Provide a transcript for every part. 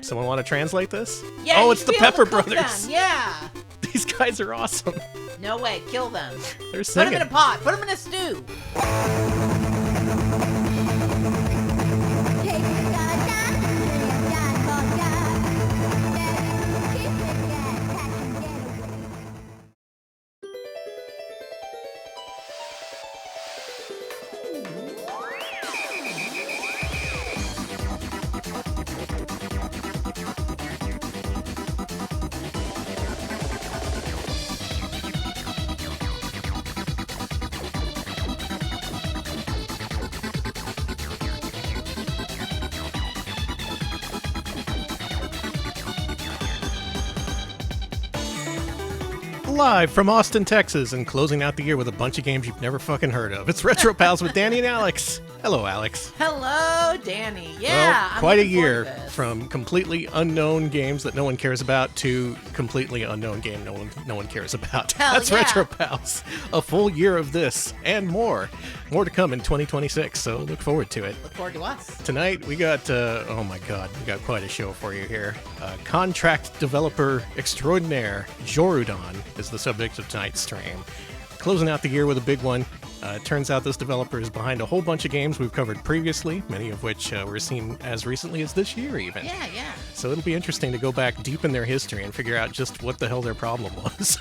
Someone want to translate this? Yeah, oh, you it's the should be able Pepper to cook Brothers. them. Yeah. These guys are awesome. No way, kill them. They're Put singing. them in a pot. Put them in a stew. Live from Austin, Texas, and closing out the year with a bunch of games you've never fucking heard of. It's Retro Pals with Danny and Alex. Hello, Alex. Hello, Danny. Yeah, well, quite a I'm looking year forward to this. from completely unknown games that no one cares about to completely unknown game no one cares about. Hell That's yeah. Retro Pals. A full year of this and more. More to come in 2026, so look forward to it. Look forward to us. Tonight, we got, oh my god, we got quite a show for you here. Contract developer extraordinaire, Jorudan, is the subject of tonight's stream. Closing out the year with a big one. Turns out this developer is behind a whole bunch of games we've covered previously, many of which were seen as recently as this year even. Yeah, yeah. So it'll be interesting to go back deep in their history and figure out just what the hell their problem was.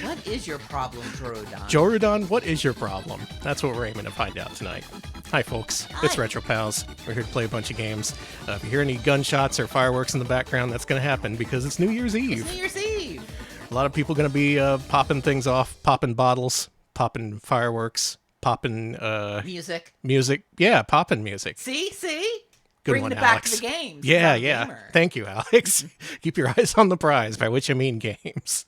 What is your problem, Jorudan? Jorudan, what is your problem? That's what we're aiming to find out tonight. Hi, folks. It's Hi. Retro Pals. We're here to play a bunch of games. If you hear any gunshots or fireworks in the background, that's going to happen because it's New Year's Eve. It's New Year's Eve. A lot of people going to be popping things off, popping bottles, popping fireworks, popping Music. Yeah, popping music. See? Good Bring one, it back Alex. to the games. Yeah, I'm a yeah. gamer. Thank you, Alex. Keep your eyes on the prize, by which I mean games.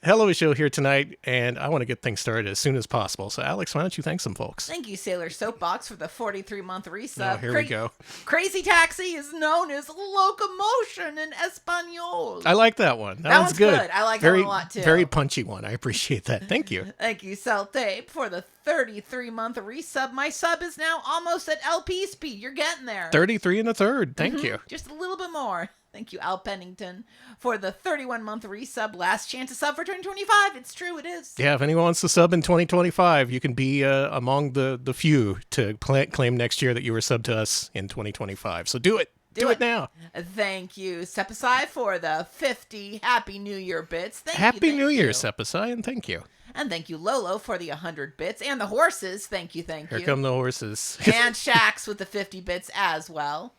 Hell of a show here tonight, and I want to get things started as soon as possible. So, Alex, why don't you thank some folks? Thank you, Sailor Soapbox, for the 43-month resub. Oh, here we go. Crazy Taxi is known as locomotion in Espanol. I like that one. That one's one's good. I like that very, one a lot, too. Very punchy one. I appreciate that. Thank you. Thank you, Celtape, for the 33-month resub. My sub is now almost at LP speed. You're getting there. 33 and a third. Thank you. Just a little bit more. Thank you, Al Pennington, for the 31-month resub. Last chance to sub for 2025. It's true, it is. Yeah, if anyone wants to sub in 2025, you can be among the few to claim next year that you were subbed to us in 2025. So do it. Do it now. Thank you, Sepasai, for the 50 Happy New Year bits. Thank Happy you, New Year, you. Sepasai, and thank you. And thank you, Lolo, for the 100 bits. And the horses. Thank you. Here come the horses. And Shax with the 50 bits as well.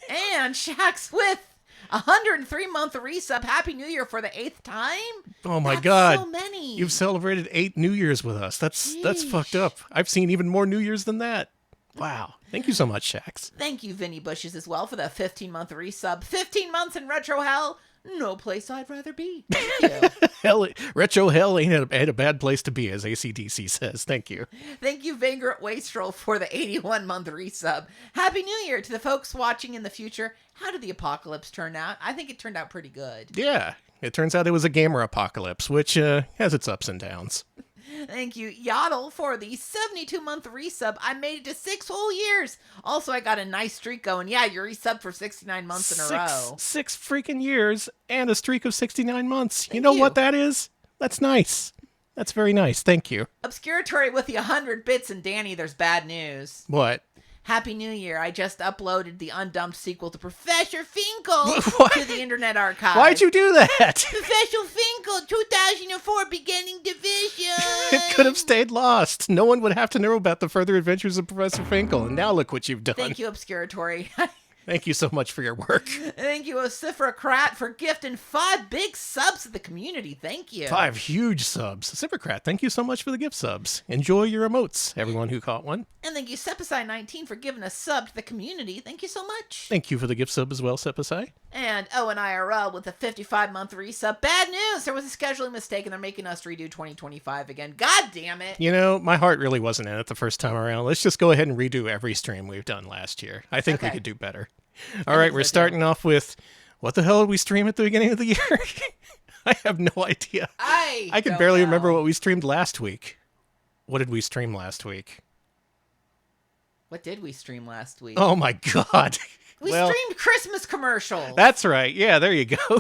And Shax with 103-month resub. Happy New Year for the 8th time. Oh my That's God. so many. You've celebrated 8 New Years with us. That's Yeesh. fucked up. I've seen even more New Years than that. Wow. Thank you so much, Shax. Thank you, Vinny Bushes, as well, for the 15-month resub. 15 months in Retro Hell. No place I'd rather be. Thank you. Hell, retro hell ain't a bad place to be, as AC/DC says. Thank you. Thank you, Vagrant Wastrel, for the 81-month resub. Happy New Year to the folks watching in the future. How did the apocalypse turn out? I think it turned out pretty good. Yeah. It turns out it was a gamer apocalypse, which has its ups and downs. Thank you, Yaddle, for the 72-month resub. I made it to 6 whole years. Also, I got a nice streak going. Yeah, you resubbed for 69 months in a row. 6 freaking years and a streak of 69 months. Thank You know you. what that is? That's nice. That's very nice. Thank you. Obscuratory with the 100 bits, and Danny, there's bad news. What? Happy New Year. I just uploaded the undumped sequel to Professor Finkel What? to the Internet Archive. Why'd you do that? Professor Finkel, 2004 beginning division. It could have stayed lost. No one would have to know about the further adventures of Professor Finkel, and now look what you've done. Thank you, Obscuratory. Thank you so much for your work. Thank you, Vocifrocrat, for gifting 5 big subs to the community. Thank you. 5 huge subs. Ciphercrat, thank you so much for the gift subs. Enjoy your emotes, everyone who caught one. And thank you, Sepasai19, for giving a sub to the community. Thank you so much. Thank you for the gift sub as well, Sepasai. And Owen IRL with a 55-month resub. Bad news! There was a scheduling mistake, and they're making us redo 2025 again. God damn it! You know, my heart really wasn't in it the first time around. Let's just go ahead and redo every stream we've done last year. I think we Okay. could do better. All right, we're starting off with, what the hell did we stream at the beginning of the year? I have no idea. I can don't barely know. remember what we streamed last week. What did we stream last week? What did we stream last week? Oh my God. We Well, streamed Christmas commercials. that's right. Yeah, there you go.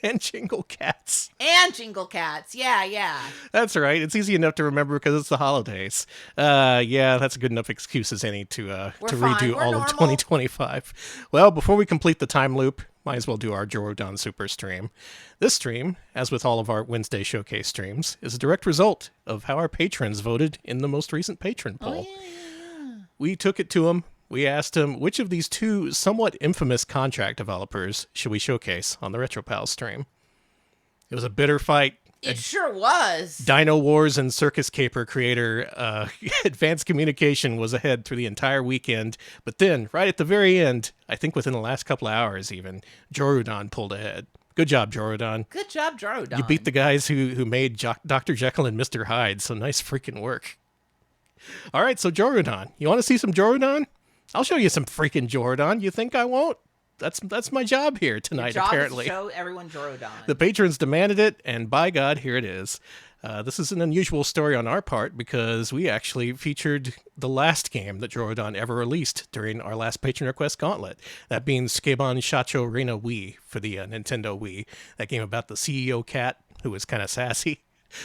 And Jingle Cats. And Jingle Cats. Yeah. That's right. It's easy enough to remember because it's the holidays. Yeah, that's a good enough excuse as any to redo all of 2025. Well, before we complete the time loop, might as well do our Jorudan Super stream. This stream, as with all of our Wednesday Showcase streams, is a direct result of how our patrons voted in the most recent patron poll. Oh, yeah. We took it to them. We asked them, which of these two somewhat infamous contract developers should we showcase on the RetroPal stream? It was a bitter fight. It sure was. Dino Wars and Circus Caper creator Advanced Communication was ahead through the entire weekend. But then, right at the very end, I think within the last couple of hours even, Jorudan pulled ahead. Good job, Jorudan. Good job, Jorudan. You beat the guys who made Dr. Jekyll and Mr. Hyde, so nice freaking work. All right, so Jorudan. You want to see some Jorudan? I'll show you some freaking Jorudan. You think I won't? That's my job here tonight, Your job apparently. Is to show everyone Jorudan. The patrons demanded it, and by God, here it is. This is an unusual story on our part because we actually featured the last game that Jorudan ever released during our last patron request gauntlet. That being Sukeban Shachou Rena Wii for the Nintendo Wii. That game about the CEO cat who was kind of sassy.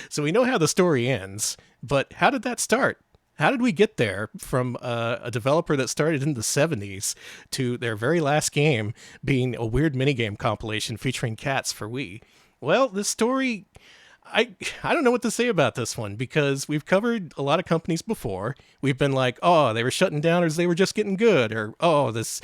So we know how the story ends, but how did that start? How did we get there from a developer that started in the 70s to their very last game being a weird minigame compilation featuring cats for Wii? Well, this story, I don't know what to say about this one because we've covered a lot of companies before. We've been like, oh, they were shutting down or they were just getting good, or oh, this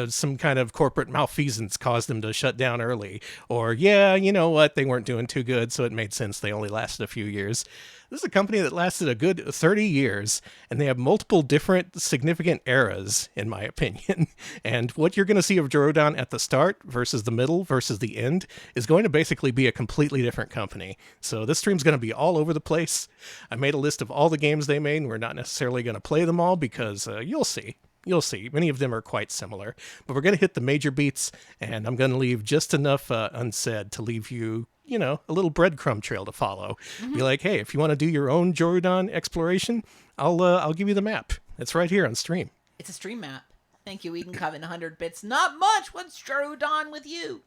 some kind of corporate malfeasance caused them to shut down early, or yeah, you know what, they weren't doing too good, so it made sense they only lasted a few years. This is a company that lasted a good 30 years, and they have multiple different significant eras, in my opinion. And what you're going to see of Jorudan at the start versus the middle versus the end is going to basically be a completely different company. So this stream's going to be all over the place. I made a list of all the games they made, and we're not necessarily going to play them all because you'll see. You'll see. Many of them are quite similar. But we're going to hit the major beats, and I'm going to leave just enough unsaid to leave you, you know, a little breadcrumb trail to follow. Mm-hmm. Be like, hey, if you want to do your own Jorudan exploration, I'll give you the map. It's right here on stream. It's a stream map. Thank you, Eden Coven 100 bits. Not much. What's Jorudan with you?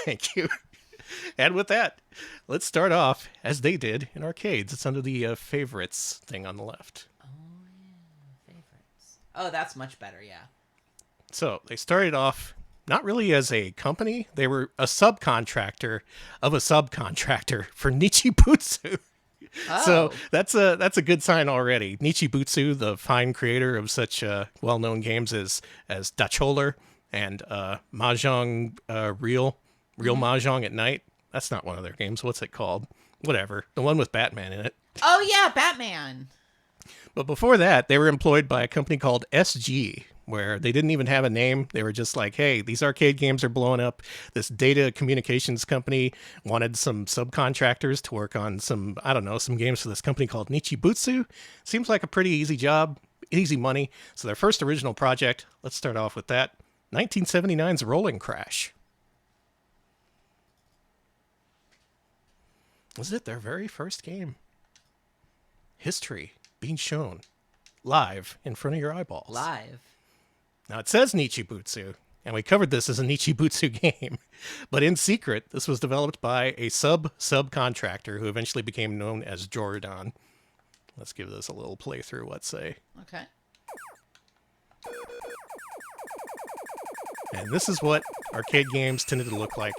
Thank you. And with that, let's start off, as they did, in arcades. It's under the favorites thing on the left. Oh, that's much better, yeah. So they started off not really as a company. They were a subcontractor of a subcontractor for Nichibutsu. Oh. So that's a good sign already. Nichibutsu, the fine creator of such well-known games as Dacholer and Mahjong Real Mahjong at Night. That's not one of their games. What's it called? Whatever. The one with Batman in it. Oh, yeah, Batman. But before that, they were employed by a company called SG, where they didn't even have a name. They were just like, hey, these arcade games are blowing up. This data communications company wanted some subcontractors to work on some games for this company called Nichibutsu. Seems like a pretty easy job, easy money. So their first original project, let's start off with that, 1979's Rolling Crash. Was it their very first game? History being shown live in front of your eyeballs. Live. Now, it says Nichibutsu, and we covered this as a Nichibutsu game, but in secret, this was developed by a subcontractor who eventually became known as Jorudan. Let's give this a little playthrough, let's say. Okay. And this is what arcade games tended to look like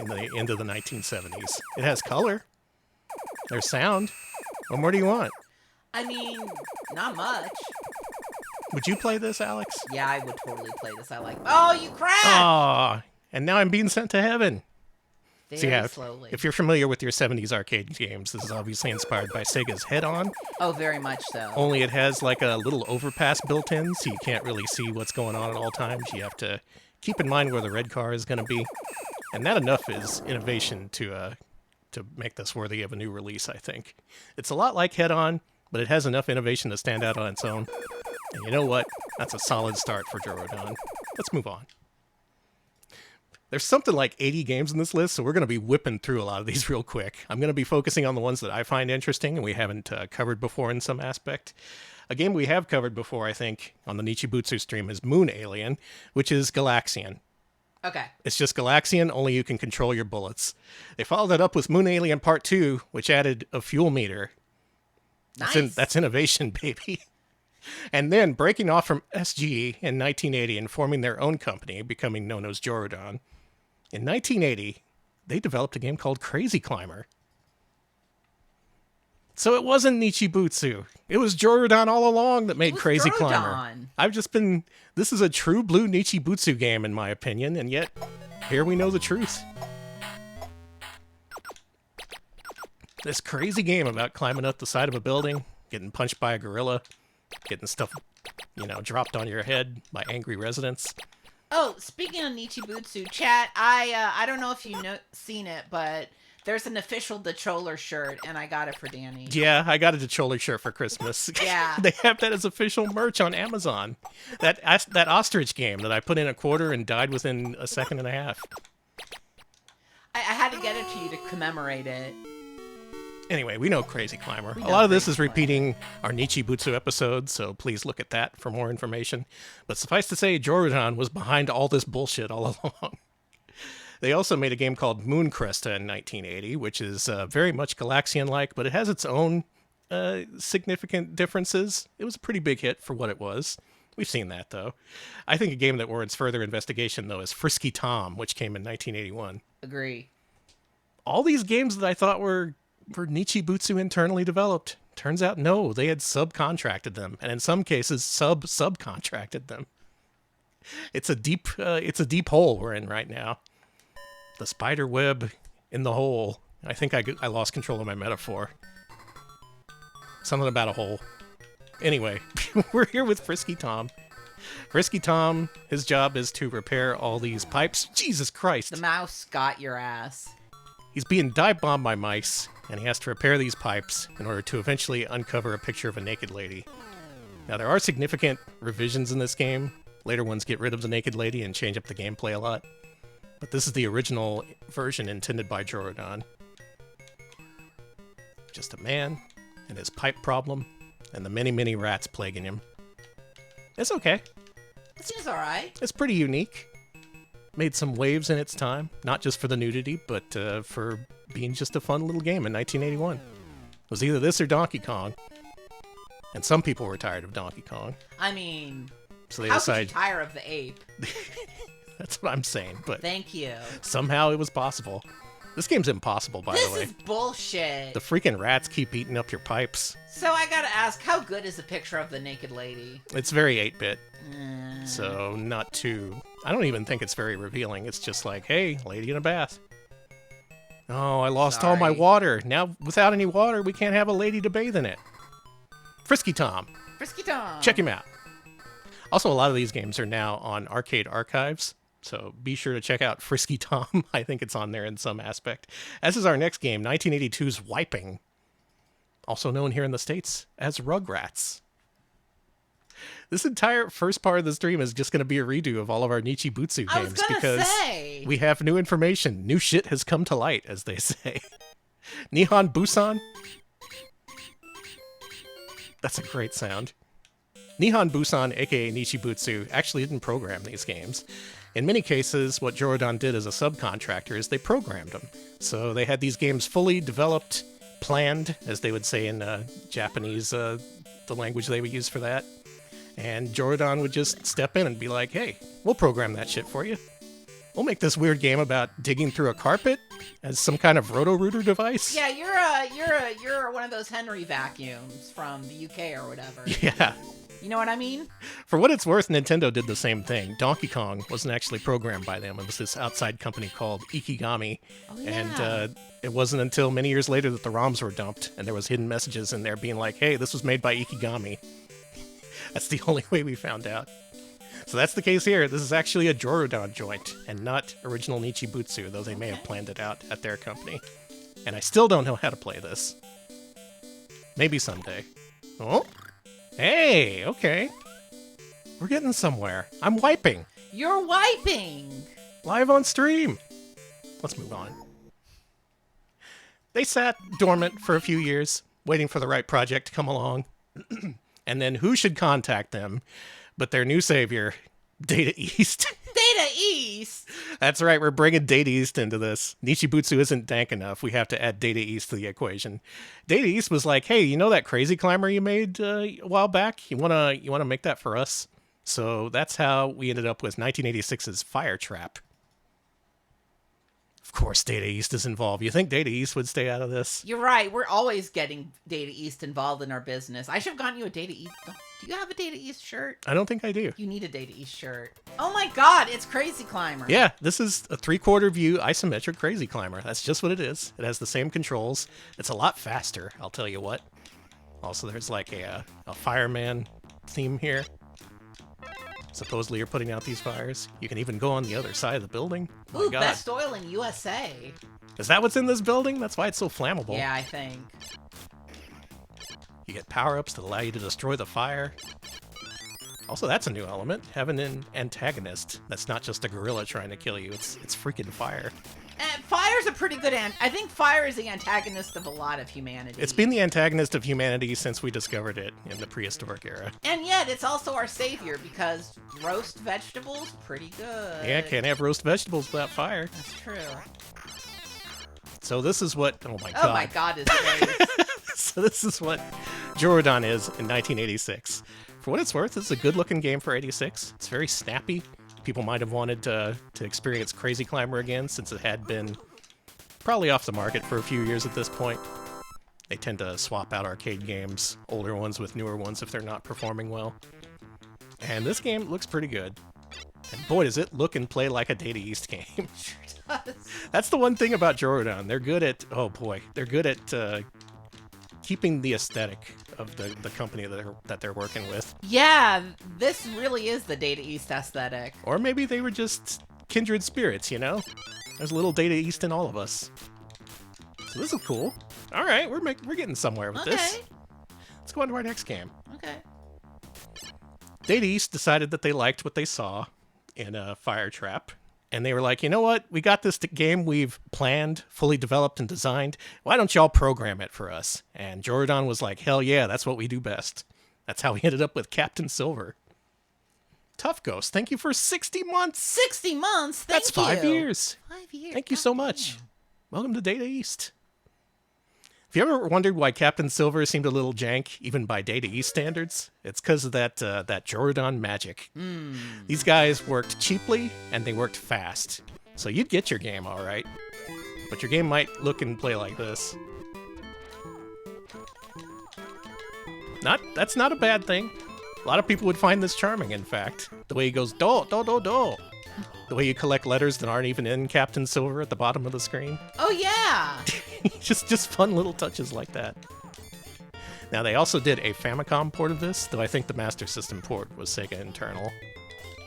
in the end of the 1970s. It has color. There's sound. What more do you want? I mean, not much. Would you play this, Alex? Yeah, I would totally play this. I like... Oh, you crashed! Aw, and now I'm being sent to heaven. Very slowly. If you're familiar with your 70s arcade games, this is obviously inspired by Sega's Head-On. Oh, very much so. Only it has like a little overpass built in, so you can't really see what's going on at all times. You have to keep in mind where the red car is going to be. And that enough is innovation to make this worthy of a new release, I think. It's a lot like Head-On, but it has enough innovation to stand out on its own. And you know what? That's a solid start for Jorudan. Let's move on. There's something like 80 games in this list, so we're going to be whipping through a lot of these real quick. I'm going to be focusing on the ones that I find interesting and we haven't covered before in some aspect. A game we have covered before, I think, on the Nichibutsu stream is Moon Alien, which is Galaxian. Okay. It's just Galaxian, only you can control your bullets. They followed that up with Moon Alien Part 2, which added a fuel meter. Nice. That's innovation, baby. And then breaking off from SG in 1980 and forming their own company, becoming known as Jorudan. In 1980, they developed a game called Crazy Climber. So it wasn't Nichibutsu. It was Jorudan all along that made Crazy Climber. This is a true blue Nichibutsu game, in my opinion, and yet, here we know the truth. This crazy game about climbing up the side of a building, getting punched by a gorilla, getting stuff, dropped on your head by angry residents. Oh, speaking of Nichibutsu, chat, I don't know if you've seen it, but there's an official DeCholler shirt, and I got it for Danny. Yeah, I got a DeCholler shirt for Christmas. Yeah. They have that as official merch on Amazon. That ostrich game that I put in a quarter and died within a second and a half. I had to get it to you to commemorate it. Anyway, we know Crazy Climber. A lot of this is repeating our Nichibutsu episode, so please look at that for more information. But suffice to say, Jorudan was behind all this bullshit all along. They also made a game called Moon Cresta in 1980, which is very much Galaxian-like, but it has its own significant differences. It was a pretty big hit for what it was. We've seen that, though. I think a game that warrants further investigation, though, is Frisky Tom, which came in 1981. Agree. All these games that I thought were Nichibutsu internally developed. Turns out, no, they had subcontracted them, and in some cases, subcontracted them. It's a deep hole we're in right now. The spider web in the hole. I think I lost control of my metaphor. Something about a hole. Anyway, we're here with Frisky Tom. Frisky Tom, his job is to repair all these pipes. Jesus Christ. The mouse got your ass. He's being dive bombed by mice, and he has to repair these pipes in order to eventually uncover a picture of a naked lady. Now, there are significant revisions in this game. Later ones get rid of the naked lady and change up the gameplay a lot. But this is the original version intended by Jorudan. Just a man and his pipe problem, and the many, many rats plaguing him. It's okay. It seems alright. It's pretty unique. Made some waves in its time, not just for the nudity, but for being just a fun little game in 1981. It was either this or Donkey Kong. And some people were tired of Donkey Kong. I mean, so they how decided, could you tire of the ape? That's what I'm saying, but Thank you. somehow it was possible. This game's impossible, by the way. This is bullshit. The freaking rats keep eating up your pipes. So I gotta ask, how good is the picture of the naked lady? It's very 8-bit, so not too... I don't even think it's very revealing. It's just like, hey, lady in a bath. Oh, I lost all my Sorry. water. Now, without any water, we can't have a lady to bathe in it. Frisky Tom. Frisky Tom. Check him out. Also, a lot of these games are now on Arcade Archives, so be sure to check out Frisky Tom. I think it's on there in some aspect. As is our next game, 1982's Wiping, also known here in the States as Rugrats. This entire first part of the stream is just going to be a redo of all of our Nichibutsu I was games gonna because say. we have new information. New shit has come to light, as they say. Nihon Busan? That's a great sound. Nihon Busan, aka Nichibutsu, actually didn't program these games. In many cases, what Jorudan did as a subcontractor is they programmed them. So they had these games fully developed, planned, as they would say in Japanese, the language they would use for that. And Jorudan would just step in and be like, hey, we'll program that shit for you. We'll make this weird game about digging through a carpet as some kind of roto-rooter device. Yeah, you're one of those Henry vacuums from the UK or whatever. Yeah. You know what I mean? For what it's worth, Nintendo did the same thing. Donkey Kong wasn't actually programmed by them. It was this outside company called Ikigami. Oh, yeah. And it wasn't until many years later that the ROMs were dumped, and there was hidden messages in there being like, hey, this was made by Ikigami. That's the only way we found out. So that's the case here. This is actually a Jorudan joint, and not original Nichibutsu, though they may have planned it out at their company. And I still don't know how to play this. Maybe someday. Oh! Hey, okay. We're getting somewhere. I'm wiping. You're wiping. Live on stream. Let's move on. They sat dormant for a few years, waiting for the right project to come along. And then who should contact them but their new savior, Data East? Data East? That's right, we're bringing Data East into this. Nichibutsu isn't dank enough. We have to add Data East to the equation. Data East was like, hey, you know that crazy climber you made a while back? You wanna make that for us? So that's how we ended up with 1986's Fire Trap. Of course, Data East is involved. You think Data East would stay out of this? You're right. We're always getting Data East involved in our business. I should have gotten you a Data East. Do you have a Data East shirt? I don't think I do. You need a Data East shirt. Oh my god, it's Crazy Climber. Yeah, this is a 3/4 view isometric Crazy Climber. That's just what it is. It has the same controls. It's a lot faster, I'll tell you what. Also, there's like a fireman theme here. Supposedly you're putting out these fires. You can even go on the other side of the building. Oh Ooh, my God. best oil in USA. Is that what's in this building? That's why it's so flammable. Yeah, I think. You get power-ups that allow you to destroy the fire. Also, that's a new element. Having an antagonist that's not just a gorilla trying to kill you. It's freaking fire. Fire's a pretty good I think fire is the antagonist of a lot of humanity. It's been the antagonist of humanity since we discovered it in the prehistoric era. And yet, it's also our savior because roast vegetables, pretty good. Yeah, can't have roast vegetables without fire. That's true. So this is what... Oh my god. Oh my god, it's great. So this is what Jorudan is in 1986. For what it's worth, it's a good-looking game for 86. It's very snappy. People might have wanted to experience Crazy Climber again since it had been probably off the market for a few years at this point. They tend to swap out arcade games, older ones with newer ones if they're not performing well. And this game looks pretty good. And boy, does it look and play like a Data East game. Sure does. That's the one thing about Jorudan. They're good at, oh boy, they're good at keeping the aesthetic of the company that they're working with. Yeah, this really is the Data East aesthetic. Or maybe they were just kindred spirits, you know? There's a little Data East in all of us. So this is cool. All right, we're getting somewhere with this. Let's go on to our next game. Okay. Data East decided that they liked what they saw in Fire Trap. And they were like, you know what? We got this game we've planned, fully developed, and designed. Why don't y'all program it for us? And Jorudan was like, hell yeah, that's what we do best. That's how we ended up with Captain Silver. Tough Ghost, thank you for 60 months. 60 months? Thank That's you. 5 years. 5 years. Thank you so much. Welcome to Data East. Have you ever wondered why Captain Silver seemed a little jank, even by Data East standards? It's because of that Jorudan magic. These guys worked cheaply, and they worked fast. So you'd get your game all right. But your game might look and play like this. That's not a bad thing. A lot of people would find this charming, in fact. The way he goes, do, do, do, do. The way you collect letters that aren't even in Captain Silver at the bottom of the screen. Oh, yeah. just fun little touches like that. Now, they also did a Famicom port of this, though I think the Master System port was Sega internal.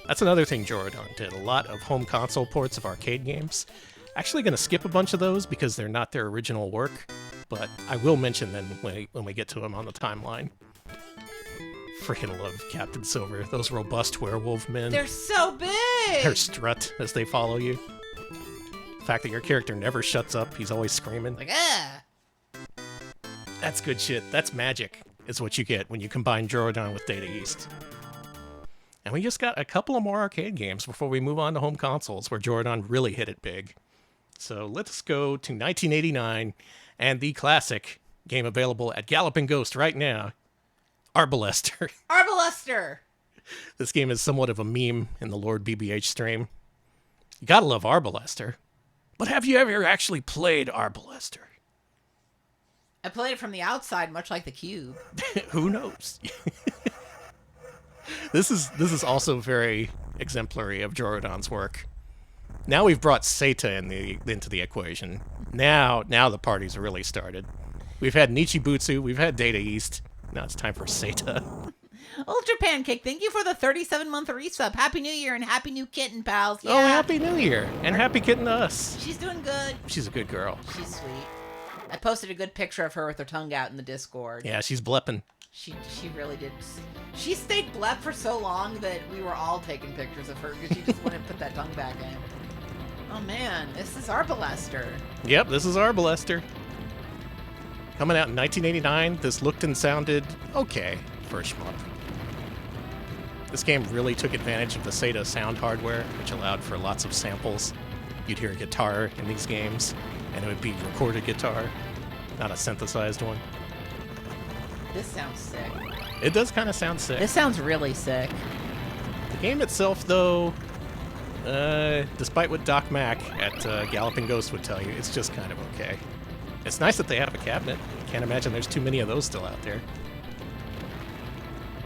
That's another thing Jorudan did. A lot of home console ports of arcade games. Actually going to skip a bunch of those because they're not their original work, but I will mention them when we get to them on the timeline. Freaking love Captain Silver. Those robust werewolf men. They're so big. Their strut as they follow you. The fact that your character never shuts up. He's always screaming. Like, ah. That's good shit. That's magic, is what you get when you combine Jorudan with Data East. And we just got a couple of more arcade games before we move on to home consoles, where Jorudan really hit it big. So let's go to 1989, and the classic game available at Galloping Ghost right now, Arbalester. Arbalester. This game is somewhat of a meme in the Lord BBH stream. You gotta love Arbalester. But have you ever actually played Arbalester? I played it from the outside, much like the Cube. Who knows? This is also very exemplary of Jorudan's work. Now we've brought Sata into the equation. Now the party's really started. We've had Nichibutsu, we've had Data East. Now it's time for Sata. Ultra Pancake, thank you for the 37-month resub. Happy New Year and Happy New Kitten, pals. Yeah. Oh, Happy New Year. And Happy Kitten to us. She's doing good. She's a good girl. She's sweet. I posted a good picture of her with her tongue out in the Discord. Yeah, she's blepping. She really did. She stayed blep for so long that we were all taking pictures of her because she just wouldn't put that tongue back in. Oh man, this is Arbalester. Yep, this is Arbalester. Coming out in 1989, this looked and sounded okay. first shmup. This game really took advantage of the Sata sound hardware, which allowed for lots of samples. You'd hear a guitar in these games, and it would be recorded guitar, not a synthesized one. This sounds sick. It does kind of sound sick. This sounds really sick. The game itself, though, despite what Doc Mack at Galloping Ghost would tell you, it's just kind of okay. It's nice that they have a cabinet. Can't imagine there's too many of those still out there.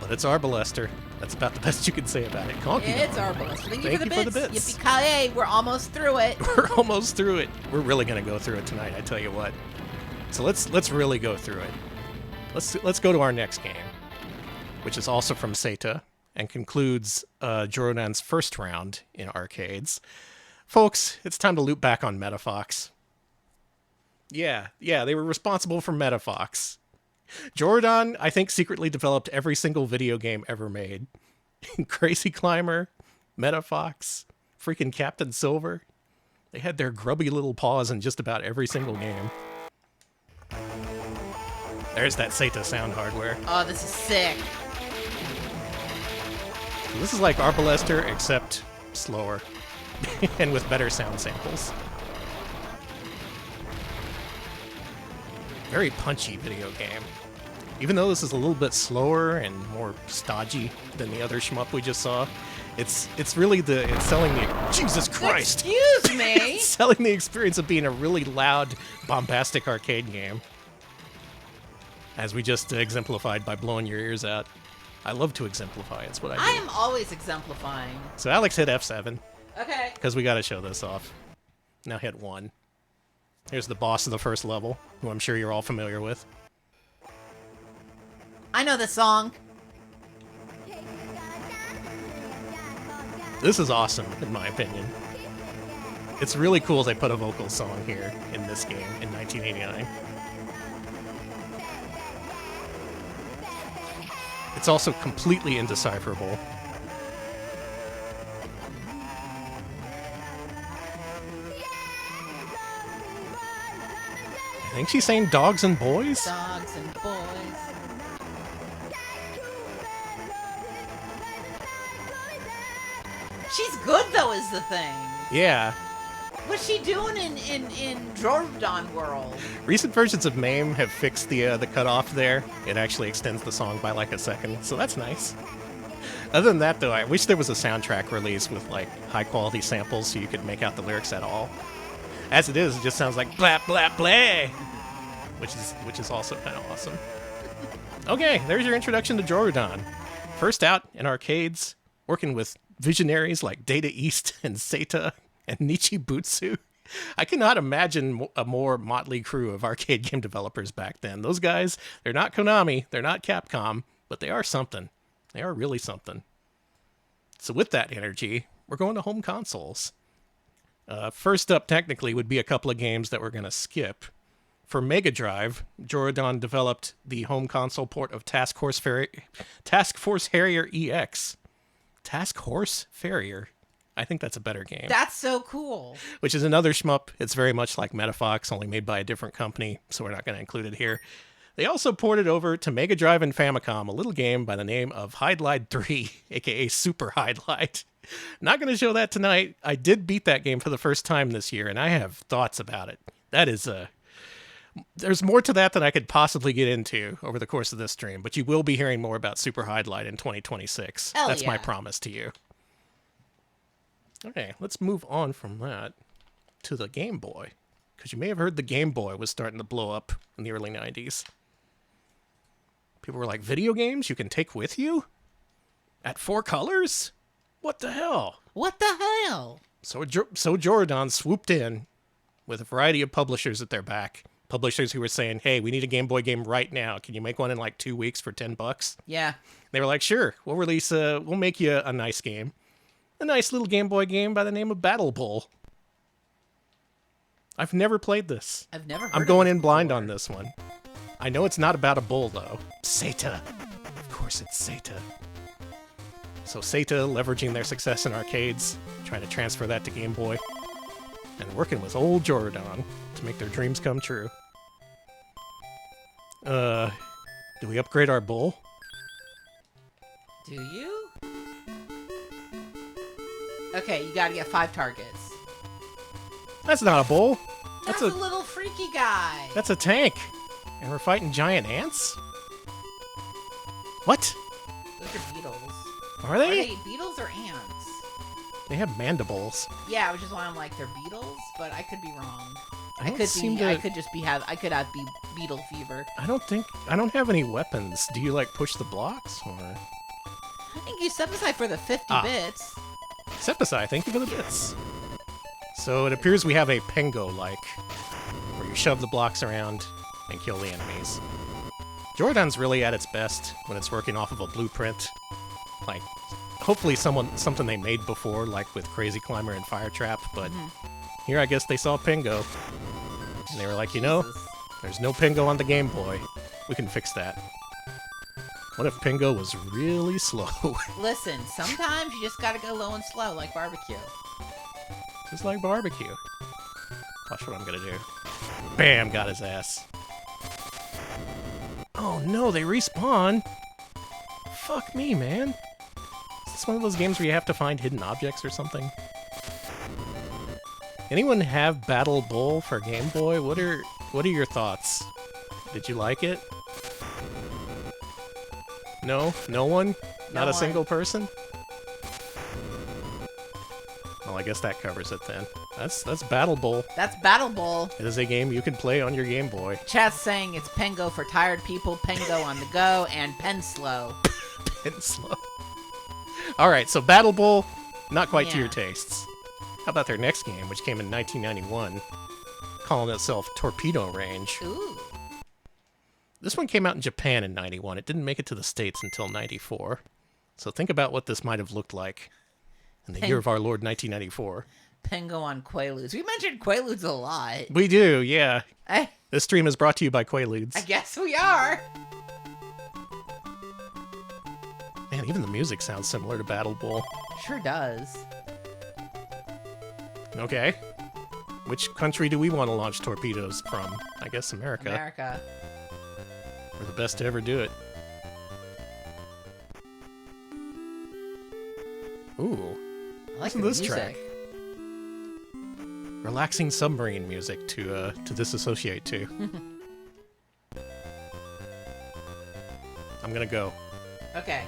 But it's Arbalester. That's about the best you can say about it. Conky It's Dog. Arbalester. Thank you you for the bits. Yippee-ki-yay, we're almost through it. We're almost through it. We're really going to go through it tonight, I tell you what. So let's really go through it. Let's go to our next game, which is also from Sata and concludes Jorudan's first round in arcades. Folks, it's time to loop back on Metafox. Yeah, they were responsible for Metafox. Jorudan, I think, secretly developed every single video game ever made. Crazy Climber, Metafox, freaking Captain Silver. They had their grubby little paws in just about every single game. There's that Sata sound hardware. Oh, this is sick. So this is like Arbalester, except slower. And with better sound samples. Very punchy video game. Even though this is a little bit slower and more stodgy than the other shmup we just saw, it's really it's selling the Jesus Christ. Excuse me. It's selling the experience of being a really loud, bombastic arcade game. As we just exemplified by blowing your ears out. I love to exemplify. It's what I do. I am always exemplifying. So Alex hit F7. Okay. Because we got to show this off. Now hit 1. Here's the boss of the first level, who I'm sure you're all familiar with. I know the song. This is awesome, in my opinion. It's really cool they put a vocal song here in this game in 1989. It's also completely indecipherable. I think she's saying dogs and boys? Dogs and boys. She's good, though, is the thing. Yeah. What's she doing in Jorudan world? Recent versions of MAME have fixed the cutoff there. It actually extends the song by like a second, so that's nice. Other than that, though, I wish there was a soundtrack release with like high-quality samples so you could make out the lyrics at all. As it is, it just sounds like blah blah blah, which is also kind of awesome. Okay, there's your introduction to Jorudan. First out in arcades, working with visionaries like Data East and Sata and Nichi Butsu. I cannot imagine a more motley crew of arcade game developers back then. Those guys, they're not Konami, they're not Capcom, but they are something. They are really something. So with that energy, we're going to home consoles. First up, technically, would be a couple of games that we're going to skip. For Mega Drive, Jorudan developed the home console port of Task Force Harrier EX. Task Horse Farrier. I think that's a better game. That's so cool. Which is another shmup. It's very much like Metafox, only made by a different company, so we're not going to include it here. They also ported over to Mega Drive and Famicom a little game by the name of Hydlide 3, aka Super Hydlide. Not going to show that tonight. I did beat that game for the first time this year, and I have thoughts about it. That is there's more to that than I could possibly get into over the course of this stream, but you will be hearing more about Super Hydlide in 2026. That's my promise to you. Okay, let's move on from that to the Game Boy, because you may have heard the Game Boy was starting to blow up in the early 90s. People were like, video games you can take with you? At 4 colors? What the hell? What the hell? So Jorudan swooped in with a variety of publishers at their back. Publishers who were saying, hey, we need a Game Boy game right now. Can you make one in like 2 weeks for $10? Yeah. They were like, sure, we'll make you a nice game. A nice little Game Boy game by the name of Battle Bull. I've never played this. I've never heard I'm going in before. blind on this one. I know it's not about a bull, though. Sata. Of course it's Sata. So Sata leveraging their success in arcades, trying to transfer that to Game Boy, and working with old Jorudan to make their dreams come true. Do we upgrade our bull? Do you? Okay, you gotta get 5 targets. That's not a bull. That's a little freaky guy. That's a tank. And we're fighting giant ants? What? Those are beetles. Are they? Are they beetles or ants? They have mandibles. Yeah, which is why I'm like, they're beetles, but I could be wrong. I could have beetle fever. I don't have any weapons. Do you like push the blocks or? I think you step aside for the 50 bits. Step aside, thank you for the bits. So it appears we have a Pengo-like, where you shove the blocks around and kill the enemies. Jorudan's really at its best when it's working off of a blueprint. Like, hopefully something they made before, like with Crazy Climber and Fire Trap, but here I guess they saw Pengo. And they were like, you know, there's no Pengo on the Game Boy. We can fix that. What if Pengo was really slow? Listen, sometimes you just gotta go low and slow, like barbecue. Just like barbecue. Watch what I'm gonna do. Bam! Got his ass. Oh no, they respawn! Fuck me, man. Is this one of those games where you have to find hidden objects or something? Anyone have Battle Bull for Game Boy? What are your thoughts? Did you like it? No? No one? Not a single person? Well, I guess that covers it then. That's Battle Bowl. That's Battle Bowl. It is a game you can play on your Game Boy. Chat's saying it's Pengo for tired people, Pengo on the go, and Pen Slow. Pen Slow. Alright, so Battle Bowl, not quite to your tastes. How about their next game, which came in 1991, calling itself Torpedo Range? Ooh. This one came out in Japan in 91. It didn't make it to the States until 94. So think about what this might have looked like in the year of our Lord 1994. Pengo on Quaaludes. We mentioned Quaaludes a lot. We do, yeah. This stream is brought to you by Quaaludes. I guess we are. Man, even the music sounds similar to Battle Bowl. Sure does. Okay. Which country do we want to launch torpedoes from? I guess America. America. We're the best to ever do it. Ooh. I like listen to this music. track. Relaxing submarine music to disassociate to. I'm gonna go. Okay.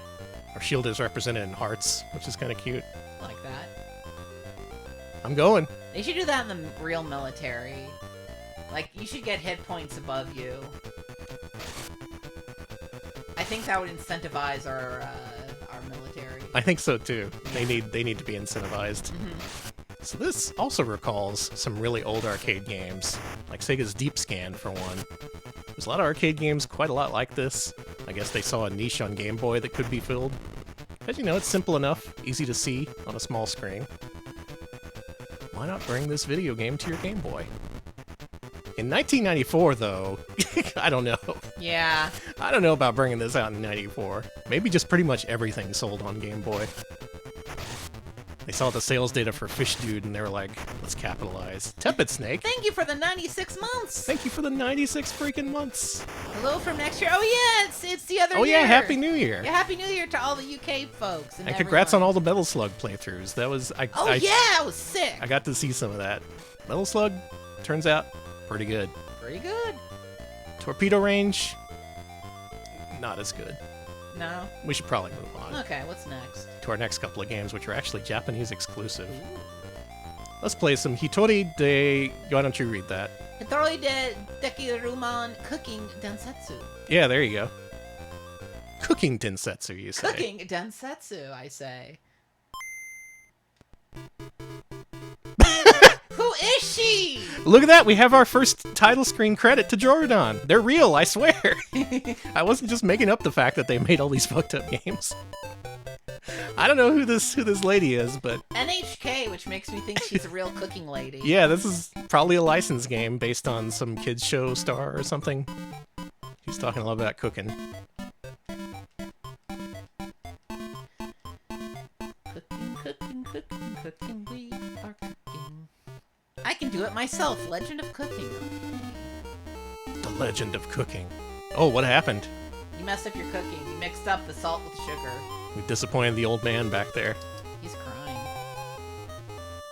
Our shield is represented in hearts, which is kind of cute. I like that. I'm going. They should do that in the real military. Like, you should get hit points above you. I think that would incentivize our military. I think so too. They need to be incentivized. So this also recalls some really old arcade games, like Sega's Deep Scan for one. There's a lot of arcade games quite a lot like this. I guess they saw a niche on Game Boy that could be filled. Because, you know, it's simple enough, easy to see on a small screen. Why not bring this video game to your Game Boy? In 1994, though, I don't know. Yeah. I don't know about bringing this out in 94. Maybe just pretty much everything sold on Game Boy. They saw the sales data for Fish Dude and they were like, let's capitalize. Tepid Snake. Thank you for the 96 months. Thank you for the 96 freaking months. Hello from next year. Oh yeah, it's the other year. Oh yeah, Happy New Year. Yeah, Happy New Year to all the UK folks. And congrats on all the Metal Slug playthroughs. That was yeah, it was sick. I got to see some of that. Metal Slug turns out pretty good. Pretty good. Torpedo Range, not as good. No. We should probably move on. Okay, what's next? To our next couple of games, which are actually Japanese exclusive. Ooh. Let's play some Hitori de... Why don't you read that? Hitori de Dekiruman Cooking Densetsu. Yeah, there you go. Cooking Densetsu, you say. Cooking Densetsu, I say. Who is she? Look at that, we have our first title screen credit to Jorudan. They're real, I swear. I wasn't just making up the fact that they made all these fucked up games. I don't know who this lady is, but... NHK, which makes me think she's a real cooking lady. Yeah, this is probably a licensed game based on some kids show star or something. She's talking a lot about cooking. Cooking, we are cooking. I can do it myself. Legend of Cooking. The Legend of Cooking. Oh, what happened? You messed up your cooking. You mixed up the salt with the sugar. We disappointed the old man back there. He's crying.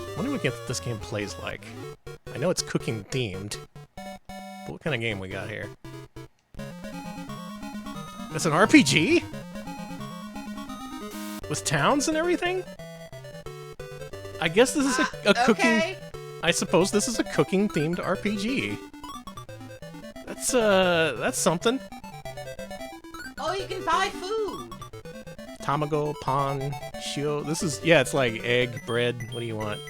I wonder what this game plays like. I know it's cooking themed, but what kind of game we got here? It's an RPG? With towns and everything? I guess this is a cooking... Okay. I suppose this is a cooking-themed RPG. That's something. Oh, you can buy food. Tamago, pan, shio. This is... Yeah, it's like egg, bread. What do you want?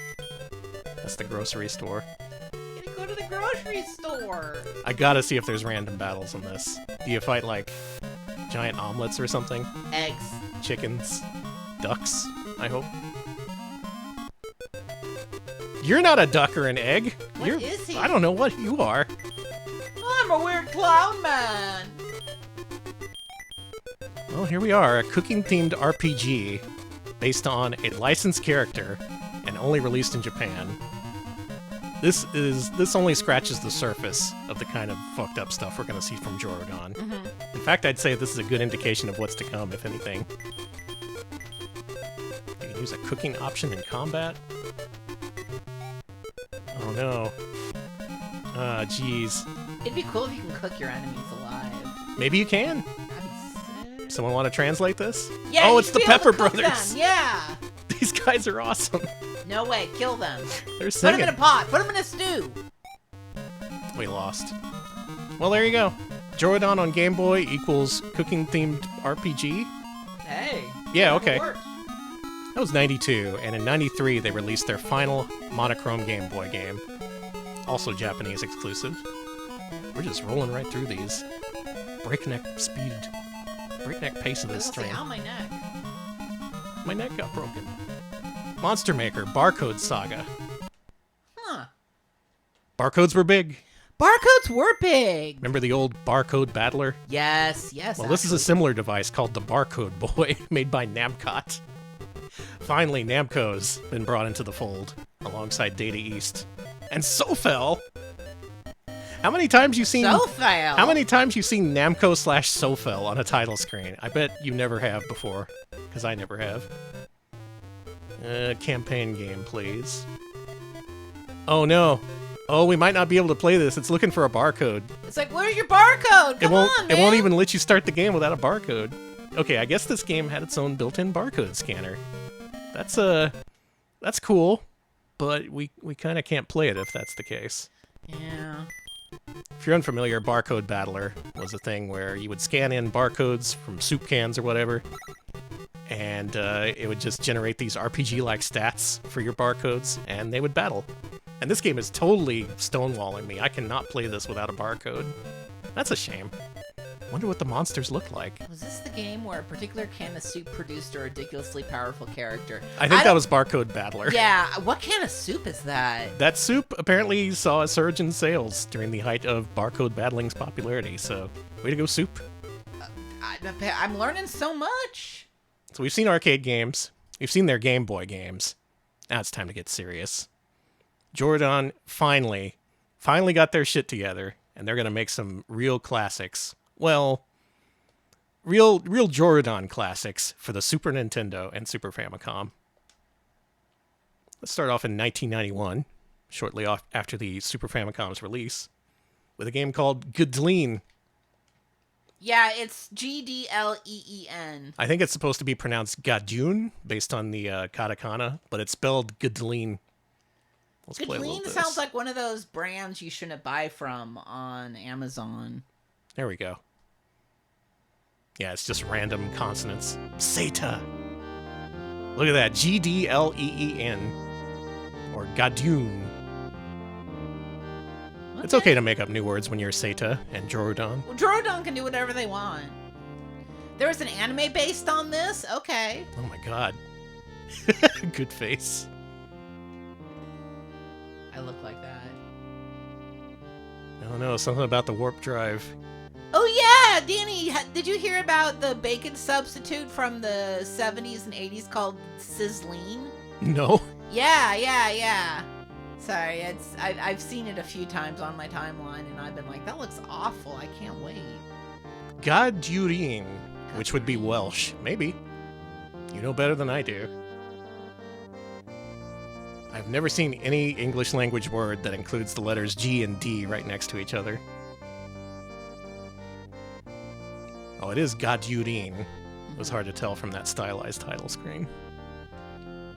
That's the grocery store. You gotta go to the grocery store. I gotta see if there's random battles in this. Do you fight, like, giant omelets or something? Eggs. Chickens. Ducks, I hope. You're not a duck or an egg. What is he? I don't know what you are. I'm a weird clown man. Well, here we are, a cooking-themed RPG based on a licensed character and only released in Japan. This only scratches the surface of the kind of fucked up stuff we're gonna see from Jorudan. In fact, I'd say this is a good indication of what's to come, if anything. You can use a cooking option in combat. Oh no. Ah, jeez. It'd be cool if you can cook your enemies alive. Maybe you can. That'd be sick. Someone want to translate this? Yeah, oh, you it's should the be able Pepper to cook Brothers. them. Yeah. These guys are awesome. No way, kill them. They're Put singing. them in a pot. Put them in a stew. We lost. Well, there you go. Jorudan on Game Boy equals cooking-themed RPG. Hey. Yeah, whatever okay. works. That was 92, and in 93 they released their final monochrome Game Boy game. Also Japanese exclusive. We're just rolling right through these. Breakneck speed. Breakneck pace of this stream. Ow, my neck. My neck got broken. Monster Maker, Barcode Saga. Huh. Barcodes were big. Barcodes were big. Remember the old barcode battler? Yes. Well, this is a similar device called the Barcode Boy, made by Namcot. Finally, Namco's been brought into the fold, alongside Data East. And Sofel! How many times you seen... Sofel? How many times you seen Namco/Sofel on a title screen? I bet you never have before, because I never have. Campaign game, please. Oh no. Oh, we might not be able to play this. It's looking for a barcode. It's like, where's your barcode? Come on, man. It won't even let you start the game without a barcode. Okay, I guess this game had its own built-in barcode scanner. That's cool, but we kind of can't play it if that's the case. Yeah. If you're unfamiliar, Barcode Battler was a thing where you would scan in barcodes from soup cans or whatever, and it would just generate these RPG-like stats for your barcodes, and they would battle. And this game is totally stonewalling me. I cannot play this without a barcode. That's a shame. Wonder what the monsters look like. Was this the game where a particular can of soup produced a ridiculously powerful character? I think that was Barcode Battler. Yeah, what can of soup is that? That soup apparently saw a surge in sales during the height of barcode battling's popularity, so way to go, soup. I'm learning so much. So we've seen arcade games. We've seen their Game Boy games. Now it's time to get serious. Jorudan finally got their shit together, and they're going to make some real classics. Well, real Jorudan classics for the Super Nintendo and Super Famicom. Let's start off in 1991, shortly after the Super Famicom's release, with a game called Gdleen. Yeah, it's Gdleen. I think it's supposed to be pronounced Gadjun, based on the katakana, but it's spelled Gdleen. Let's play a little Gdleen bit. sounds like one of those brands you shouldn't buy from on Amazon. There we go. Yeah, it's just random consonants. Sata. Look at that. Gdleen. Or Gadjun. It's okay to make up new words when you're Sata and Jorudan. Well, Jorudan can do whatever they want. There was an anime based on this? Okay. Oh my god. Good face. I look like that. I don't know, something about the warp drive. Oh yeah, Danny, did you hear about the bacon substitute from the 70s and 80s called Sizzline? No. Yeah. Sorry, I've seen it a few times on my timeline, and I've been like, that looks awful. I can't wait. Gadjurine, which would be Welsh. Maybe. You know better than I do. I've never seen any English language word that includes the letters G and D right next to each other. Oh, it is Xardion. It was hard to tell from that stylized title screen.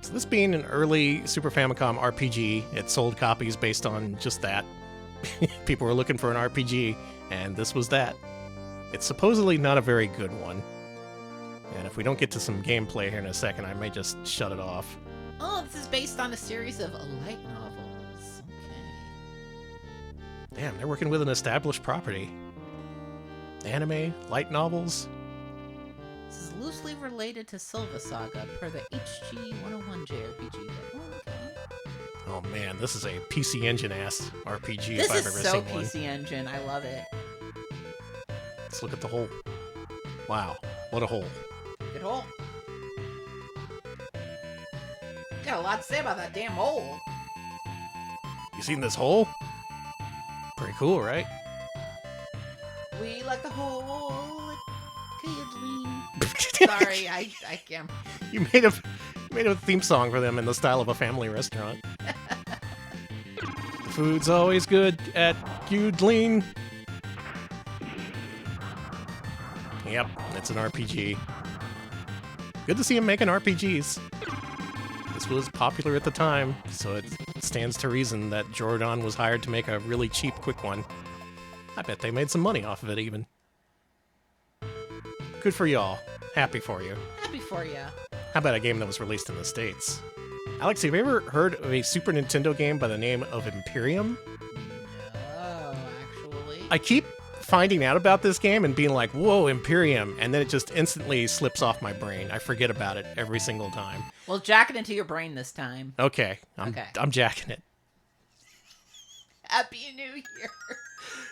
So this being an early Super Famicom RPG, it sold copies based on just that. People were looking for an RPG, and this was that. It's supposedly not a very good one. And if we don't get to some gameplay here in a second, I may just shut it off. Oh, this is based on a series of light novels. Okay. Damn, they're working with an established property. Anime, light novels. This is loosely related to Silva Saga per the HG 101 JRPG. Oh, okay. Oh man, this is a PC Engine ass RPG This if I've is ever so seen one. PC Engine. I love it. Let's look at the hole. Wow, what a hole. Good hole. Got a lot to say about that damn hole. You seen this hole? Pretty cool, right? We like the hole. Sorry, I can't. You made a theme song for them in the style of a family restaurant. The food's always good at Gudlin. Yep, it's an RPG. Good to see him making RPGs. This was popular at the time, so it stands to reason that Jorudan was hired to make a really cheap, quick one. I bet they made some money off of it, even. Good for y'all. Happy for you. Happy for you. How about a game that was released in the States? Alex, have you ever heard of a Super Nintendo game by the name of Imperium? No, actually. I keep finding out about this game and being like, whoa, Imperium, and then it just instantly slips off my brain. I forget about it every single time. Well, jack it into your brain this time. Okay, I'm jacking it. Happy New Year.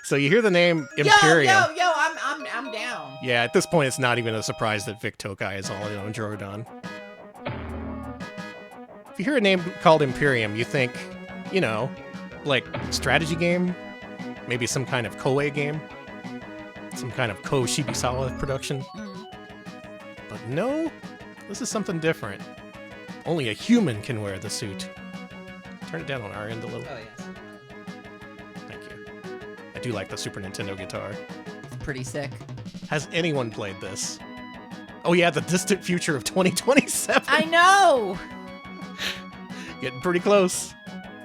So you hear the name Imperium. Yo, I'm down. Yeah, at this point, it's not even a surprise that Vic Tokai is all in on Jorudan. If you hear a name called Imperium, you think, you know, like strategy game, maybe some kind of Koei game, some kind of Ko Shibusawa production. But no, this is something different. Only a human can wear the suit. Turn it down on our end a little. Oh, yes. Thank you. I do like the Super Nintendo guitar. It's pretty sick. Has anyone played this? Oh yeah, the distant future of 2027. I know! Getting pretty close.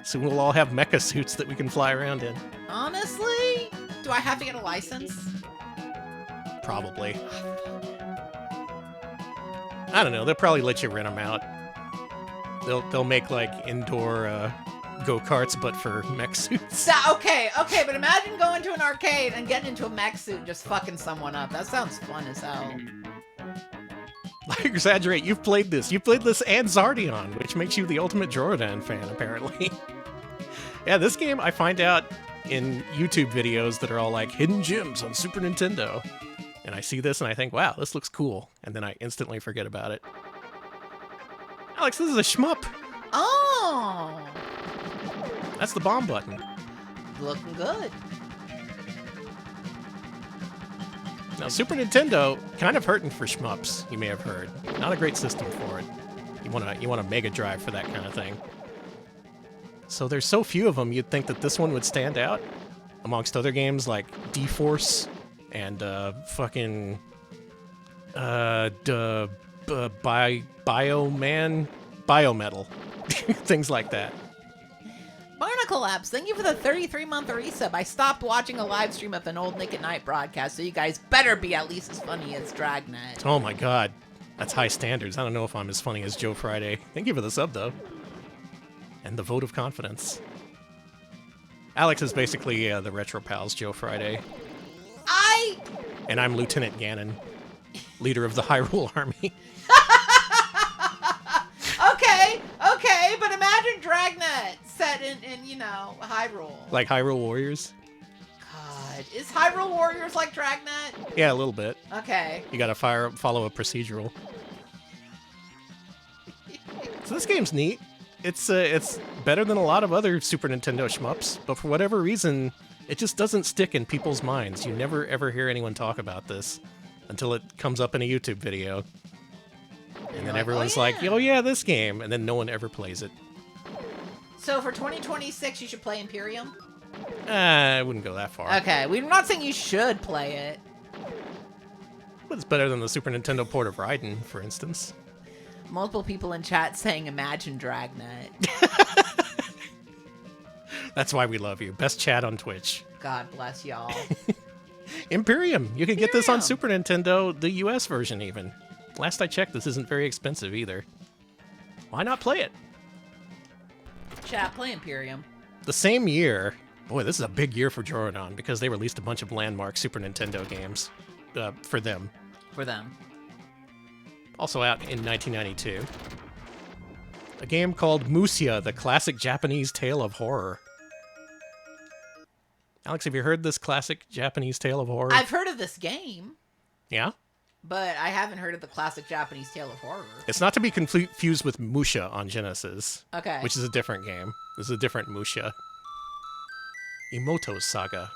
Soon we'll all have mecha suits that we can fly around in. Honestly? Do I have to get a license? Probably. I don't know. They'll probably let you rent them out. They'll make like indoor go-karts, but for mech suits. Okay, but imagine going to an arcade and getting into a mech suit and just fucking someone up. That sounds fun as hell. I exaggerate. You've played this. You've played this and Xardion, which makes you the ultimate Jorudan fan, apparently. Yeah, this game I find out in YouTube videos that are all like hidden gems on Super Nintendo. And I see this and I think, wow, this looks cool. And then I instantly forget about it. Alex, this is a shmup. Oh! That's the bomb button. Looking good. Now, Super Nintendo, kind of hurting for shmups, you may have heard. Not a great system for it. You want a Mega Drive for that kind of thing. So there's so few of them, you'd think that this one would stand out amongst other games like D-Force and fucking Biometal, things like that. Barnacle Apps, thank you for the 33-month resub. I stopped watching a live stream of an old Nick at Night broadcast, so you guys better be at least as funny as Dragnet. Oh my god, that's high standards. I don't know if I'm as funny as Joe Friday. Thank you for the sub, though. And the vote of confidence. Alex is basically the Retro Pals Joe Friday. And I'm Lieutenant Ganon, leader of the Hyrule Army. Okay, but imagine Dragnet set in Hyrule. Like Hyrule Warriors? God, is Hyrule Warriors like Dragnet? Yeah, a little bit. Okay. You gotta follow a procedural. So this game's neat. It's better than a lot of other Super Nintendo shmups, but for whatever reason, it just doesn't stick in people's minds. You never ever hear anyone talk about this until it comes up in a YouTube video. And then everyone's like, oh yeah, this game. And then no one ever plays it. So for 2026, you should play Imperium? I wouldn't go that far. Okay, we're not saying you should play it. But it's better than the Super Nintendo port of Raiden, for instance. Multiple people in chat saying Imagine Dragnet. That's why we love you. Best chat on Twitch. God bless y'all. Imperium. You can get this on Super Nintendo, the US version even. Last I checked, this isn't very expensive either. Why not play it? Chat, play Imperium. The same year, boy, this is a big year for Jorudan because they released a bunch of landmark Super Nintendo games for them. For them. Also out in 1992. A game called Musha, the classic Japanese tale of horror. Alex, have you heard this classic Japanese tale of horror? I've heard of this game. Yeah? But I haven't heard of the classic Japanese tale of horror. It's not to be confused with Musha on Genesis. Okay. Which is a different game. This is a different Musha. Emoto's Saga.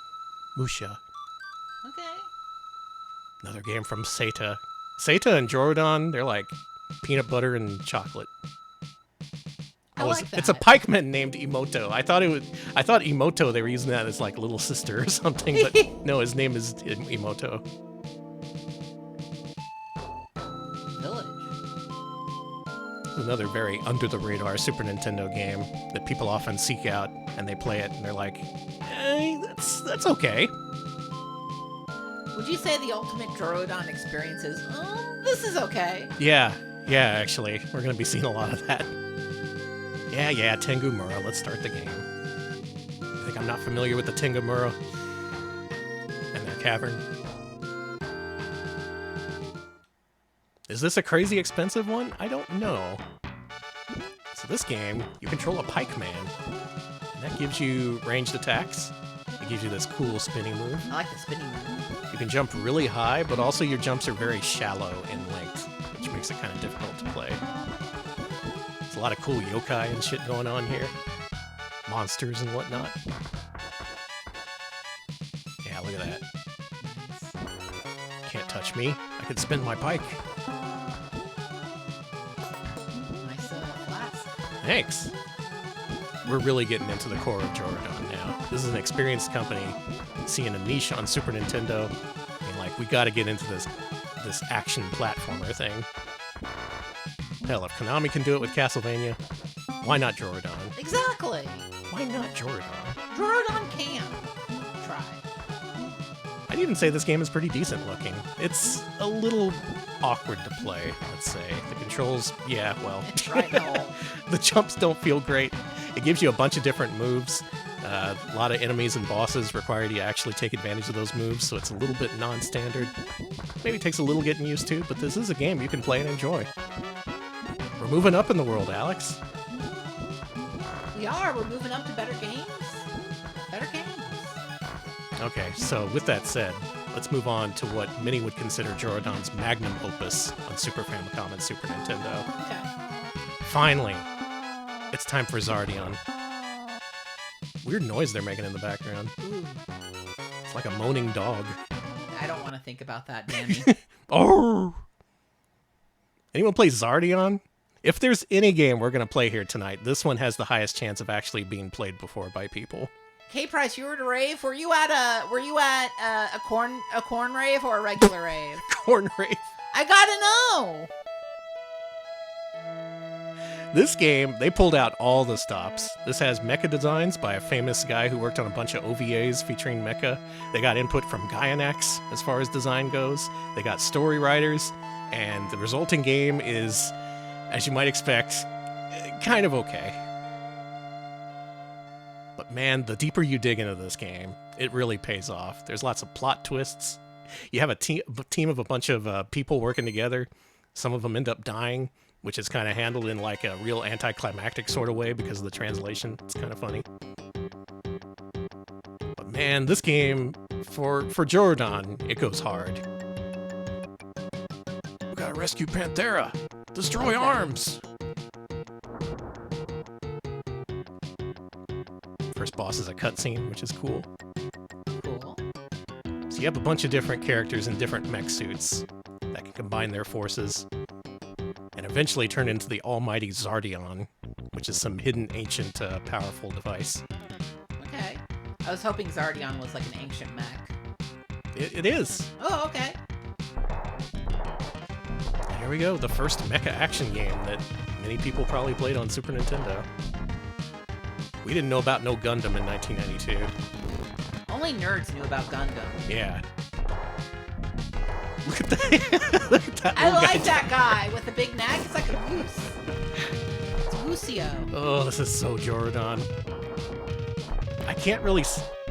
Musha. Okay. Another game from Sata. Sata and Jorudan, they're like peanut butter and chocolate. I like that. It's a pikeman named Emoto. I thought Emoto, they were using that as like little sister or something, but no, his name is Emoto. Village. Another very under-the-radar Super Nintendo game that people often seek out, and they play it, and they're like, that's okay. Would you say the ultimate Jorudan experience is, this is okay? Yeah, actually. We're going to be seeing a lot of that. Yeah, Tengu Mura. Let's start the game. I think I'm not familiar with the Tengu Mura and their cavern. Is this a crazy expensive one? I don't know. So this game, you control a pikeman. And that gives you ranged attacks. It gives you this cool spinning move. I like the spinning move. You can jump really high, but also your jumps are very shallow in length, which makes it kind of difficult to play. There's a lot of cool yokai and shit going on here. Monsters and whatnot. Yeah, look at that. Can't touch me. I can spin my pike. Nice flats. Thanks. We're really getting into the core of Jorudan now. This is an experienced company seeing a niche on Super Nintendo. And like, we gotta get into this action platformer thing. Hell, if Konami can do it with Castlevania, why not Jorudan? Exactly. Why not Jorudan? Jorudan can. Try. I'd even say this game is pretty decent looking. It's a little awkward to play, let's say. The controls, yeah, well. It's right in the hole. The jumps don't feel great. It gives you a bunch of different moves. A lot of enemies and bosses require you to actually take advantage of those moves, so it's a little bit non-standard. Maybe it takes a little getting used to, but this is a game you can play and enjoy. We're moving up in the world, Alex. We are. We're moving up to better games. Better games. Okay, so with that said, let's move on to what many would consider Jorudan's magnum opus on Super Famicom and Super Nintendo. Okay. Finally, it's time for Xardion. Weird noise they're making in the background. Ooh. It's like a moaning dog. I don't want to think about that, Danny. Oh! Anyone play Xardion? If there's any game we're going to play here tonight, this one has the highest chance of actually being played before by people. K-Price, you were at a rave? Were you at a corn rave or a regular rave? Corn rave. I gotta know! This game, they pulled out all the stops. This has mecha designs by a famous guy who worked on a bunch of OVAs featuring mecha. They got input from Gainax as far as design goes. They got story writers, and the resulting game is, as you might expect, kind of okay. But man, the deeper you dig into this game, it really pays off. There's lots of plot twists. You have a team of a bunch of people working together. Some of them end up dying, which is kind of handled in like a real anticlimactic sort of way because of the translation. It's kind of funny. But man, this game, for Jorudan, it goes hard. We gotta rescue Panthera! Destroy arms! First boss is a cutscene, which is cool. Cool. So you have a bunch of different characters in different mech suits that can combine their forces. And eventually turned into the almighty Xardion, which is some hidden, ancient, powerful device. Okay. I was hoping Xardion was like an ancient mech. It is. Oh, okay. And here we go, the first mecha action game that many people probably played on Super Nintendo. We didn't know about no Gundam in 1992. Only nerds knew about Gundam. Yeah. Look at that. Look at that I little like guy. that guy with the big neck. It's like a goose. It's Lucio. Oh, this is so Jorudan. I can't really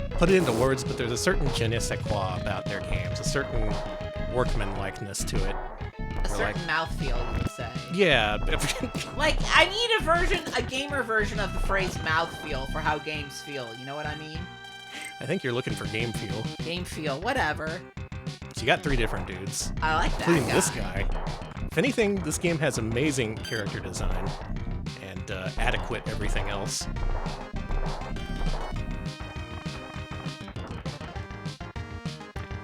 put it into words, but there's a certain je ne sais quoi about their games, a certain workmanlikeness to it. A certain mouthfeel, you would say. Yeah. Like, I need a gamer version of the phrase mouthfeel for how games feel. You know what I mean? I think you're looking for game feel. Game feel, whatever. So you got 3 different dudes. I like that Including guy. this guy. If anything, this game has amazing character design and adequate everything else.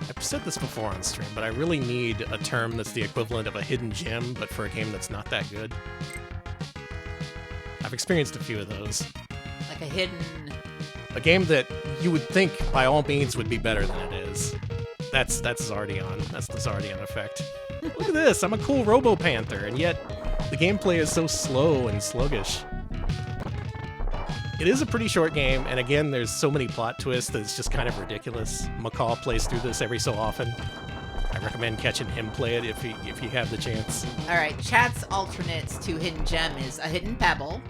I've said this before on stream, but I really need a term that's the equivalent of a hidden gem, but for a game that's not that good. I've experienced a few of those. Like a hidden... A game that you would think, by all means, would be better than it is. That's Xardion. That's the Xardion effect. Look at this! I'm a cool Robo-Panther, and yet the gameplay is so slow and sluggish. It is a pretty short game, and again, there's so many plot twists that it's just kind of ridiculous. Macaw plays through this every so often. I recommend catching him play it if you have the chance. Alright, chat's alternates to hidden gem is a hidden pebble,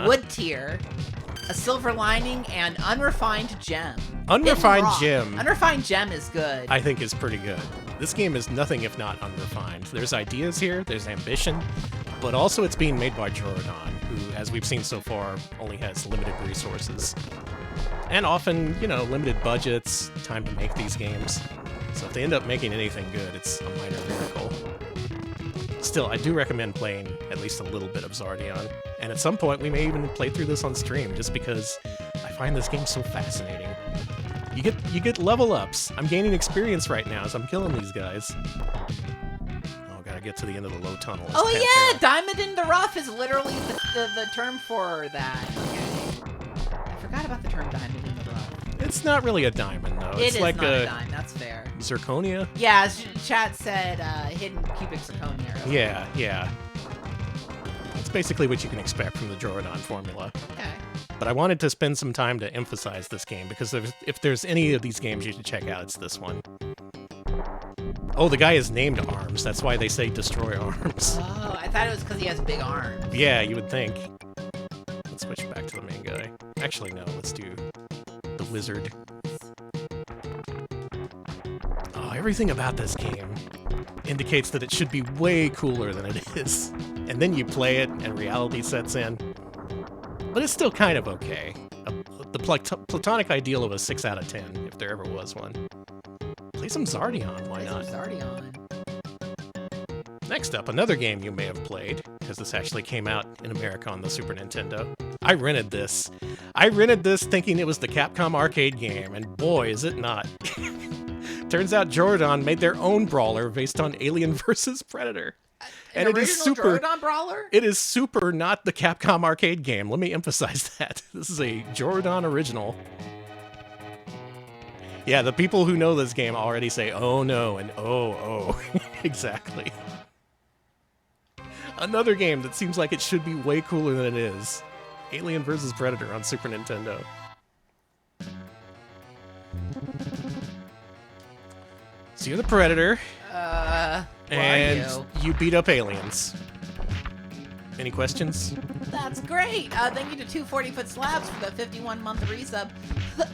wood tier, a silver lining, and unrefined gem. Unrefined gem, Unrefined gem is good. I think, is pretty good. This game is nothing if not unrefined. There's ideas here, there's ambition, but also it's being made by Jorudan, who, as we've seen so far, only has limited resources. And often, you know, limited budgets, time to make these games. So if they end up making anything good, it's a minor miracle. Still, I do recommend playing at least a little bit of Xardion. And at some point, we may even play through this on stream, just because I find this game so fascinating. You get level ups. I'm gaining experience right now as I'm killing these guys. Oh, gotta get to the end of the low tunnel. It's Oh Pantera. yeah, diamond in the rough is literally the term for that. Okay. I forgot about the term diamond in the rough. It's not really a diamond, though. It It's is like not a dime, that's fair. zirconia. Yeah, as chat said, hidden cubic zirconia. Yeah, yeah. It's basically what you can expect from the Jorudan formula. Okay. But I wanted to spend some time to emphasize this game, because if there's any of these games you should check out, it's this one. Oh, the guy is named Arms. That's why they say Destroy Arms. Oh, I thought it was because he has big arms. Yeah, you would think. Let's switch back to the main guy. Actually, no, let's do the wizard. Oh, everything about this game indicates that it should be way cooler than it is. And then you play it, and reality sets in. But it's still kind of okay. The platonic ideal of a 6 out of 10, if there ever was one. Play some Xardion, why not? Xardion. Next up, another game you may have played, because this actually came out in America on the Super Nintendo. I rented this. I rented this thinking it was the Capcom arcade game, and boy, is it not. Turns out Jorudan made their own brawler based on Alien vs. Predator. And it is super. Jorudan brawler? It is super not the Capcom arcade game. Let me emphasize that. This is a Jorudan original. Yeah, the people who know this game already say, oh no, and oh. Exactly. Another game that seems like it should be way cooler than it is. Alien vs. Predator on Super Nintendo. So you're the Predator. And you beat up aliens. Any questions? That's great. Thank you to 240-foot slabs for the 51-month resub.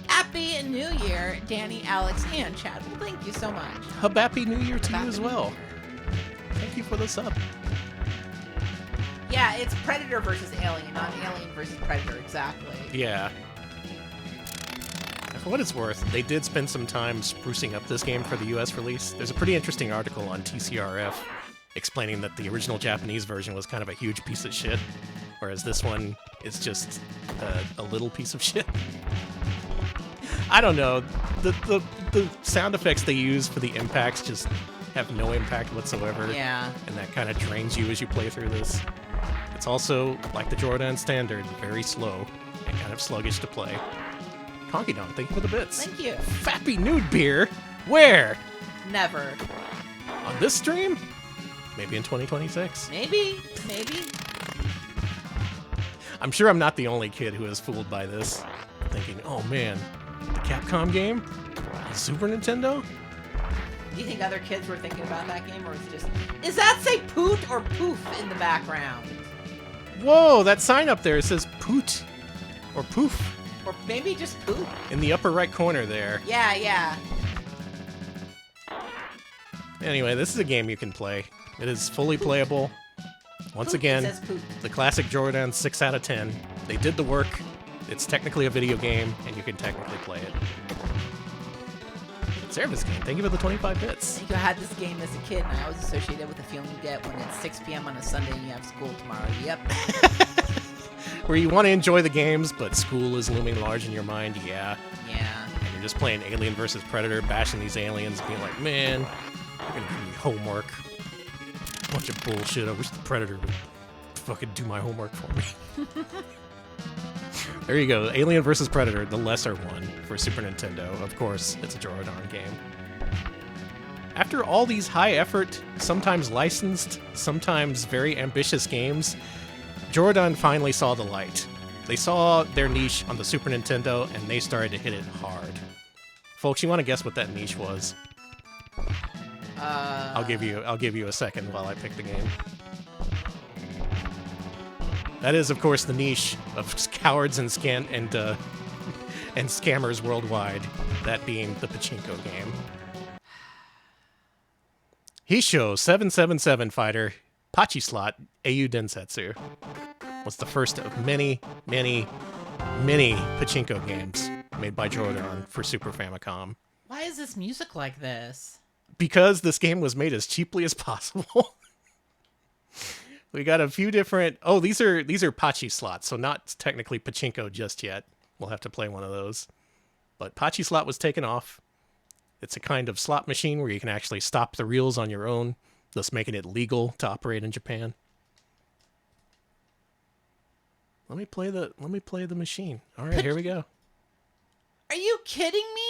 Happy New Year, Danny, Alex, and Chad. Well, thank you so much. Happy New Year to you Happy as New well. Year. Thank you for the sub. Yeah, it's Predator versus Alien, not Alien versus Predator, exactly. Yeah. For what it's worth, they did spend some time sprucing up this game for the US release. There's a pretty interesting article on TCRF explaining that the original Japanese version was kind of a huge piece of shit, whereas this one is just a little piece of shit. I don't know. The sound effects they use for the impacts just have no impact whatsoever. Yeah. And that kind of drains you as you play through this. It's also, like the Jorudan standard, very slow and kind of sluggish to play. Conky Don, thank you for the bits. Thank you. Fappy Nude Beer? Where? Never. On this stream? Maybe in 2026. Maybe. I'm sure I'm not the only kid who is fooled by this. Thinking, oh man, the Capcom game? On Super Nintendo? Do you think other kids were thinking about that game, or is it just... Is that say poot or poof in the background? Whoa, that sign up there says poot. Or poof. Or maybe just poop. In the upper right corner there. Yeah. Anyway, this is a game you can play. It is fully playable. Once Poop, again, it says poop. the classic Jorudan 6 out of 10. They did the work. It's technically a video game, and you can technically play it. Service game. Thank you for the 25 bits. I think I had this game as a kid, and I always associated with the feeling you get when it's 6 p.m. on a Sunday and you have school tomorrow. Yep. Where you want to enjoy the games, but school is looming large in your mind. Yeah. Yeah. And you're just playing Alien vs. Predator, bashing these aliens, being like, man, you're going to give me homework. Bunch of bullshit. I wish the Predator would fucking do my homework for me. There you go. Alien vs. Predator, the lesser one for Super Nintendo. Of course, it's a Jorudan game. After all these high-effort, sometimes licensed, sometimes very ambitious games, Jorudan finally saw the light. They saw their niche on the Super Nintendo, and they started to hit it hard. Folks, you want to guess what that niche was? I'll give you a second while I pick the game. That is, of course, the niche of cowards and scammers worldwide. That being the Pachinko game. Hisho 777 Fighter Pachislot Au Densetsu was the first of many Pachinko games made by Jorudan for Super Famicom. Why is this music like this? Because this game was made as cheaply as possible. We got a few different... Oh, these are Pachi slots, so not technically Pachinko just yet. We'll have to play one of those. But Pachi slot was taken off. It's a kind of slot machine where you can actually stop the reels on your own, thus making it legal to operate in Japan. Let me play the machine. All right, here we go. Are you kidding me?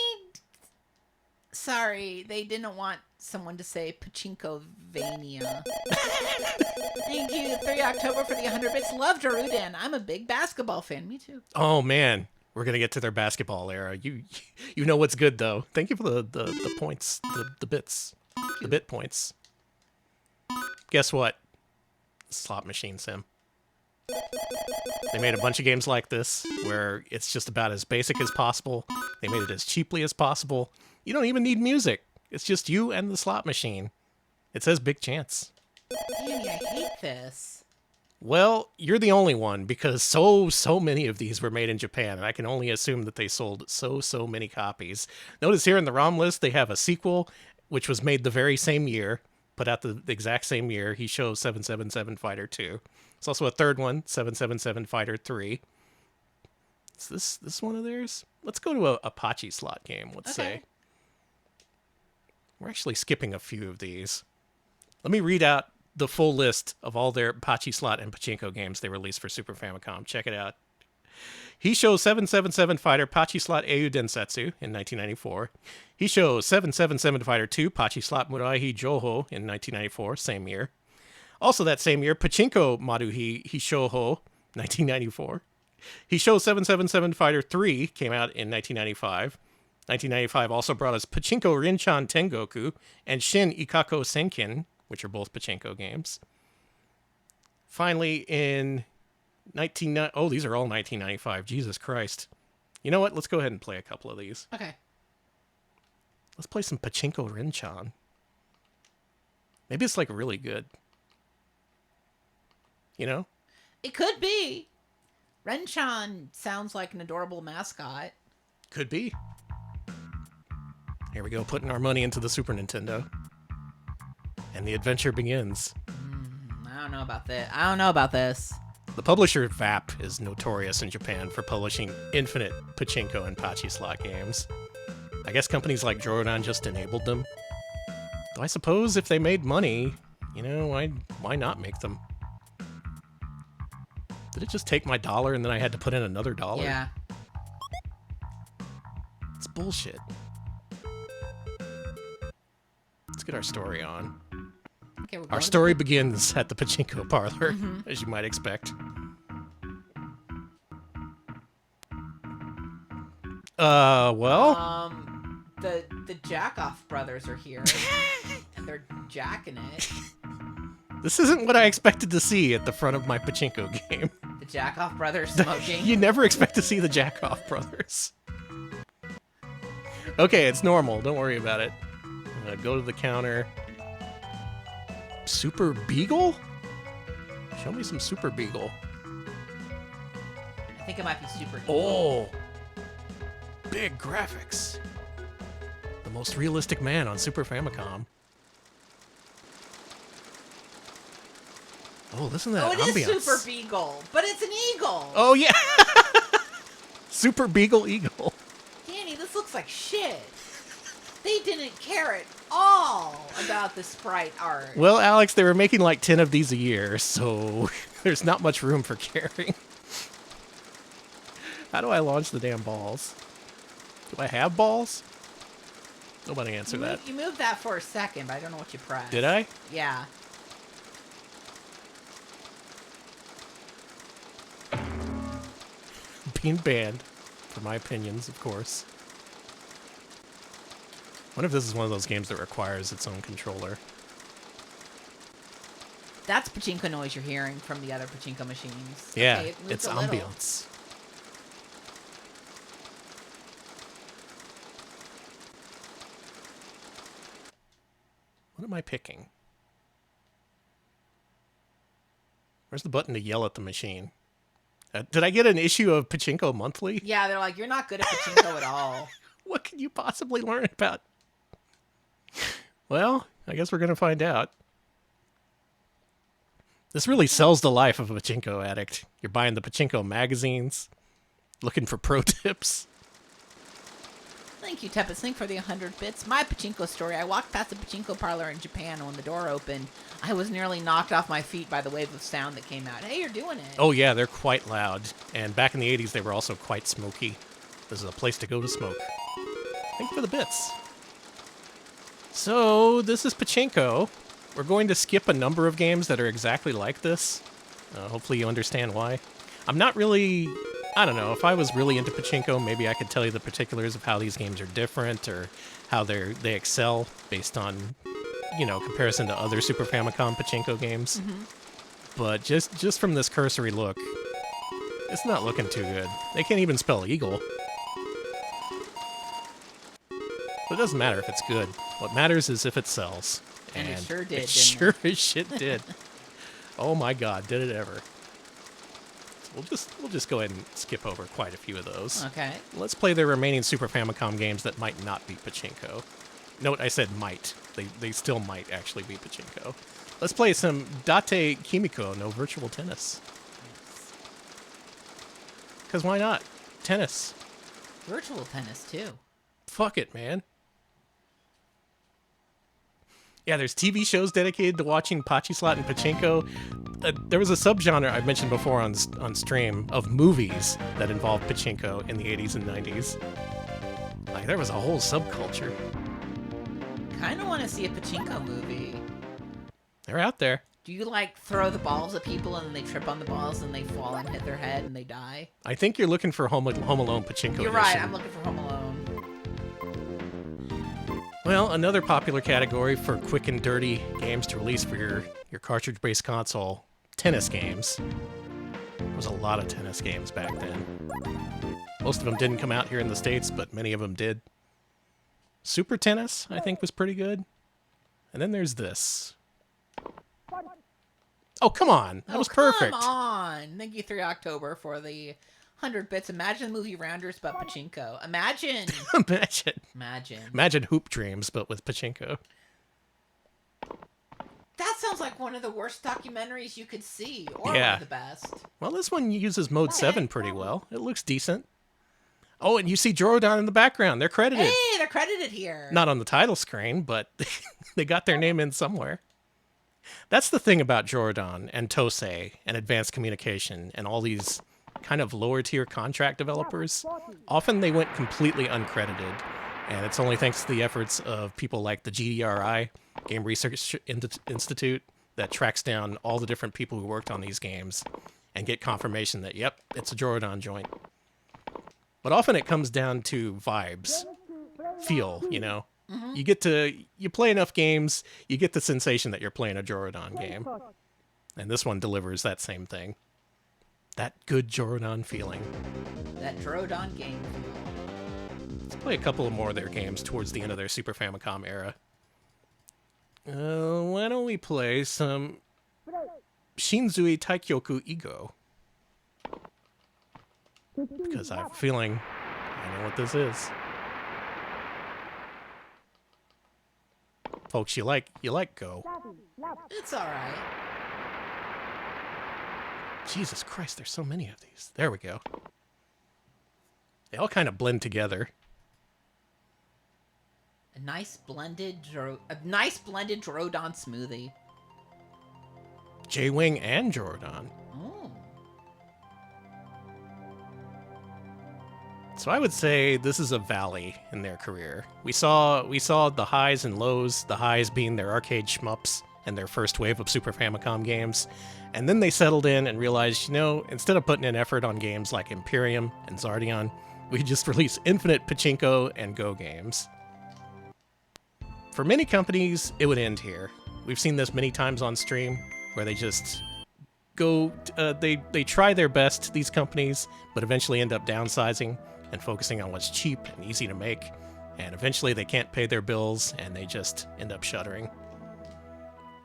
Sorry, they didn't want someone to say Pachinko-vania. Thank you, 3 October for the 100 bits. Love Jorudan. I'm a big basketball fan. Me too. Oh, man. We're going to get to their basketball era. You know what's good, though. Thank you for the points, the bits, the bit points. Guess what? Slot machine sim. They made a bunch of games like this where it's just about as basic as possible. They made it as cheaply as possible. You don't even need music. It's just you and the slot machine. It says big chance. Danny, I hate this. Well, you're the only one because so many of these were made in Japan, and I can only assume that they sold so many copies. Notice here in the ROM list, they have a sequel, which was made the very same year, put out the exact same year. He shows 777 Fighter 2. There's also a third one, 777 Fighter 3. Is this one of theirs? Let's go to a Apache slot game, let's say. We're actually skipping a few of these. Let me read out the full list of all their Pachi slot and Pachinko games they released for Super Famicom. Check it out. He shows 777 Fighter Pachi slot Au Densetsu in 1994. He shows 777 Fighter 2 Pachi slot Muraihi Jouho in 1994, same year. Also that same year, Pachinko Maruhi Hishouho, 1994. He shows 777 Fighter 3 came out in 1995. 1995 also brought us Pachinko Rinchan Tengoku and Shin Ikako Senkin, which are both Pachinko games. Finally, in these are all 1995. Jesus Christ. You know what? Let's go ahead and play a couple of these. Okay. Let's play some Pachinko Rinchan. Maybe it's like really good. You know? It could be. Renchan sounds like an adorable mascot. Could be. Here we go, putting our money into the Super Nintendo. And the adventure begins. I don't know about this. The publisher VAP is notorious in Japan for publishing infinite Pachinko and Pachi slot games. I guess companies like Jorudan just enabled them. Though I suppose if they made money, you know, why not make them? Did it just take my $1 and then I had to put in another $1? Yeah. It's bullshit. Let's get our story on. Okay, we're Our going story begins at the Pachinko parlor, as you might expect. Well... the Jackoff brothers are here, and they're jacking it. This isn't what I expected to see at the front of my Pachinko game. The Jackoff brothers smoking. You never expect to see the Jackoff brothers. Okay, it's normal. Don't worry about it. Go to the counter. Super Beagle? Show me some Super Beagle. I think it might be Super. Oh! Big graphics. The most realistic man on Super Famicom. Oh, listen to that ambiance. It is Super Beagle, but it's an eagle. Oh, yeah! Super Beagle Eagle. Danny, this looks like shit. They didn't care at all about the sprite art. Well, Alex, they were making like 10 of these a year, so there's not much room for caring. How do I launch the damn balls? Do I have balls? Nobody answer that. You moved that for a second, but I don't know what you pressed. Did I? Yeah. Being banned for my opinions, of course. What if this is one of those games that requires its own controller? That's Pachinko noise you're hearing from the other Pachinko machines. Yeah, Okay, it's ambiance. What am I picking? Where's the button to yell at the machine? Did I get an issue of Pachinko Monthly? Yeah, they're like, you're not good at Pachinko at all. What can you possibly learn about? Well, I guess we're going to find out. This really sells the life of a Pachinko addict. You're buying the Pachinko magazines, looking for pro tips. Thank you, Tepid Slink, for the 100 bits. My Pachinko story. I walked past a Pachinko parlor in Japan, and when the door opened, I was nearly knocked off my feet by the wave of sound that came out. Hey, you're doing it. Oh, yeah, they're quite loud. And back in the 80s, they were also quite smoky. This is a place to go to smoke. Thank you for the bits. So, this is Pachinko. We're going to skip a number of games that are exactly like this. Hopefully you understand why. I'm not really... I don't know, if I was really into Pachinko, maybe I could tell you the particulars of how these games are different or how they excel based on, you know, comparison to other Super Famicom Pachinko games. But just from this cursory look, it's not looking too good. They can't even spell eagle. But it doesn't matter if it's good. What matters is if it sells. And it sure did, It sure as shit did. Oh my god, did it ever. We'll just go ahead and skip over quite a few of those. Okay. Let's play the remaining Super Famicom games that might not be Pachinko. Note, I said might. They still might actually be Pachinko. Let's play some Date Kimiko no Virtual Tennis. Because why not? Tennis. Virtual tennis, too. Fuck it, man. Yeah, there's TV shows dedicated to watching Pachislot and Pachinko. There was a subgenre I mentioned before on stream of movies that involved Pachinko in the 80s and 90s. Like, there was a whole subculture. Kind of want to see a Pachinko movie. They're out there. Do you, like, throw the balls at people and then they trip on the balls and they fall and hit their head and they die? I think you're looking for Home Alone Pachinko You're edition. right, I'm looking for Home Alone. Well, another popular category for quick and dirty games to release for your cartridge-based console, tennis games. There was a lot of tennis games back then. Most of them didn't come out here in the States, but many of them did. Super Tennis, I think, was pretty good. And then there's this. Oh, come on. That was perfect. Come on. Thank you, 3 October, for the 100 bits. Imagine the movie Rounders, but Pachinko. Imagine. Imagine Hoop Dreams, but with Pachinko. That sounds like one of the worst documentaries you could see, or Yeah. one of the best. Well, this one uses Mode 7 pretty well. It looks decent. Oh, and you see Jorudan in the background. They're credited. Hey, they're credited here. Not on the title screen, but they got their name in somewhere. That's the thing about Jorudan and Tosei and Advanced Communication and all these kind of lower tier contract developers. Often they went completely uncredited, and it's only thanks to the efforts of people like the GDRI, Game Research Institute, that tracks down all the different people who worked on these games and get confirmation that, yep, it's a Jorudan joint. But often it comes down to vibes, feel, you know? Mm-hmm. You play enough games, you get the sensation that you're playing a Jorudan game. And this one delivers that same thing. That good Jorudan feeling. That Jorudan game. Let's play a couple more of their games towards the end of their Super Famicom era. Why don't we play some Shinzui Taikyoku Igo? Because I have a feeling I know what this is. Folks, you like Go. It's alright. Jesus Christ, there's so many of these. There we go. They all kind of blend together. A nice blended Jorudan smoothie. J-Wing and Jorudan. Oh. So I would say this is a valley in their career. We saw the highs and lows, the highs being their arcade shmups and their first wave of Super Famicom games. And then they settled in and realized, you know, instead of putting in effort on games like Imperium and Xardion, we could just release infinite Pachinko and Go games. For many companies, it would end here. We've seen this many times on stream, where they just go, they try their best, these companies, but eventually end up downsizing and focusing on what's cheap and easy to make, and eventually they can't pay their bills, and they just end up shuttering.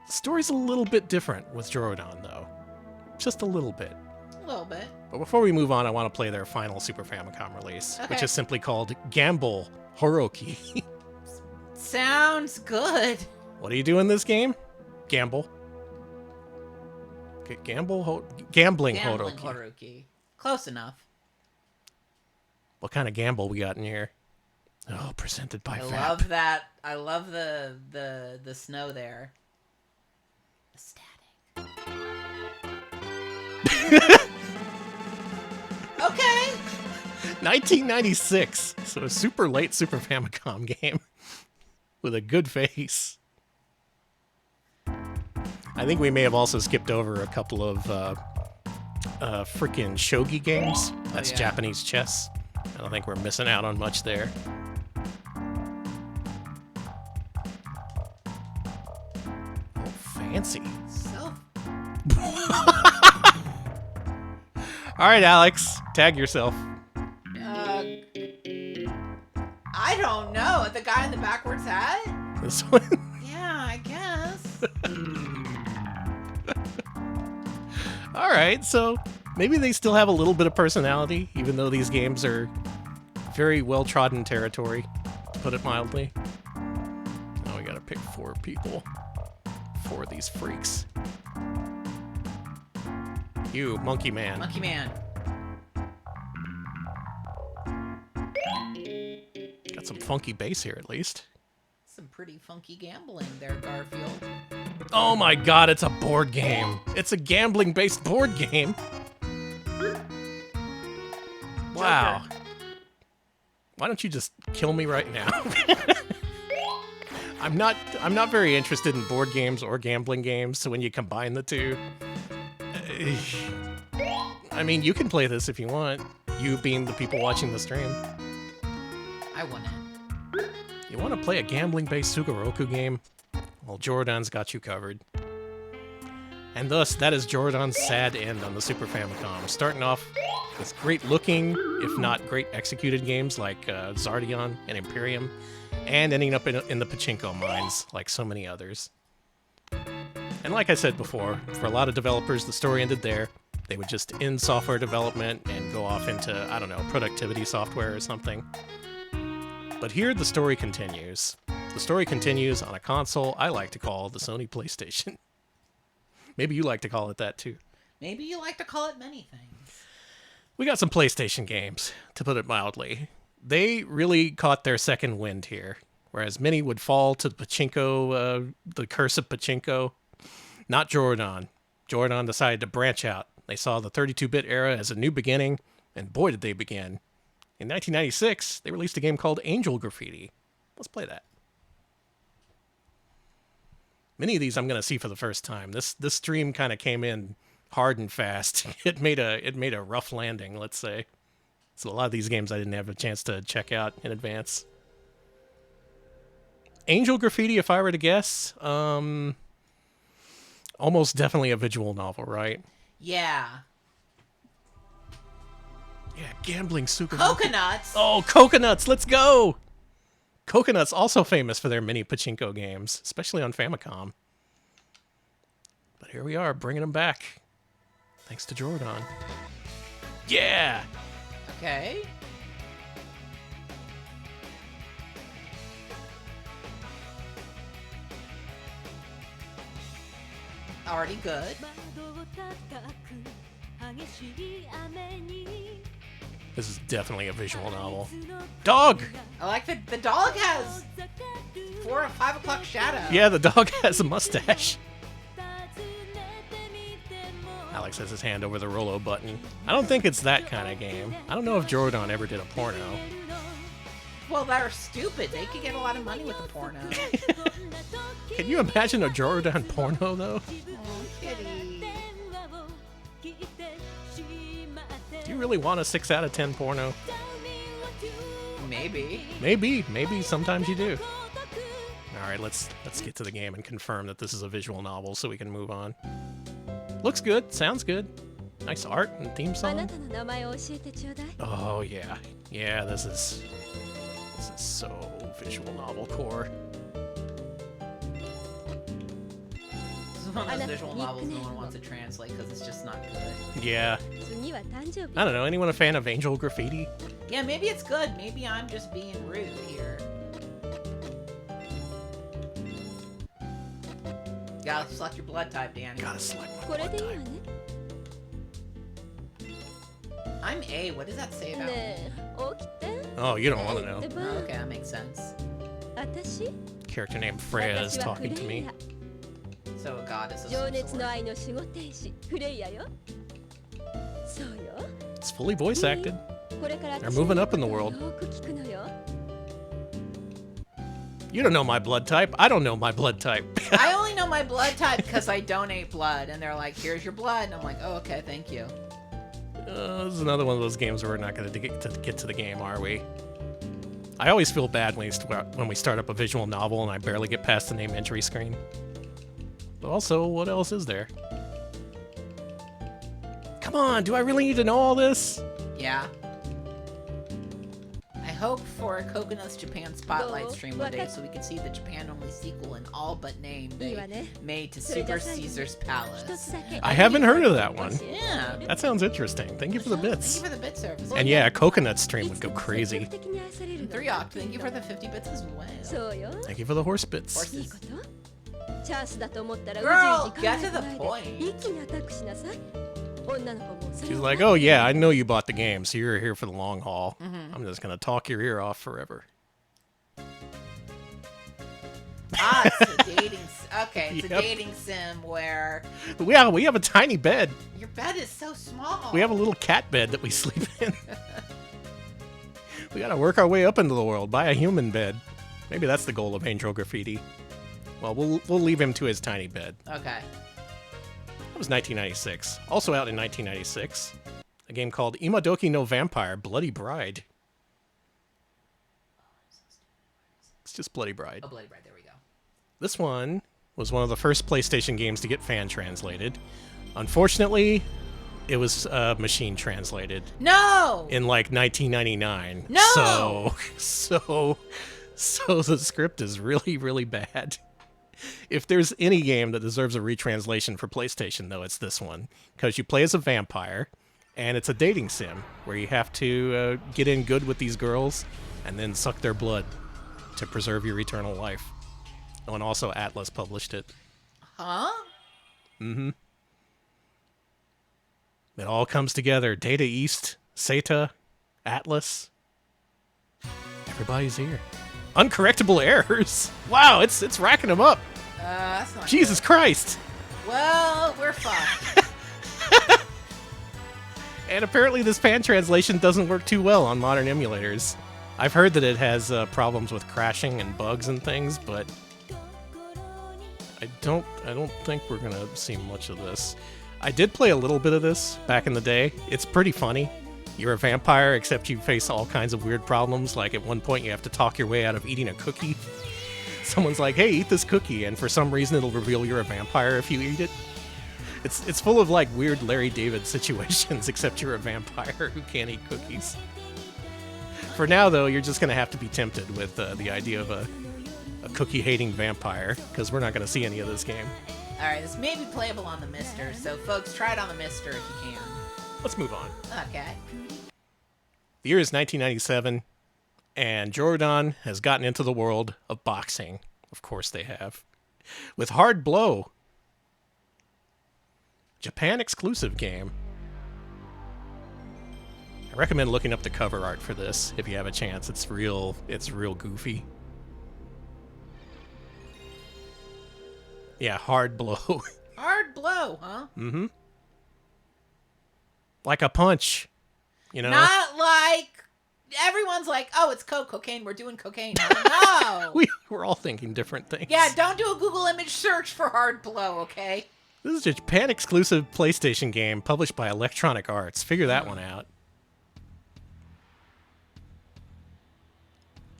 The story's a little bit different with Jorudan, though. Just a little bit. A little bit. But before we move on, I want to play their final Super Famicom release, which is simply called Gamble Horoki. Sounds good. What do you do in this game? Gamble. Okay, gambling Horoki. Close enough. What kind of gamble we got in here? Oh, presented by VAP. I love that. I love the snow there. Static. Okay. 1996. So a super late Super Famicom game with a good face. I think we may have also skipped over a couple of freaking shogi games. That's Japanese chess. I don't think we're missing out on much there. Oh, fancy. So. All right, Alex, tag yourself. I don't know. The guy in the backwards hat? This one? Yeah, I guess. All right, so maybe they still have a little bit of personality, even though these games are very well-trodden territory, to put it mildly. Now we gotta pick 4 people. 4 of these freaks. You, Monkey Man. Monkey Man. Got some funky bass here, at least. Some pretty funky gambling there, Garfield. Oh my god, it's a board game. It's a gambling-based board game. Wow. Joker. Why don't you just kill me right now? I'm not very interested in board games or gambling games, so when you combine the two, I mean, you can play this if you want. You being the people watching the stream. I wouldn't. You want to play a gambling-based Sugoroku game? Well, Jorudan's got you covered. And thus, that is Jorudan's sad end on the Super Famicom. Starting off with great-looking, if not great-executed games like Xardion and Imperium, and ending up in the Pachinko mines like so many others. And like I said before, for a lot of developers, the story ended there. They would just end software development and go off into, I don't know, productivity software or something. But here, the story continues. The story continues on a console I like to call the Sony PlayStation. Maybe you like to call it that, too. Maybe you like to call it many things. We got some PlayStation games, to put it mildly. They really caught their second wind here, whereas many would fall to the Pachinko, the curse of Pachinko. Not Jorudan. Jorudan decided to branch out. They saw the 32-bit era as a new beginning, and boy did they begin. In 1996, they released a game called Angel Graffiti. Let's play that. Many of these I'm going to see for the first time. This stream kind of came in hard and fast. It made a rough landing, let's say. So a lot of these games I didn't have a chance to check out in advance. Angel Graffiti, if I were to guess, almost definitely a visual novel, right? Yeah. Yeah, gambling Sukeban. Coconuts. Oh, Coconuts, let's go! Coconuts also famous for their mini Pachinko games, especially on Famicom. But here we are, bringing them back. Thanks to Jorudan. Yeah! Okay. Already good. This is definitely a visual novel. Dog! I like that the dog has 4 or 5 o'clock shadow. Yeah, the dog has a mustache. Alex has his hand over the Rolo button. I don't think it's that kind of game. I don't know if Jorudan ever did a porno. Well, they're stupid. They could get a lot of money with the porno. Can you imagine a Jorudan porno, though? Oh, kitty. Do you really want a 6 out of 10 porno? Maybe. Maybe sometimes you do. All right, let's get to the game and confirm that this is a visual novel so we can move on. Looks good, sounds good. Nice art and theme song. Oh yeah. Yeah, this is so visual novel core. This is one of those visual novels no one wants to translate because it's just not good. Yeah. I don't know, anyone a fan of Angel Graffiti? Yeah, maybe it's good. Maybe I'm just being rude here. Gotta select your blood type, Danny. Gotta select my blood type. I'm A. What does that say about me? Oh, you don't want to know. Oh, okay, that makes sense. Character named Freya is talking to me. So a goddess of some sort. It's fully voice acted. They're moving up in the world. You don't know my blood type. I don't know my blood type. I only know my blood type because I donate blood, and they're like, "Here's your blood," and I'm like, "Oh, okay, thank you." This is another one of those games where we're not going to get to the game, are we? I always feel bad when we start up a visual novel and I barely get past the name entry screen. But also, what else is there? Come on, do I really need to know all this? Yeah. I hope for a Coconuts Japan Spotlight stream one day so we can see the Japan-only sequel in all but name they made to Super Caesar's Palace. I haven't heard of that one. Yeah. That sounds interesting. Thank you for the bits. Thank you for the bit service. And yeah, a Coconut stream would go crazy. 3-Oct, thank you for the 50 bits as well. Thank you for the horse bits. Horses. Girl, get to the point. She's like, oh yeah, I know you bought the game, so you're here for the long haul. I'm just going to talk your ear off forever. Ah, it's a dating okay, it's a dating sim where Yeah, we have a tiny bed. your bed is so small. We have a little cat bed that we sleep in. We got to work our way up into the world, buy a human bed. Maybe that's the goal of Angel Graffiti. Well, we'll leave him to his tiny bed. Okay. That was 1996. Also out in 1996, a game called Imadoki no Vampire: Bloody Bride. It's just Bloody Bride. Oh, Bloody Bride, there we go. This one was one of the first PlayStation games to get fan translated. Unfortunately, it was machine translated. No! In like 1999. No! So the script is really, really bad. If there's any game that deserves a retranslation for PlayStation, though, it's this one. Because you play as a vampire, and it's a dating sim where you have to get in good with these girls and then suck their blood to preserve your eternal life. Oh, and also Atlas published it. Huh? Mm-hmm. It all comes together. Data East, Sata, Atlas. Everybody's here. Uncorrectable errors. Wow, it's racking them up. That's not Jesus good. Christ. Well, we're fucked. And apparently this pan translation doesn't work too well on modern emulators. I've heard that it has problems with crashing and bugs and things, but I don't think we're gonna see much of this. I did play a little bit of this back in the day. It's pretty funny. You're a vampire, except you face all kinds of weird problems. Like at one point you have to talk your way out of eating a cookie. Someone's like, hey, eat this cookie, and for some reason it'll reveal you're a vampire if you eat it. It's full of like weird Larry David situations, except you're a vampire who can't eat cookies. For now, though, you're just going to have to be tempted with the idea of a cookie-hating vampire, because we're not going to see any of this game. Alright, this may be playable on the Mister, so folks, try it on the Mister if you can. Let's move on. Okay. The year is 1997, and Jorudan has gotten into the world of boxing. Of course they have. With Hard Blow. Japan exclusive game. I recommend looking up the cover art for this if you have a chance. It's real goofy. Yeah, Hard Blow. Hard Blow, huh? Mm-hmm. Like a punch, you know? Not like... Everyone's like, oh, it's cocaine. We're doing cocaine. No! We're all thinking different things. Yeah, don't do a Google image search for Hard Blow, okay? This is a Japan-exclusive PlayStation game published by Electronic Arts. Figure that one out.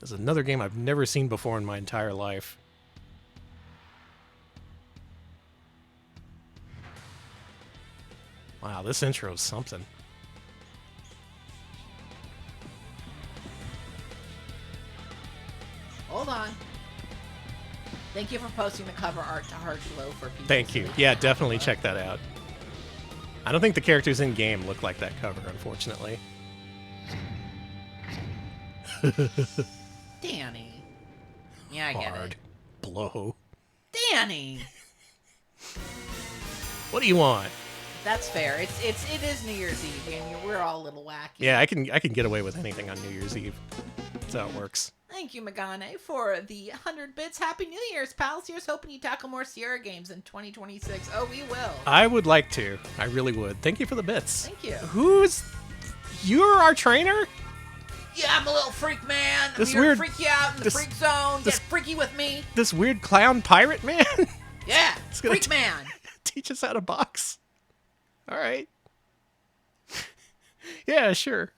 This is another game I've never seen before in my entire life. Wow, this intro is something. Hold on. Thank you for posting the cover art to Hard Blow for people. Thank you. Yeah, definitely check that out. I don't think the characters in-game look like that cover, unfortunately. Danny. Yeah, I get Hard it. Blow. Danny! What do you want? That's fair. It is New Year's Eve, and we're all a little wacky. Yeah, I can get away with anything on New Year's Eve. That's how it works. Thank you, Magane, for the 100 bits. Happy New Year's, pals. Here's hoping you tackle more Sierra games in 2026. Oh, we will. I would like to. I really would. Thank you for the bits. Thank you. You're our trainer? Yeah, I'm a little freak, man. This I'm here weird- to freak you out in the this- freak zone. this- Get freaky with me. This weird clown pirate man? Yeah, It's gonna freak man. Teach us how to box. All right. Yeah, sure.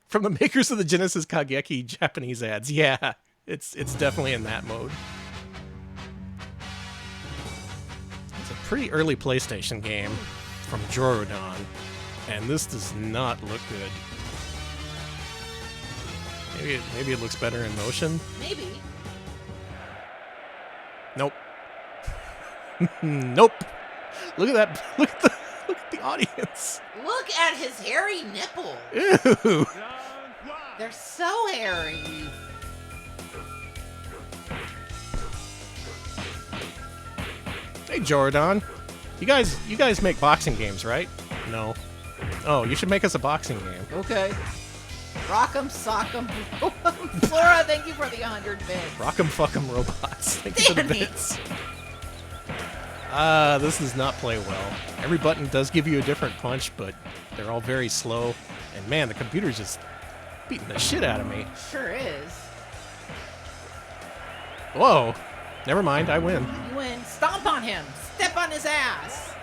From the makers of the Genesis Kageki Japanese ads. Yeah, it's definitely in that mode. It's a pretty early PlayStation game from Jorudan, and this does not look good. Maybe it looks better in motion. Maybe. Nope. Nope. Look at that. Look at the audience. Look at his hairy nipples. Ew. They're so hairy. Hey, Jorudan. You guys make boxing games, right? No. Oh, you should make us a boxing game. Okay. Rock'em, sock'em. Flora, thank you for the 100 bits. Rock'em fuck'em robots. Thank you for the Danny. bits. This does not play well. Every button does give you a different punch, but they're all very slow. And man, the computer's just beating the shit out of me. Sure is. Whoa. Never mind, I win. You win. Stomp on him. Step on his ass.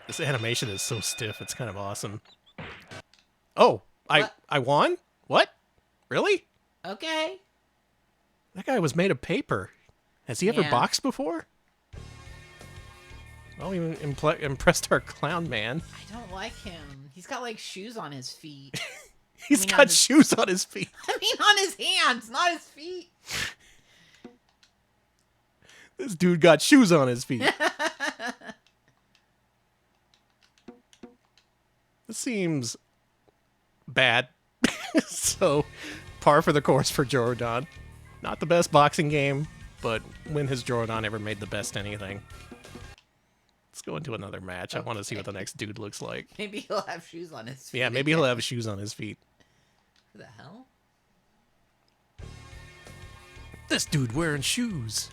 This animation is so stiff, it's kind of awesome. Oh, What? I won? What? Really? Okay. That guy was made of paper. Has he ever Yeah. boxed before? Well, he impressed our clown man. I don't like him. He's got like shoes on his feet. He's mean, got on his- shoes on his feet. I mean on his hands, not his feet. This dude got shoes on his feet. This seems bad. So, par for the course for Jorudan. Not the best boxing game, but when has Jorudan ever made the best anything? Let's go into another match. I want to see what the next dude looks like. Maybe he'll have shoes on his feet. Yeah, maybe he'll have shoes on his feet. Who the hell? This dude wearing shoes.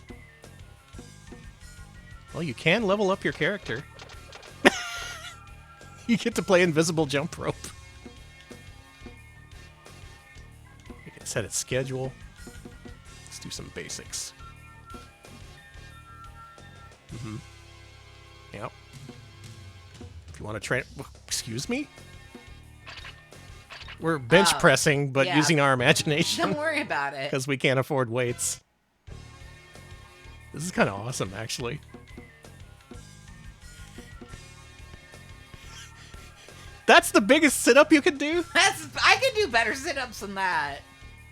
Well, you can level up your character. You get to play invisible jump rope. You can set its schedule. Let's do some basics. Yep. If you want to train... Excuse me? We're bench pressing, but yeah. using our imagination. Don't worry about it. Because we can't afford weights. This is kind of awesome, actually. That's the biggest sit-up you can do? I can do better sit-ups than that.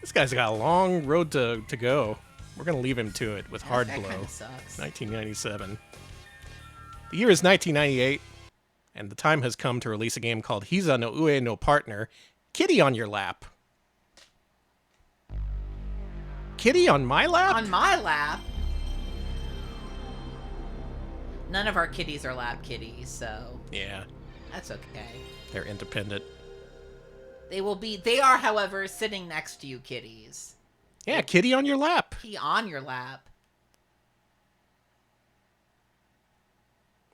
This guy's got a long road to go. We're going to leave him to it with Hard That Blow. kind of sucks. 1997. The year is 1998, and the time has come to release a game called Hiza no Ue no Partner, Kitty on Your Lap. Kitty on my lap? On my lap? None of our kitties are lap kitties, so... Yeah. That's okay. They're independent. They are, however, sitting next to you, kitties. Yeah, kitty on your lap. Kitty on your lap.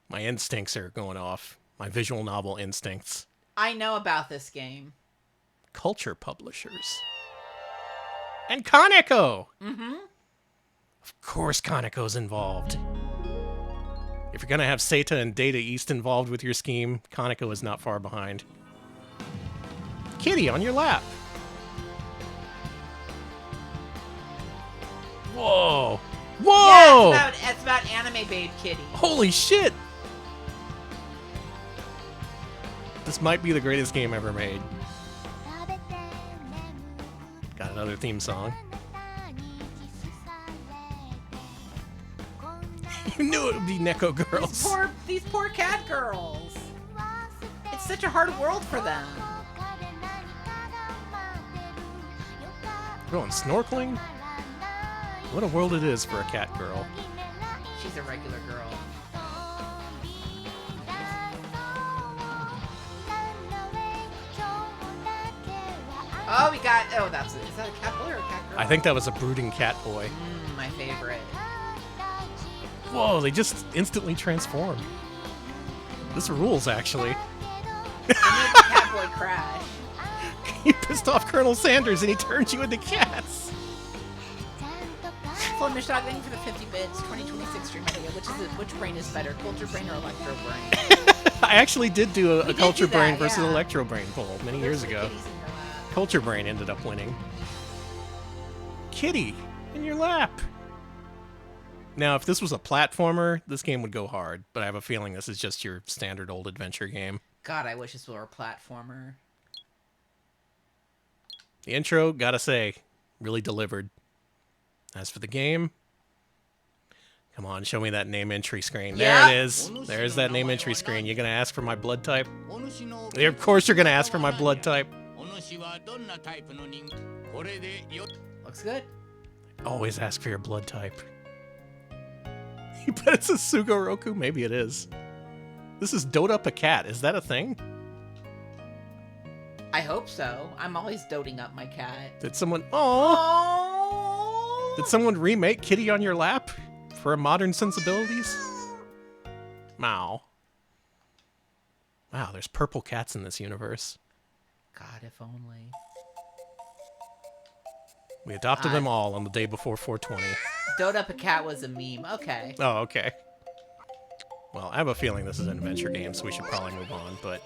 My instincts are going off. My visual novel instincts. I know about this game. Culture Publishers. And Kaneko! Mm-hmm. Of course Kaneko's involved. If you're gonna have Sata and Data East involved with your scheme, Kaneko is not far behind. Kitty on your lap. Whoa! Whoa! Yeah, it's about anime babe kitty. Holy shit! This might be the greatest game ever made. Got another theme song. You knew it would be Neko girls. These poor cat girls. It's such a hard world for them. Going snorkeling? What a world it is for a cat girl. She's a regular girl. Oh, we got... Oh, is that a cat boy or a cat girl? I think that was a brooding cat boy. My favorite. Whoa, they just instantly transform. This rules, actually. I made the cat boy crash. He pissed off Colonel Sanders and he turns you into cats. Flemish dog, thank you for the 50 bits. 2026 stream video. Which brain is better, Culture Brain or Electro Brain? I actually did do a Culture do that, Brain versus yeah. Electro Brain poll many years ago. Culture Brain ended up winning. Kitty in your lap. Now, if this was a platformer, this game would go hard, but I have a feeling this is just your standard old adventure game. God, I wish this were a platformer. The intro, gotta say, really delivered. As for the game, come on, show me that name entry screen. Yeah. There it is. There's that name entry screen. You're gonna ask for my blood type? Of course you're gonna ask for my blood type. Looks good. Always ask for your blood type. You bet it's a Sugoroku? Maybe it is. This is Dote Up a Cat. Is that a thing? I hope so. I'm always doting up my cat. Did someone... Oh! Oh! Did someone remake Kitty on Your Lap for modern sensibilities? Wow. Wow, there's purple cats in this universe. God, if only. We adopted them all on the day before 420. Dote Up a Cat was a meme. Okay. Oh, okay. Well, I have a feeling this is an adventure game, so we should probably move on, but...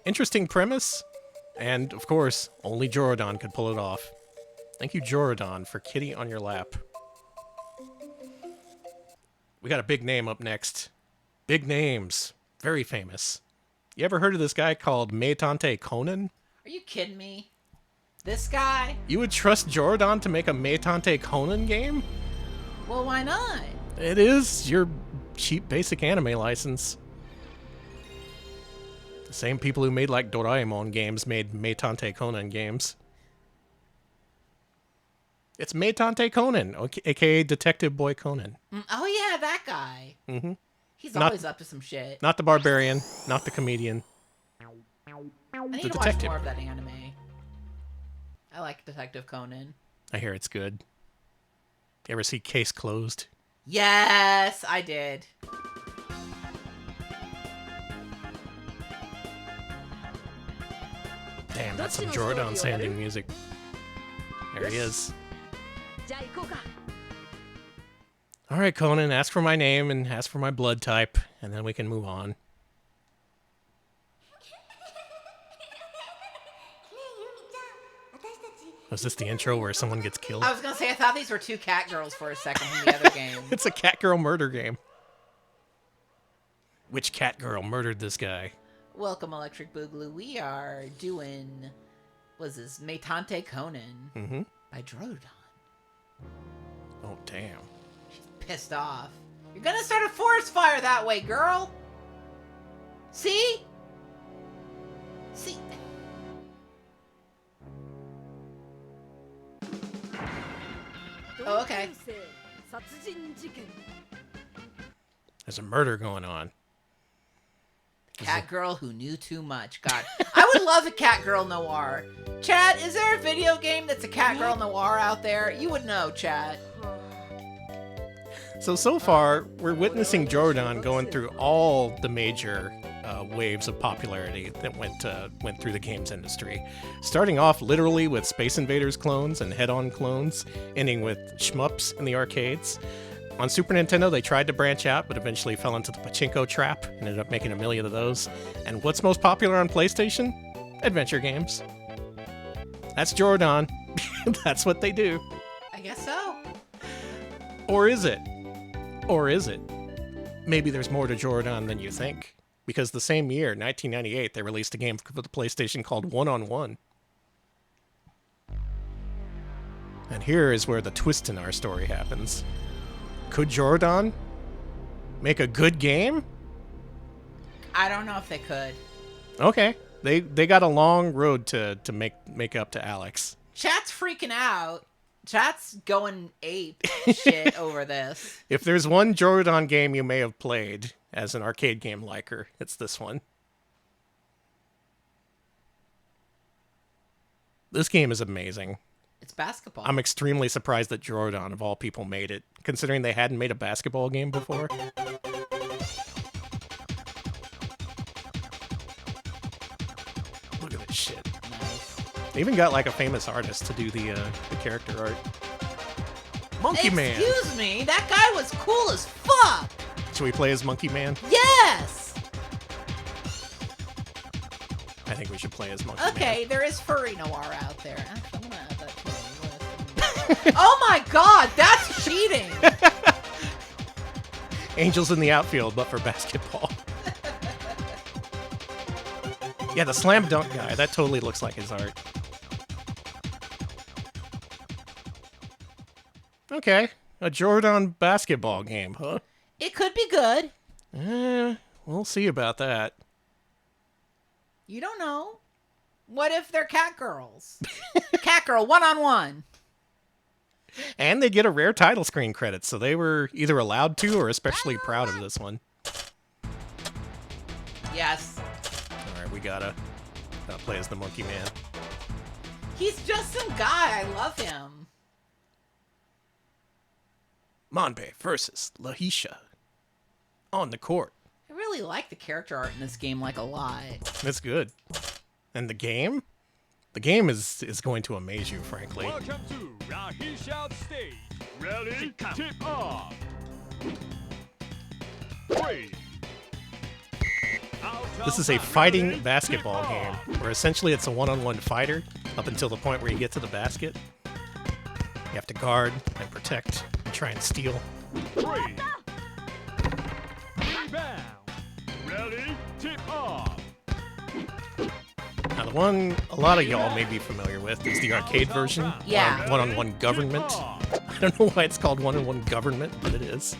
Interesting premise, and, of course, only Jorudan could pull it off. Thank you, Jorudan, for Kitty on Your Lap. We got a big name up next. Big names. Very famous. You ever heard of this guy called Meitante Conan? Are you kidding me? This guy? You would trust Jorudan to make a Meitante Conan game? Well, why not? It is your cheap basic anime license. The same people who made like Doraemon games made Meitante Conan games. It's Meitante Conan, aka Detective Boy Conan. Oh yeah, that guy. Mm-hmm. He's always up to some shit. Not the barbarian, not the comedian. I need to detective. watch more of that anime. I like Detective Conan. I hear it's good. You ever see Case Closed? Yes, I did. Damn, that's some Jorudan sounding music. There he is. Alright, Conan, ask for my name and ask for my blood type, and then we can move on. Was this the intro where someone gets killed? I was gonna say, I thought these were two cat girls for a second from the other game. It's a cat girl murder game. Which cat girl murdered this guy? Welcome, Electric Boogaloo. We are doing, what's this, Meitante Conan by Jorudan. Oh, damn. She's pissed off. You're gonna start a forest fire that way, girl! See? See? Oh, okay. There's a murder going on. Cat girl who knew too much. God, I would love a cat girl noir. Chad, is there a video game that's a cat girl noir out there? You would know, Chad. So far, we're witnessing Jorudan going through all the major waves of popularity that went through the games industry. Starting off literally with Space Invaders clones and head-on clones, ending with shmups in the arcades. On Super Nintendo, they tried to branch out, but eventually fell into the Pachinko trap and ended up making a million of those. And what's most popular on PlayStation? Adventure games. That's Jorudan. That's what they do. I guess so. Or is it? Or is it? Maybe there's more to Jorudan than you think. Because the same year, 1998, they released a game for the PlayStation called One-on-One. And here is where the twist in our story happens. Could Jorudan make a good game? I don't know if they could. Okay. They got a long road to make up to Alex. Chat's freaking out. Chat's going ape shit over this. If there's one Jorudan game you may have played as an arcade game liker, it's this one. This game is amazing. It's basketball. I'm extremely surprised that Jorudan, of all people, made it, considering they hadn't made a basketball game before. Look at this shit. Nice. They even got like a famous artist to do the character art. Monkey Man! Excuse me, that guy was cool as fuck! Should we play as Monkey Man? Yes! I think we should play as Monkey Man. Okay, there is furry noir out there. Actually, I'm gonna add that to my list. Oh my god, that's cheating! Angels in the outfield, but for basketball. Yeah, the slam dunk guy, that totally looks like his art. Okay, a Jorudan basketball game, huh? It could be good. We'll see about that. You don't know. What if they're cat girls? Cat girl, one-on-one. And they get a rare title screen credit, so they were either allowed to or especially proud of this one. Yes. Alright, we gotta play as the Monkey Man. He's just some guy. I love him. Manbe versus Lahisha. On the court. I really like the character art in this game, like, a lot. That's good. And the game? The game is going to amaze you, frankly. Welcome to Lahisha stage. Ready? Tip off. 3. This is a fighting basketball game, where essentially it's a one-on-one fighter up until the point where you get to the basket. You have to guard and protect and try and steal. 3. Rebound. Ready? Tip off. Now, the one a lot of y'all may be familiar with is the arcade version. Yeah. One-on-one government. I don't know why it's called one-on-one government, but it is.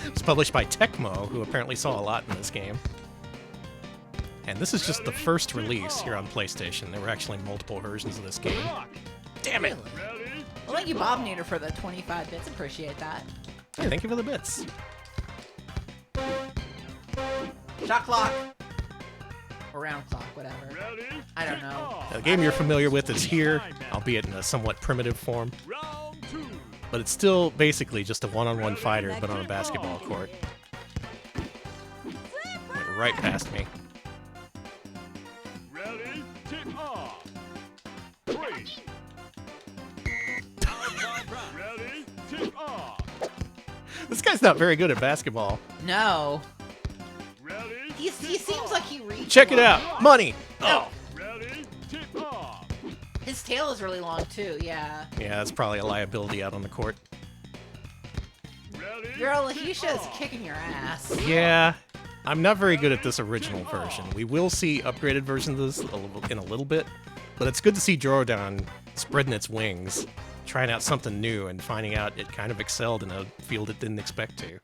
It was published by Tecmo, who apparently saw a lot in this game. And this is just the first release here on PlayStation. There were actually multiple versions of this game. Damn it! Really? Well, thank you, Bob Nader, for the 25 bits. Appreciate that. Hey, thank you for the bits. Shot clock. Or round clock, whatever. Ready? I don't know. The game you're familiar with is here, albeit in a somewhat primitive form. Round 2. But it's still basically just a one-on-one fighter, but on a basketball court. Went right past me. Ready? Tip off. 3. Ready? Tip off. This guy's not very good at basketball. No. Ready? He seems like he reads. Check it out. Money. Oh. Ready? Tip off. His tail is really long too. Yeah. Yeah, that's probably a liability out on the court. Ready? Girl, tip Lahisha is off. kicking your ass. Yeah, I'm not very good at this original version. We will see upgraded versions of this in a little bit, but it's good to see Jorudan spreading its wings, trying out something new, and finding out it kind of excelled in a field it didn't expect to.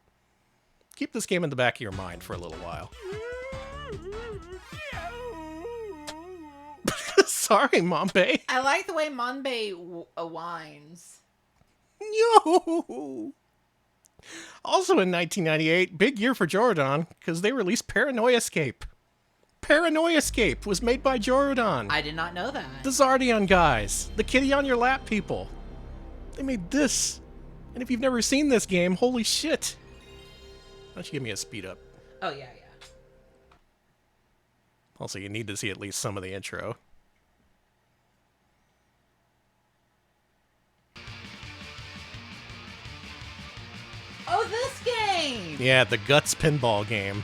Keep this game in the back of your mind for a little while. Sorry, Mombe. I like the way Monbei whines. Yo! Also in 1998, big year for Jorudan, because they released Paranoiascape. Paranoiascape was made by Jorudan. I did not know that. The Xardion guys. The kitty on your lap people. They made this. And if you've never seen this game, holy shit. Why don't you give me a speed up? Oh, yeah, yeah. Also, you need to see at least some of the intro. Oh, this game! Yeah, the Guts pinball game.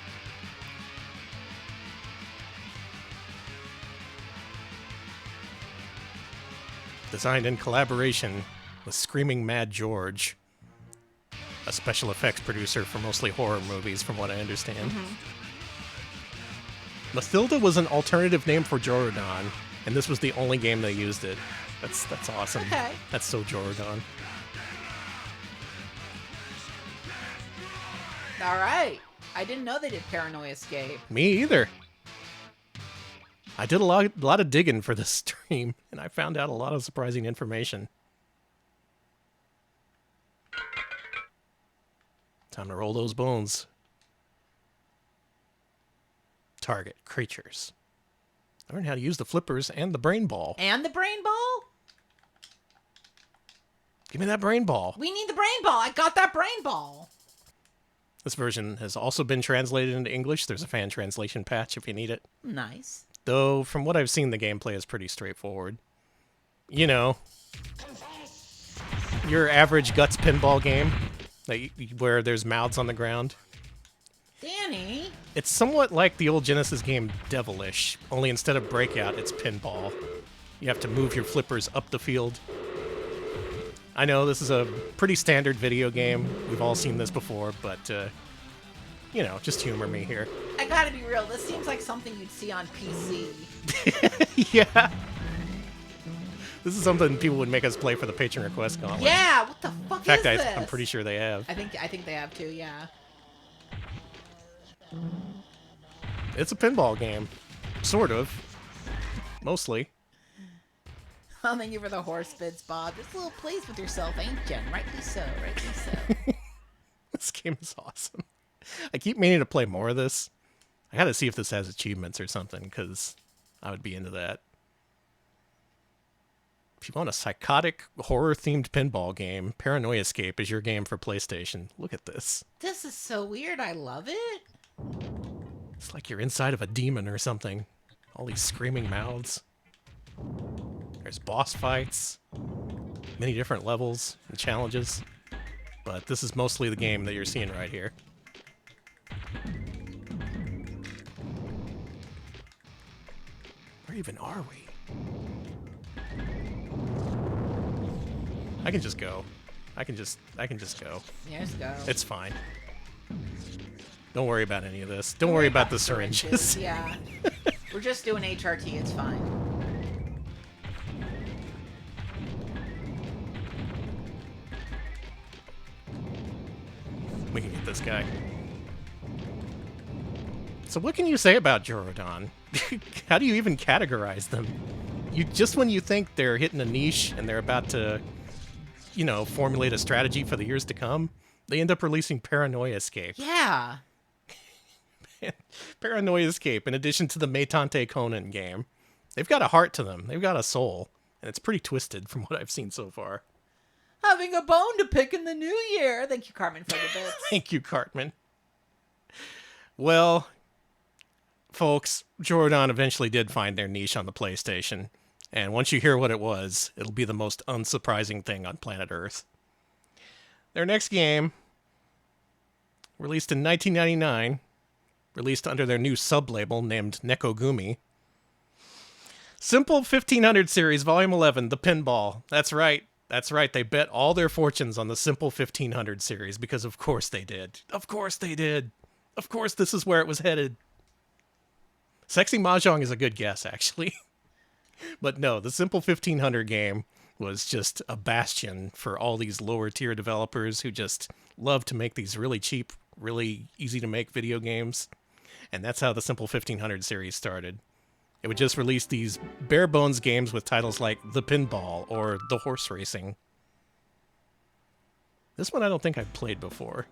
Designed in collaboration with Screaming Mad George, a special effects producer for mostly horror movies, from what I understand. Mathilda was an alternative name for Jorudan, and this was the only game they used it. That's awesome. Okay. That's so Jorudan. All right. I didn't know they did Paranoiascape. Me either. I did a lot of digging for this stream, and I found out a lot of surprising information. Time to roll those bones. Target creatures. Learn how to use the flippers and the brain ball. And the brain ball? Give me that brain ball. We need the brain ball. I got that brain ball. This version has also been translated into English. There's a fan translation patch if you need it. Nice. Though, from what I've seen, the gameplay is pretty straightforward. You know, your average Guts pinball game where there's mouths on the ground. Danny? It's somewhat like the old Genesis game Devilish, only instead of breakout, it's pinball. You have to move your flippers up the field. I know this is a pretty standard video game. We've all seen this before, but, you know, just humor me here. I gotta be real. This seems like something you'd see on PC. Yeah. This is something people would make us play for the patron request gauntlet. Yeah, what the fuck In fact, is this? I'm pretty sure they have. I think they have too, yeah. It's a pinball game. Sort of. Mostly. Oh, thank you for the horse bits, Bob. Just a little pleased with yourself, ain't you? Rightly so, rightly so. This game is awesome. I keep meaning to play more of this. I gotta see if this has achievements or something, because I would be into that. If you want a psychotic, horror-themed pinball game, Paranoiascape is your game for PlayStation. Look at this. This is so weird. I love it. It's like you're inside of a demon or something. All these screaming mouths. There's boss fights. Many different levels and challenges. But this is mostly the game that you're seeing right here. Where even are we? I can just go. I can just go. Here's go. It's fine. Don't worry about any of this. Don't worry about the syringes. Yeah. We're just doing HRT. It's fine. We can get this guy. So what can you say about Jorudan? How do you even categorize them? Just when you think they're hitting a niche and they're about to, you know, formulate a strategy for the years to come, they end up releasing Paranoiascape. Yeah. Paranoiascape, in addition to the Meitante Conan game. They've got a heart to them. They've got a soul. And it's pretty twisted from what I've seen so far. Having a bone to pick in the new year. Thank you, Carmen, for the bits. Thank you, Cartman. Well, folks, Jorudan eventually did find their niche on the PlayStation. And once you hear what it was, it'll be the most unsurprising thing on planet Earth. Their next game, released in 1999, released under their new sub-label named Nekogumi. Simple 1500 series, Volume 11, The Pinball. That's right. That's right. They bet all their fortunes on the Simple 1500 series because of course they did. Of course they did. Of course this is where it was headed. Sexy Mahjong is a good guess, actually. But no, the Simple 1500 game was just a bastion for all these lower tier developers who just love to make these really cheap, really easy to make video games. And that's how the Simple 1500 series started. It would just release these bare bones games with titles like The Pinball or The Horse Racing. This one I don't think I've played before.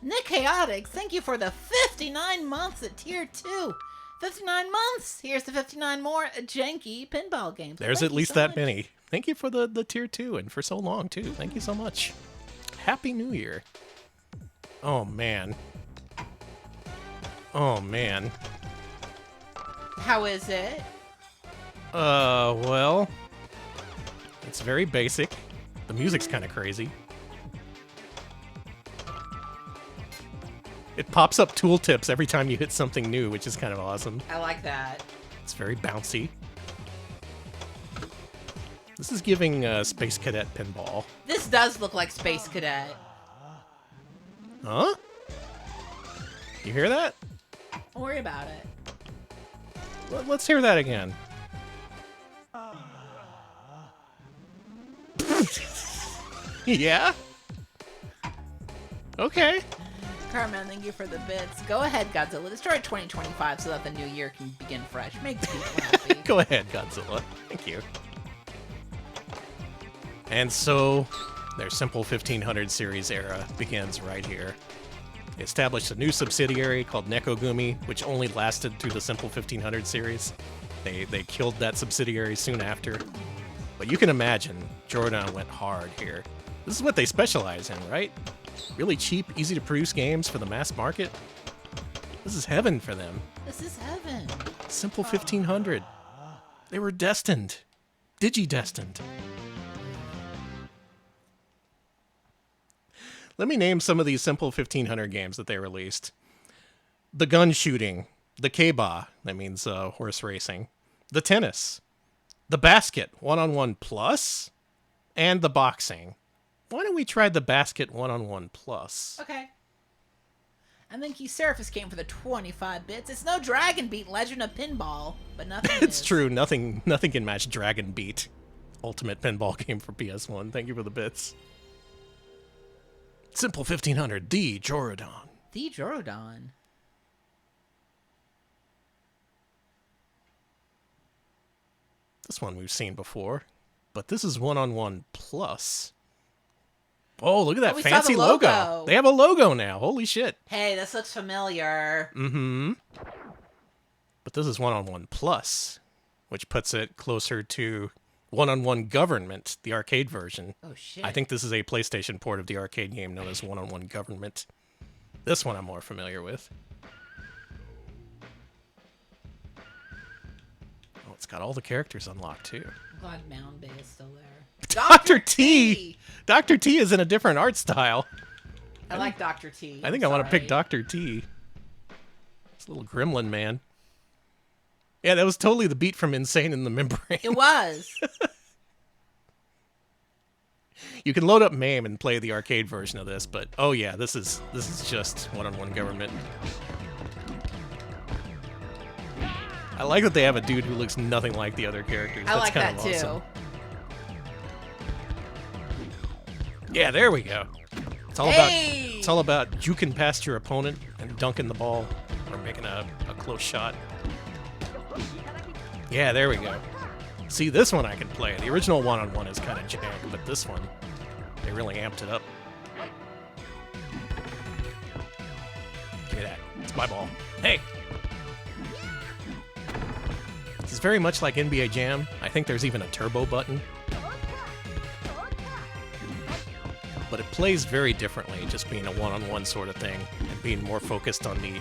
Nick Chaotix, thank you for the 59 months at Tier 2. 59 months! Here's the 59 more janky pinball games. There's at least that many. Thank you for the Tier 2 and for so long, too. Thank you so much. Happy New Year. Oh, man. Oh, man. How is it? Well, it's very basic. The music's kind of crazy. It pops up tooltips every time you hit something new, which is kind of awesome. I like that. It's very bouncy. This is giving Space Cadet Pinball. This does look like Space Cadet. Huh? You hear that? Don't worry about it. Let's hear that again. Yeah? Okay. Carmen, thank you for the bits. Go ahead, Godzilla. Destroy 2025 so that the new year can begin fresh. Makes people happy. Go ahead, Godzilla. Thank you. And so, their Simple 1500 series era begins right here. They established a new subsidiary called Nekogumi, which only lasted through the Simple 1500 series. They killed that subsidiary soon after. But you can imagine, Jorudan went hard here. This is what they specialize in, right? Really cheap, easy to produce games for the mass market. This is heaven for them. This is heaven. Simple 1500. They were destined. Digi-destined. Let me name some of these Simple 1500 games that they released. The gun shooting. The Keiba, that means horse racing. The tennis. The basket, one-on-one plus. And the boxing. Why don't we try the basket one-on-one plus? Okay. And then Key Surface came for the 25 bits. It's no Dragon Beat Legend of Pinball, but nothing It's is. true, nothing can match Dragon Beat. Ultimate pinball game for PS1. Thank you for the bits. Simple 1500, the Jorudan. The Jorudan. This one we've seen before, but this is one-on-one plus. Oh, look at that we saw fancy the logo. logo. They have a logo now. Holy shit. Hey, this looks familiar. Mm-hmm. But this is one-on-one plus, which puts it closer to one-on-one government, the arcade version. Oh, shit. I think this is a PlayStation port of the arcade game known as one-on-one government. This one I'm more familiar with. Oh, it's got all the characters unlocked, too. I'm glad Mound Bay is still there. Dr. T! Dr. T is in a different art style. I like Dr. T. I think I want to pick Dr. T. This little gremlin man. Yeah, that was totally the beat from Insane in the Membrane. It was. You can load up MAME and play the arcade version of this, but oh yeah, this is just one-on-one government. I like that they have a dude who looks nothing like the other characters. I That's like kind that of too. awesome. Yeah, there we go. It's all about juking past your opponent and dunking the ball or making a close shot. Yeah, there we go. See, this one I can play. The original one-on-one is kind of jank, but this one, they really amped it up. Give me that. It's my ball. Hey! It's very much like NBA Jam. I think there's even a turbo button. But it plays very differently, just being a one-on-one sort of thing, and being more focused on the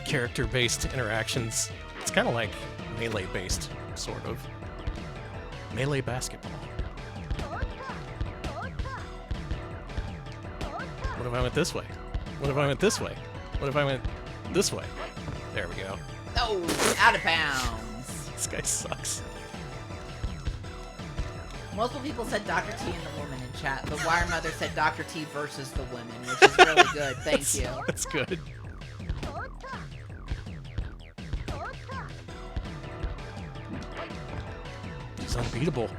character-based interactions. It's kind of like melee-based, sort of. Melee basketball. What if I went this way? What if I went this way? What if I went this way? There we go. Oh, out of bounds. This guy sucks. Multiple people said Dr. T and the woman in chat, but Wire Mother said Dr. T versus the women, which is really good. Thank you. That's good. He's unbeatable.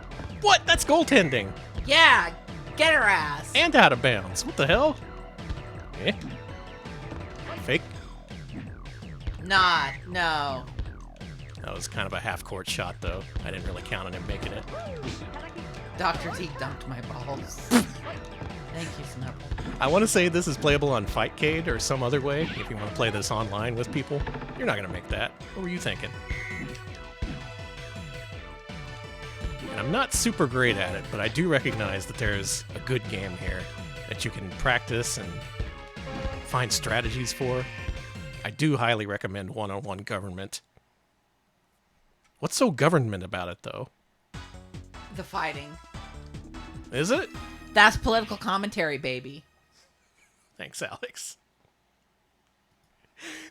What? That's goaltending. Yeah, get her ass. And out of bounds. What the hell? Eh? Fake? Not, no. That was kind of a half-court shot, though. I didn't really count on him making it. Dr. T dunked my balls. Thank you, Snubble. I want to say this is playable on Fightcade or some other way. If you want to play this online with people, you're not going to make that. What were you thinking? And I'm not super great at it, but I do recognize that there's a good game here that you can practice and find strategies for. I do highly recommend one-on-one government. What's so government about it, though? The fighting. Is it? That's political commentary, baby. Thanks, Alex.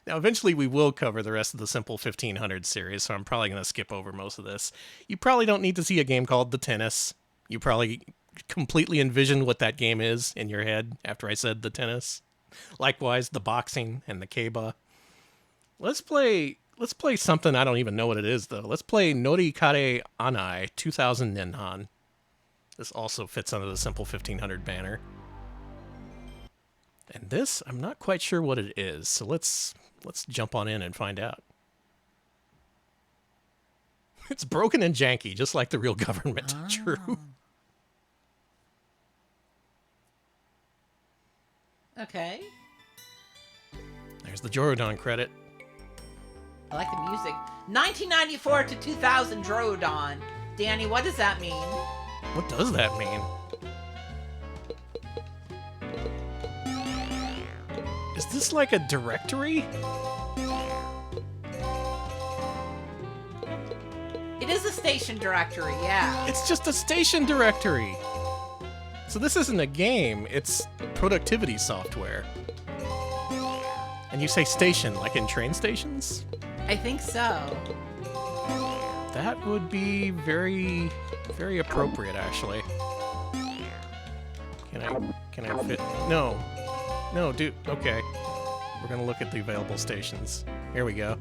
Now, eventually we will cover the rest of the Simple 1500 series, so I'm probably going to skip over most of this. You probably don't need to see a game called The Tennis. You probably completely envisioned what that game is in your head after I said The Tennis. Likewise, the boxing and the keiba. Let's play something I don't even know what it is, though. Let's play Nori Kare Anai 2000 Nenhan. This also fits under the Simple 1500 banner. And this, I'm not quite sure what it is, so let's jump on in and find out. It's broken and janky, just like the real government. Oh. True. Okay. There's the Jorudan credit. I like the music. 1994 to 2000 Jorudan. Danny, what does that mean? What does that mean? Is this like a directory? It is a station directory, yeah. It's just a station directory. So this isn't a game, it's productivity software. And you say station, like in train stations? I think so. That would be very, very appropriate, actually. Can I fit? No. No, dude. Okay. We're gonna look at the available stations. Here we go.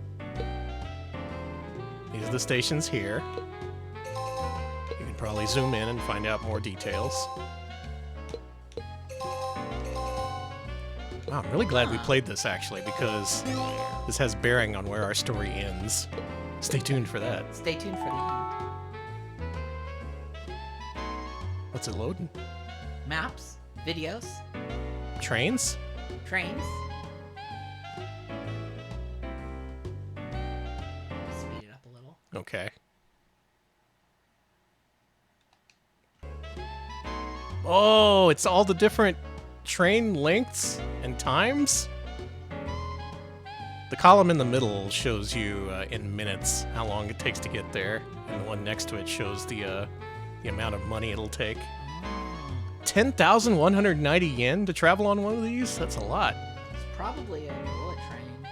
These are the stations here. You can probably zoom in and find out more details. Wow, I'm really glad we played this, actually, because this has bearing on where our story ends. Stay tuned for that. Stay tuned for the end. What's it loading? Maps, videos, Trains? trains. Speed it up a little. Okay. Oh, it's all the different train lengths and times? The column in the middle shows you in minutes how long it takes to get there, and the one next to it shows the amount of money it'll take. 10,190 yen to travel on one of these? That's a lot. It's probably a bullet train.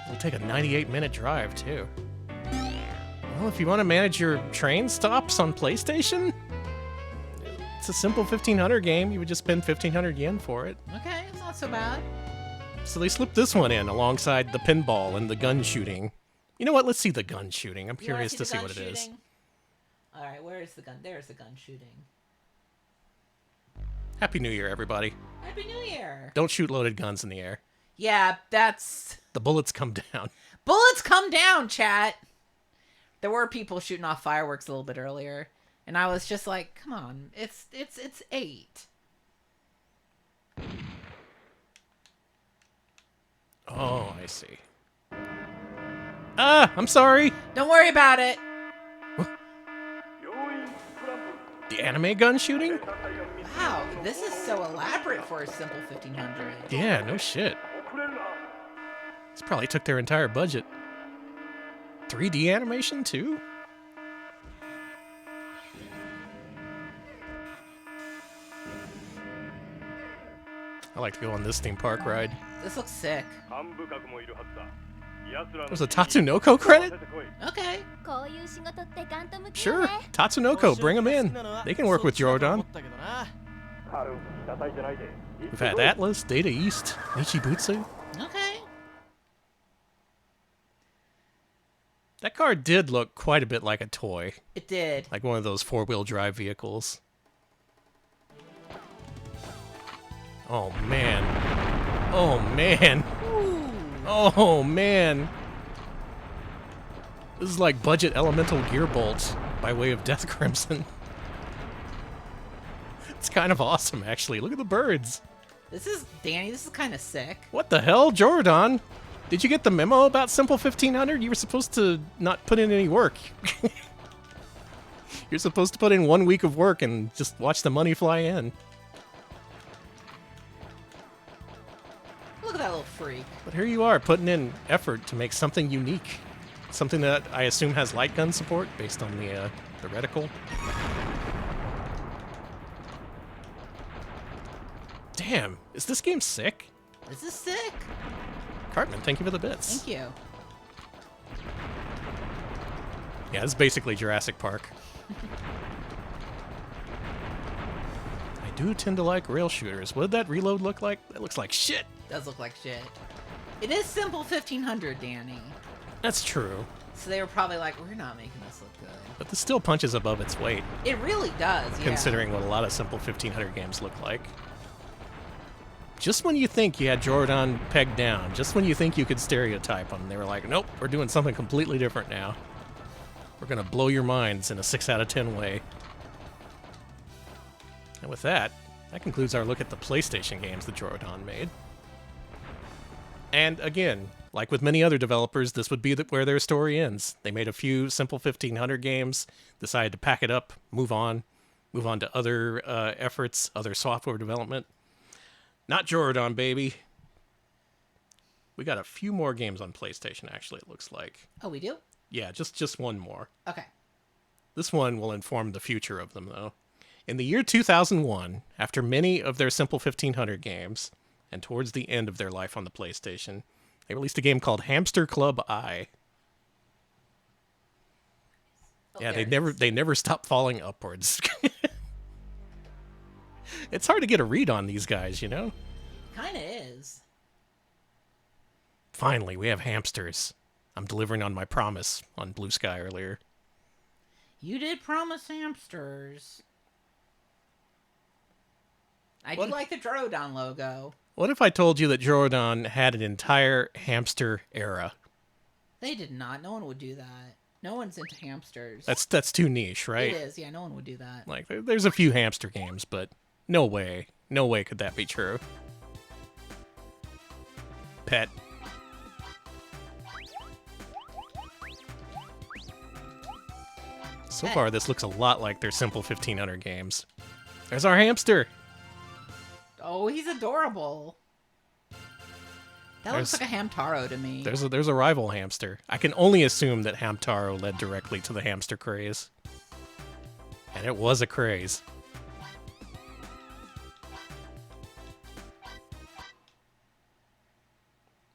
It'll take a 98-minute drive, too. Well, if you want to manage your train stops on PlayStation, it's a simple 1500 game. You would just spend 1,500 yen for it. Okay, it's not so bad. So they slipped this one in alongside the pinball and the gun shooting. You know what? Let's see the gun shooting. I'm curious to see what it is. All right, where is the gun? There's the gun shooting. Happy New Year, everybody. Happy New Year. Don't shoot loaded guns in the air. Yeah, that's... The bullets come down. Bullets come down, chat. There were people shooting off fireworks a little bit earlier, and I was just like, come on, it's 8. Oh, I see. Ah, I'm sorry. Don't worry about it. The anime gun shooting? Wow, this is so elaborate for a simple 1500. Yeah, no shit. This probably took their entire budget. 3D animation, too? I like to go on this theme park ride. This looks sick. There's a Tatsunoko credit? Okay. Sure, Tatsunoko, bring them in. They can work with Jorudan. We've had Atlas, Data East, Nichibutsu. Okay. That car did look quite a bit like a toy. It did. Like one of those four-wheel drive vehicles. Oh, man. Oh, man. Ooh. Oh, man. This is like budget elemental gearbolt by way of Death Crimson. It's kind of awesome, actually. Look at the birds. Danny, this is kind of sick. What the hell, Jorudan? Did you get the memo about Simple 1500? You were supposed to not put in any work. You're supposed to put in 1 week of work and just watch the money fly in. Look at that little freak. But here you are, putting in effort to make something unique. Something that I assume has light gun support based on the reticle. Damn, is this game sick? This is sick. Cartman, thank you for the bits. Thank you. Yeah, this is basically Jurassic Park. I do tend to like rail shooters. What did that reload look like? That looks like shit. Does look like shit. It is simple 1500, Danny. That's true. So they were probably like, we're not making this look good. But this still punches above its weight, It really does, yeah. considering what a lot of Simple 1500 games look like. Just when you think you had Jorudan pegged down, just when you think you could stereotype them, they were like, nope, we're doing something completely different now. We're going to blow your minds in a 6 out of 10 way. And with that, that concludes our look at the PlayStation games that Jorudan made. And again, like with many other developers, this would be where their story ends. They made a few Simple 1500 games, decided to pack it up, move on to other efforts, other software development. Not Jorudan, baby. We got a few more games on PlayStation, actually, it looks like. Oh, we do? Yeah, just one more. Okay. This one will inform the future of them, though. In the year 2001, after many of their Simple 1500 games, and towards the end of their life on the PlayStation, they released a game called Hamster Club I. Oh, Yeah, there they it is. never stop falling upwards. It's hard to get a read on these guys, you know? Kinda is. Finally, we have hamsters. I'm delivering on my promise on Blue Sky earlier. You did promise hamsters. I What? do like the Jorudan logo. What if I told you that Jorudan had an entire hamster era? They did not. No one would do that. No one's into hamsters. That's too niche, right? It is. Yeah, no one would do that. Like, there's a few hamster games, but no way could that be true. Pet. So Pet. far, this looks a lot like their Simple 1500 games. There's our hamster. Oh, he's adorable. That looks There's- like a Hamtaro to me. There's a rival hamster. I can only assume that Hamtaro led directly to the hamster craze. And it was a craze.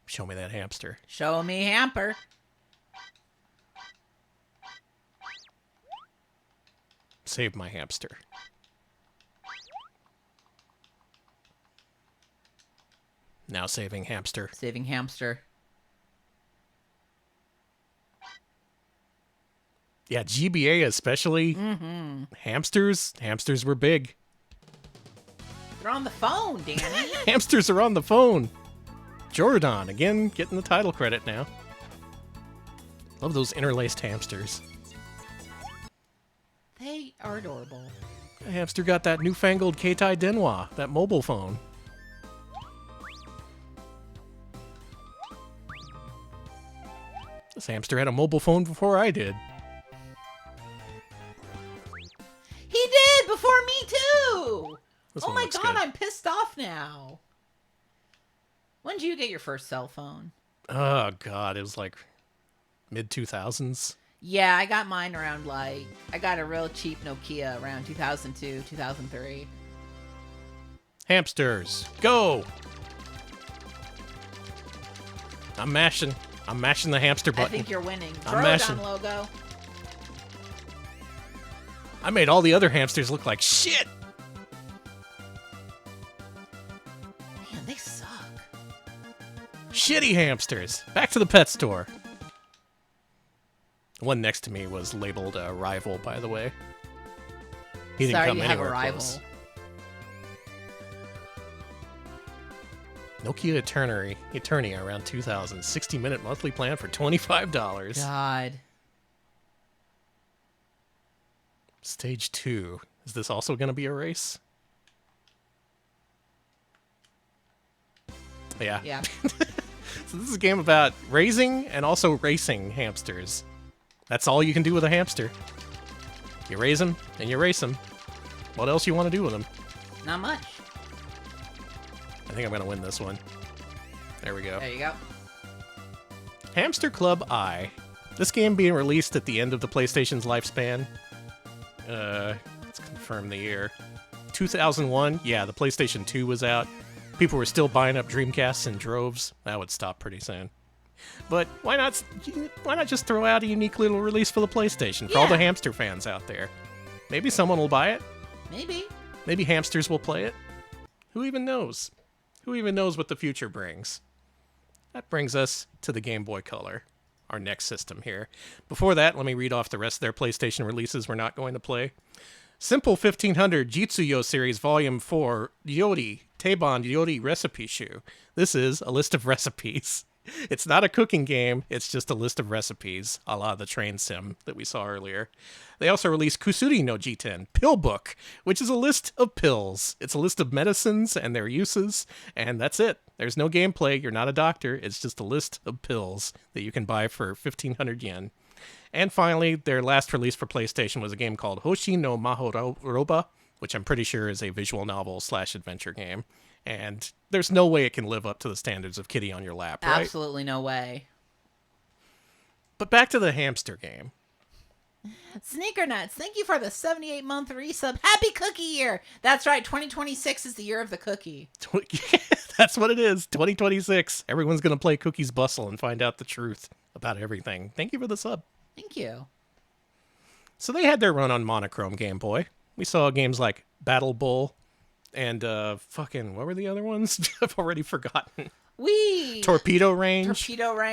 Show me that hamster. Show me hamper. Save my hamster. Now saving hamster. Saving hamster. Yeah, GBA especially. Hamsters were big. They're on the phone, Danny. Hamsters are on the phone. Jorudan, again, getting the title credit now. Love those interlaced hamsters. They are adorable. The hamster got that newfangled Keitai Denwa, that mobile phone. This hamster had a mobile phone before I did. He did before me too. This Oh one my looks god, good. I'm pissed off now. When did you get your first cell phone? Oh god, it was like mid-2000s. Yeah, I got mine around I got a real cheap Nokia around 2002, 2003. Hamsters, go! I'm mashing the hamster button. I think you're winning. I'm mashing. Jorudan logo. I made all the other hamsters look like shit. Man, they suck. Shitty hamsters. Back to the pet store. The one next to me was labeled rival, by the way. He didn't Sorry, come you have a anywhere rival. close. Nokia Eternia around 2000. 60-minute monthly plan for $25. God. Stage 2. Is this also going to be a race? Yeah. Yeah. So this is a game about raising and also racing hamsters. That's all you can do with a hamster. You raise them and you race them. What else you want to do with them? Not much. I think I'm going to win this one. There we go. There you go. Hamster Club I. This game being released at the end of the PlayStation's lifespan. Let's confirm the year. 2001. Yeah, the PlayStation 2 was out. People were still buying up Dreamcasts in droves. That would stop pretty soon. But why not just throw out a unique little release for the PlayStation for all the Yeah. hamster fans out there? Maybe someone will buy it. Maybe. Maybe hamsters will play it. Who even knows? Who even knows what the future brings? That brings us to the Game Boy Color, our next system here. Before that, let me read off the rest of their PlayStation releases we're not going to play. Simple 1500 Jitsuyo Series Volume 4 Ryori Teiban Ryori Recipe Shoe. This is a list of recipes. It's not a cooking game, it's just a list of recipes, a la the train sim that we saw earlier. They also released Kusuri no Jiten, Pill Book, which is a list of pills. It's a list of medicines and their uses, and that's it. There's no gameplay, you're not a doctor, it's just a list of pills that you can buy for 1,500 yen. And finally, their last release for PlayStation was a game called Hoshi no Mahoroba, which I'm pretty sure is a visual novel / adventure game. And there's no way it can live up to the standards of Kitty on Your Lap, right? Absolutely no way. But back to the hamster game. Sneaker Nuts, thank you for the 78-month resub. Happy Cookie Year! That's right, 2026 is the year of the cookie. That's what it is, 2026. Everyone's going to play Cookie's Bustle and find out the truth about everything. Thank you for the sub. Thank you. So they had their run on monochrome Game Boy. We saw games like Battle Bull and what were the other ones? I've already forgotten. Torpedo Range.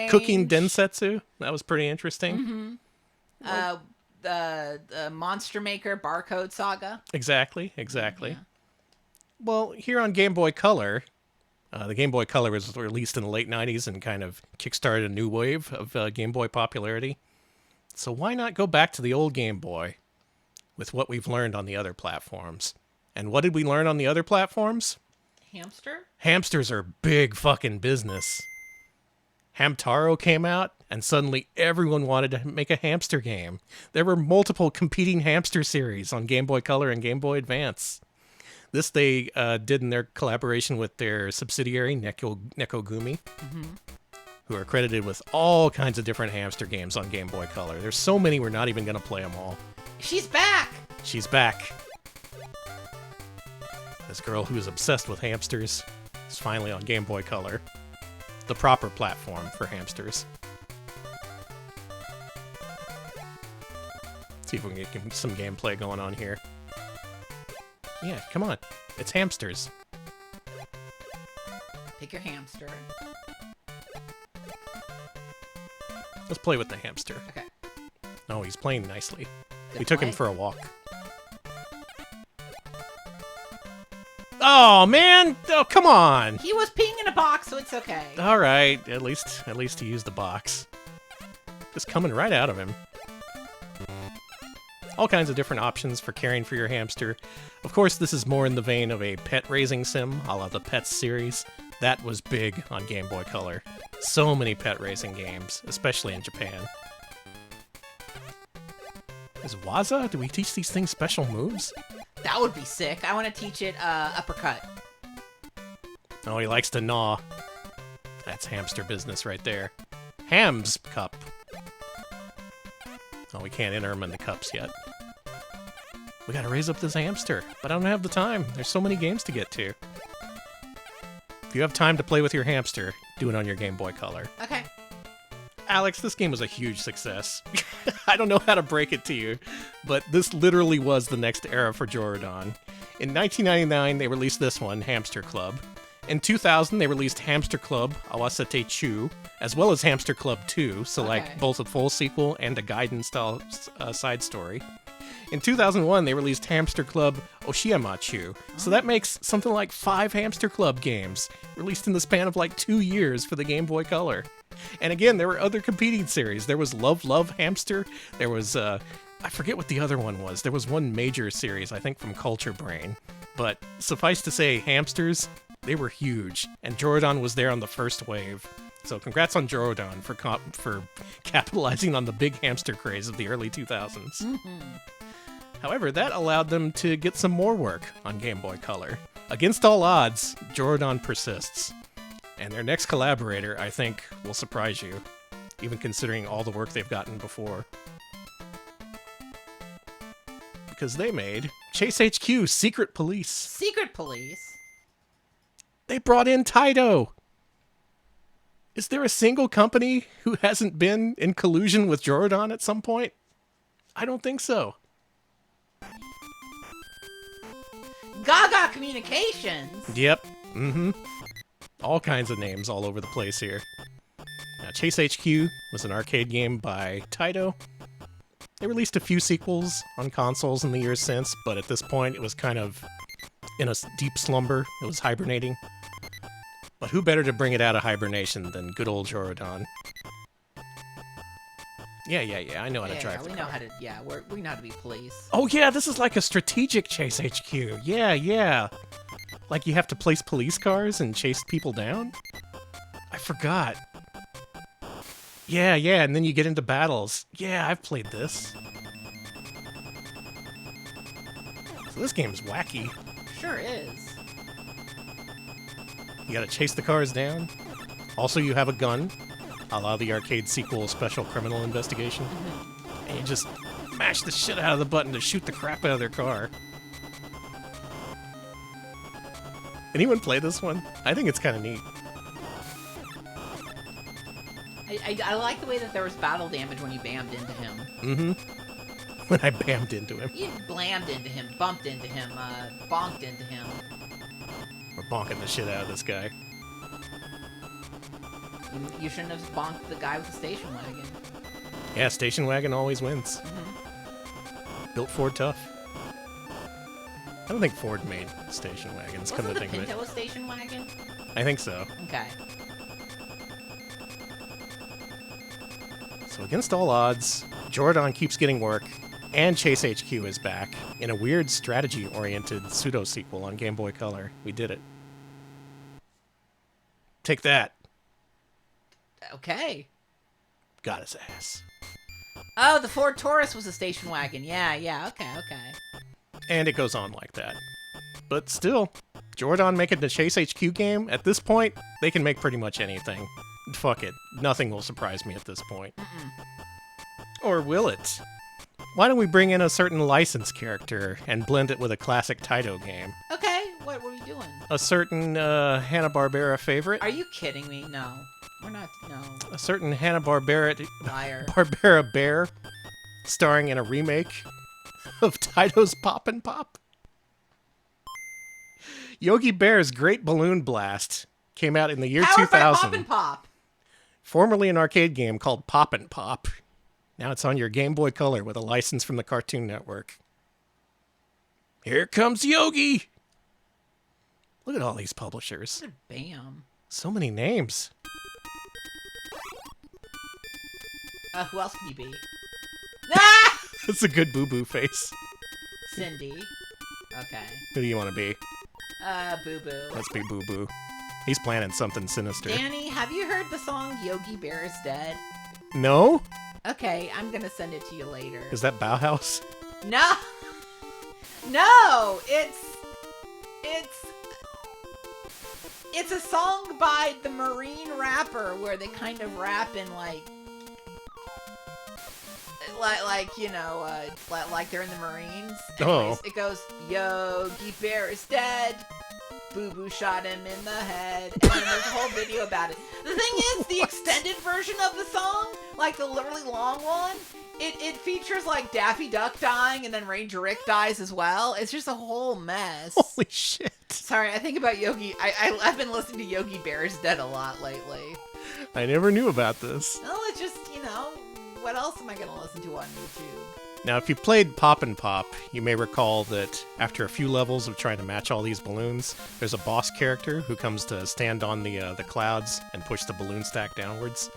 Cooking Densetsu. That was pretty interesting. Mm-hmm. The Monster Maker Barcode Saga. Exactly. Yeah. Well, here on Game Boy Color, the Game Boy Color was released in the late 90s and kind of kickstarted a new wave of Game Boy popularity. So why not go back to the old Game Boy with what we've learned on the other platforms? And what did we learn on the other platforms? Hamster? Hamsters are big fucking business. Hamtaro came out, and suddenly everyone wanted to make a hamster game. There were multiple competing hamster series on Game Boy Color and Game Boy Advance. This they did in their collaboration with their subsidiary, Nekogumi, who are credited with all kinds of different hamster games on Game Boy Color. There's so many we're not even going to play them all. She's back! She's back. This girl who is obsessed with hamsters is finally on Game Boy Color, the proper platform for hamsters. See if we can get some gameplay going on here. Yeah, come on. It's hamsters. Pick your hamster. Let's play with the hamster. Okay. Oh, he's playing nicely. Good We took him play. for a walk. Oh, man! Oh, come on! He was peeing in a box, so it's okay. All right, at least he used the box. Just coming right out of him. All kinds of different options for caring for your hamster. Of course, this is more in the vein of a pet raising sim, a la the Pets series. That was big on Game Boy Color. So many pet racing games, especially in Japan. Is Waza? Do we teach these things special moves? That would be sick. I want to teach it uppercut. Oh, he likes to gnaw. That's hamster business right there. Ham's cup. Oh, we can't enter him in the cups yet. We gotta raise up this hamster, but I don't have the time. There's so many games to get to. If you have time to play with your hamster, do it on your Game Boy Color. Okay. Alex, this game was a huge success. I don't know how to break it to you, but this literally was the next era for Jorudan. In 1999, they released this one, Hamster Club. In 2000, they released Hamster Club Awasete Chu, as well as Hamster Club 2, so like both a full sequel and a Gaiden-style side story. In 2001, they released Hamster Club Oshiyama Chu, so that makes something like 5 Hamster Club games, released in the span of like 2 years for the Game Boy Color. And again, there were other competing series. There was Love Love Hamster, there was, I forget what the other one was. There was one major series, I think from Culture Brain. But suffice to say, hamsters, they were huge, and Jorudan was there on the first wave. So congrats on Jorudan for capitalizing on the big hamster craze of the early 2000s. However, that allowed them to get some more work on Game Boy Color. Against all odds, Jorudan persists. And their next collaborator, I think, will surprise you, even considering all the work they've gotten before. Because they made Chase HQ Secret Police. Secret Police? They brought in Taito. Is there a single company who hasn't been in collusion with Jorudan at some point? I don't think so. Gaga Communications? Yep. All kinds of names all over the place here. Now, Chase HQ was an arcade game by Taito. They released a few sequels on consoles in the years since, but at this point it was kind of in a deep slumber. It was hibernating. But who better to bring it out of hibernation than good old Jorudan? Yeah, I know how to drive the car. We know how to be police. Oh yeah, this is like a strategic Chase HQ. Yeah. Like you have to place police cars and chase people down? I forgot. Yeah, and then you get into battles. Yeah, I've played this. So this game's wacky. Sure is. You gotta chase the cars down. Also, you have a gun, a la the arcade sequel Special Criminal Investigation. And you just mash the shit out of the button to shoot the crap out of their car. Anyone play this one? I think it's kind of neat. I like the way that there was battle damage when you bammed into him. When I bammed into him. You blammed into him, bumped into him, bonked into him. We're bonking the shit out of this guy. You shouldn't have bonked the guy with the station wagon. Yeah, station wagon always wins. Built Ford tough. I don't think Ford made station wagons, come to think of it. Wasn't the Pinto a station wagon? I think so. Okay. So against all odds, Jorudan keeps getting work, and Chase HQ is back in a weird strategy-oriented pseudo-sequel on Game Boy Color. We did it. Take that. Okay. Got his ass. Oh, the Ford Taurus was a station wagon. Yeah, okay. And it goes on like that. But still, Jorudan making the Chase HQ game, at this point, they can make pretty much anything. Fuck it. Nothing will surprise me at this point. Or will it? Why don't we bring in a certain licensed character and blend it with a classic Taito game? Okay, what are we doing? A certain Hanna-Barbera favorite? Are you kidding me? No. We're not, no. A certain Hanna-Barbera Liar. Barbera Bear, starring in a remake of Taito's Poppin' Pop. Yogi Bear's Great Balloon Blast came out in the year Powered 2000. by Poppin' Pop. Formerly an arcade game called Poppin' Pop. Now it's on your Game Boy Color with a license from the Cartoon Network. Here comes Yogi! Look at all these publishers. Bam. So many names. Who else can you be? Ah! That's a good boo-boo face. Cindy. Okay. Who do you want to be? Boo Boo. Let's be Boo Boo. He's planning something sinister. Danny, have you heard the song Yogi Bear is Dead? No? Okay, I'm gonna send it to you later. Is that Bauhaus? No! No! It's a song by the Marine rapper where they kind of rap in like they're in the Marines. Anyways, it goes, Yogi Bear is dead. Boo Boo shot him in the head. And then there's a whole video about it. The thing is, the extended version of the song, like the really long one, it features like Daffy Duck dying and then Ranger Rick dies as well. It's just a whole mess. Holy shit. Sorry, I think about Yogi. I've been listening to Yogi Bear is Dead a lot lately. I never knew about this. No, it's just, what else am I going to listen to on YouTube? Now, if you played Pop and Pop, you may recall that after a few levels of trying to match all these balloons, there's a boss character who comes to stand on the clouds and push the balloon stack downwards.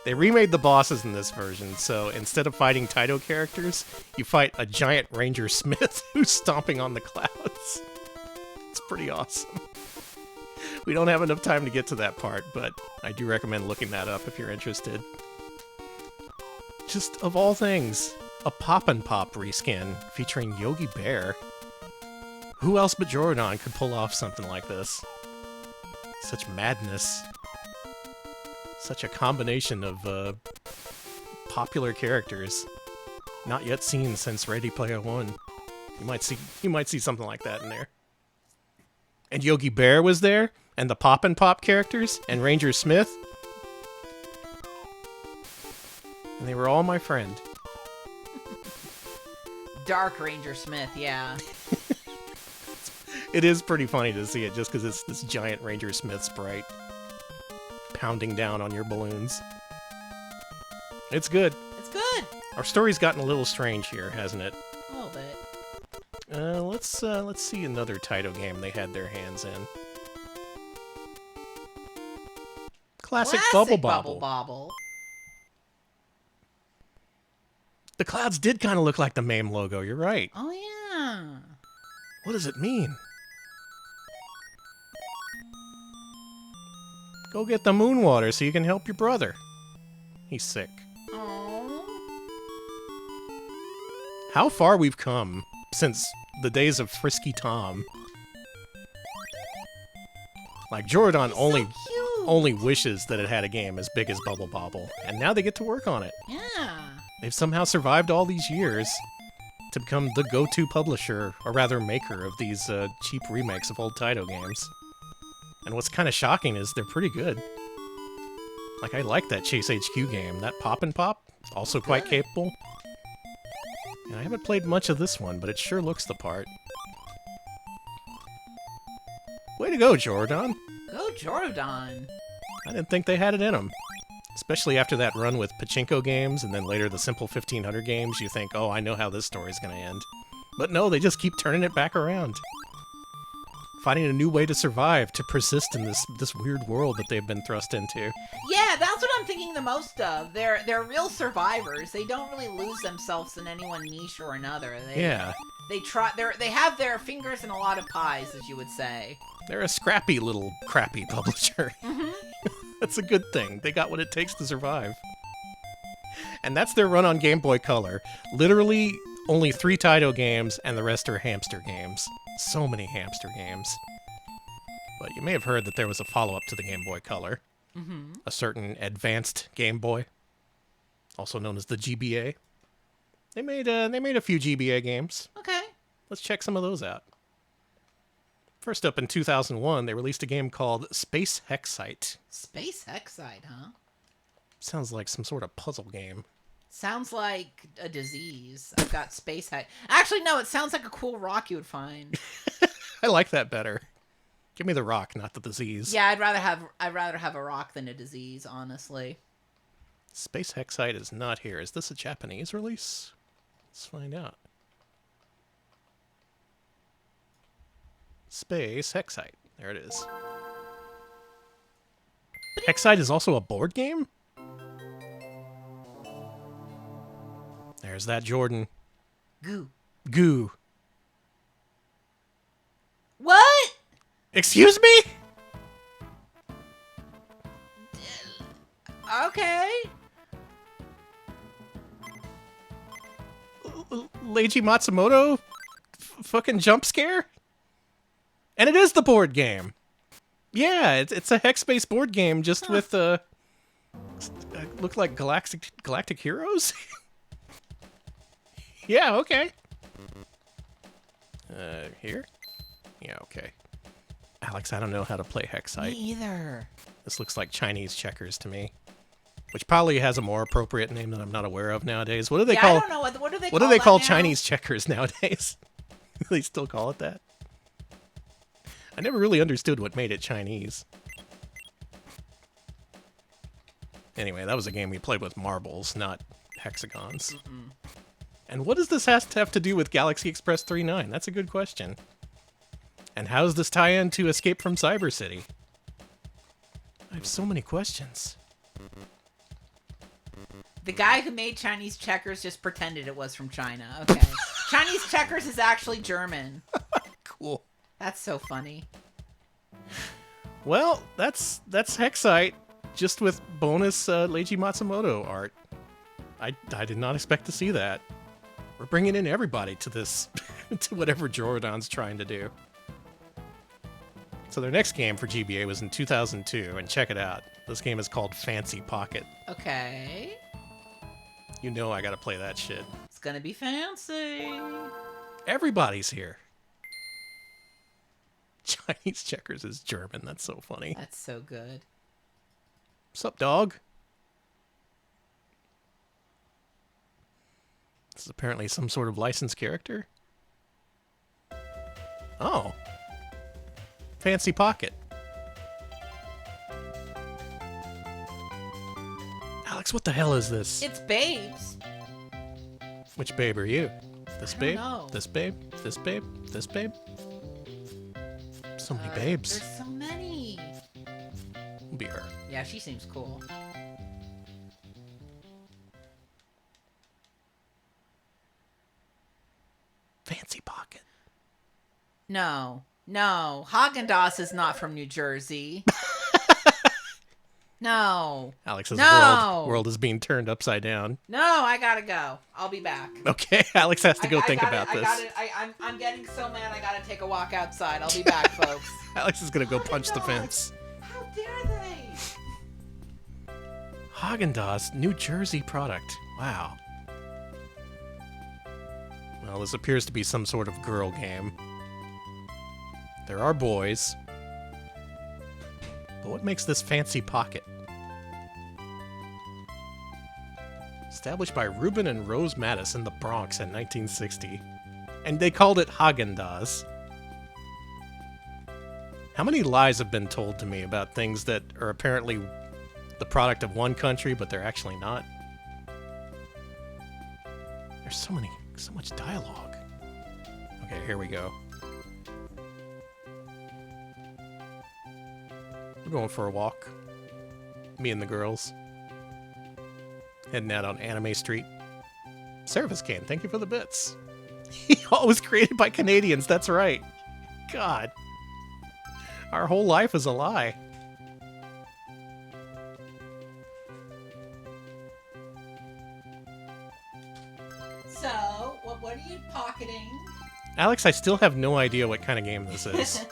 They remade the bosses in this version, so instead of fighting Taito characters, you fight a giant Ranger Smith who's stomping on the clouds. It's pretty awesome. We don't have enough time to get to that part, but I do recommend looking that up if you're interested. Just of all things, a Pop and Pop reskin featuring Yogi Bear. Who else but Jorudan could pull off something like this? Such madness. Such a combination of popular characters, not yet seen since Ready Player One. You might see something like that in there. And Yogi Bear was there, and the Pop and Pop characters, and Ranger Smith. And they were all my friend. Dark Ranger Smith, yeah. It is pretty funny to see it just because it's this giant Ranger Smith sprite pounding down on your balloons. It's good. It's good. Our story's gotten a little strange here, hasn't it? A little bit. Let's see another Taito game they had their hands in. Classic Bubble Bobble. The clouds did kind of look like the MAME logo, you're right. Oh, yeah. What does it mean? Go get the moon water so you can help your brother. He's sick. Aww. How far we've come since the days of Frisky Tom. Like, Jorudan only wishes that it had a game as big as Bubble Bobble, and now they get to work on it. Yeah. They've somehow survived all these years to become the go-to publisher, or rather maker, of these cheap remakes of old Taito games. And what's kind of shocking is they're pretty good. Like, I like that Chase HQ game. That Pop and Pop, also quite capable. And I haven't played much of this one, but it sure looks the part. Way to go, Jorudan. Go Jorudan. I didn't think they had it in them. Especially after that run with Pachinko games, and then later the Simple 1500 games, you think, oh, I know how this story's gonna end. But no, they just keep turning it back around. Finding a new way to survive, to persist in this weird world that they've been thrust into. Yeah, that's what I'm thinking the most of. They're real survivors. They don't really lose themselves in any one niche or another. They have their fingers in a lot of pies, as you would say. They're a scrappy little crappy publisher. Mm-hmm. That's a good thing. They got what it takes to survive. And that's their run on Game Boy Color. Literally only 3 Taito games, and the rest are hamster games. So many hamster games. But you may have heard that there was a follow-up to the Game Boy Color. Mm-hmm. A certain Advanced Game Boy, also known as the GBA. They made a few GBA games. Okay. Let's check some of those out. First up in 2001, they released a game called Space Hexite. Space Hexite, huh? Sounds like some sort of puzzle game. Sounds like a disease. I've got Space Hexite. Actually, no, it sounds like a cool rock you would find. I like that better. Give me the rock, not the disease. Yeah, I'd rather have a rock than a disease, honestly. Space Hexite is not here. Is this a Japanese release? Let's find out. Space Hexite. There it is. Hexite is also a board game? There's that Jordan. Goo. What? Excuse me? Okay. Leiji Matsumoto fucking jump scare? And it is the board game. Yeah, it's a hex-based board game just with look like galactic heroes. Yeah, okay. Here? Yeah, okay. Alex, I don't know how to play Hexite. Me either. This looks like Chinese checkers to me. Which probably has a more appropriate name that I'm not aware of nowadays. What do they call? I don't know. What do they What call do they that call now? Chinese checkers nowadays? Do they still call it that? I never really understood what made it Chinese. Anyway, that was a game we played with marbles, not hexagons. And what does this have to do with Galaxy Express 3.9? That's a good question. And how does this tie into Escape from Cyber City? I have so many questions. The guy who made Chinese checkers just pretended it was from China. Okay. Chinese checkers is actually German. Cool. That's so funny. Well, that's Hexite, just with bonus Leiji Matsumoto art. I did not expect to see that. We're bringing in everybody to this, to whatever Jorudan's trying to do. So their next game for GBA was in 2002, and check it out. This game is called Fancy Pocket. Okay. You know I gotta play that shit. It's gonna be fancy. Everybody's here. Chinese checkers is German. That's so funny. That's so good. Sup, dog? This is apparently some sort of licensed character. Oh. Fancy Pocket. Alex, what the hell is this? It's babes. Which babe are you? This babe? know. This babe? This babe? This babe? So many babes. There's so many. It'll be her. Yeah, she seems cool. Fancy Pocket. No. Haagen-Dazs is not from New Jersey. No. Alex's No. world is being turned upside down. No, I gotta go. I'll be back. Okay, Alex has to go think about this. I'm getting so mad I gotta take a walk outside. I'll be back, folks. Alex is gonna go punch the fence. How dare they? Haagen-Dazs, New Jersey product. Wow. Well, this appears to be some sort of girl game. There are boys. But what makes this Fancy Pocket? Established by Reuben and Rose Mattis in the Bronx in 1960. And they called it Haagen-Dazs. How many lies have been told to me about things that are apparently the product of one country, but they're actually not? There's so much dialogue. Okay, here we go. We're going for a walk. Me and the girls. Heading out on Anime Street. Service Can, thank you for the bits. All was created by Canadians, that's right. God. Our whole life is a lie. So, what are you pocketing? Alex, I still have no idea what kind of game this is.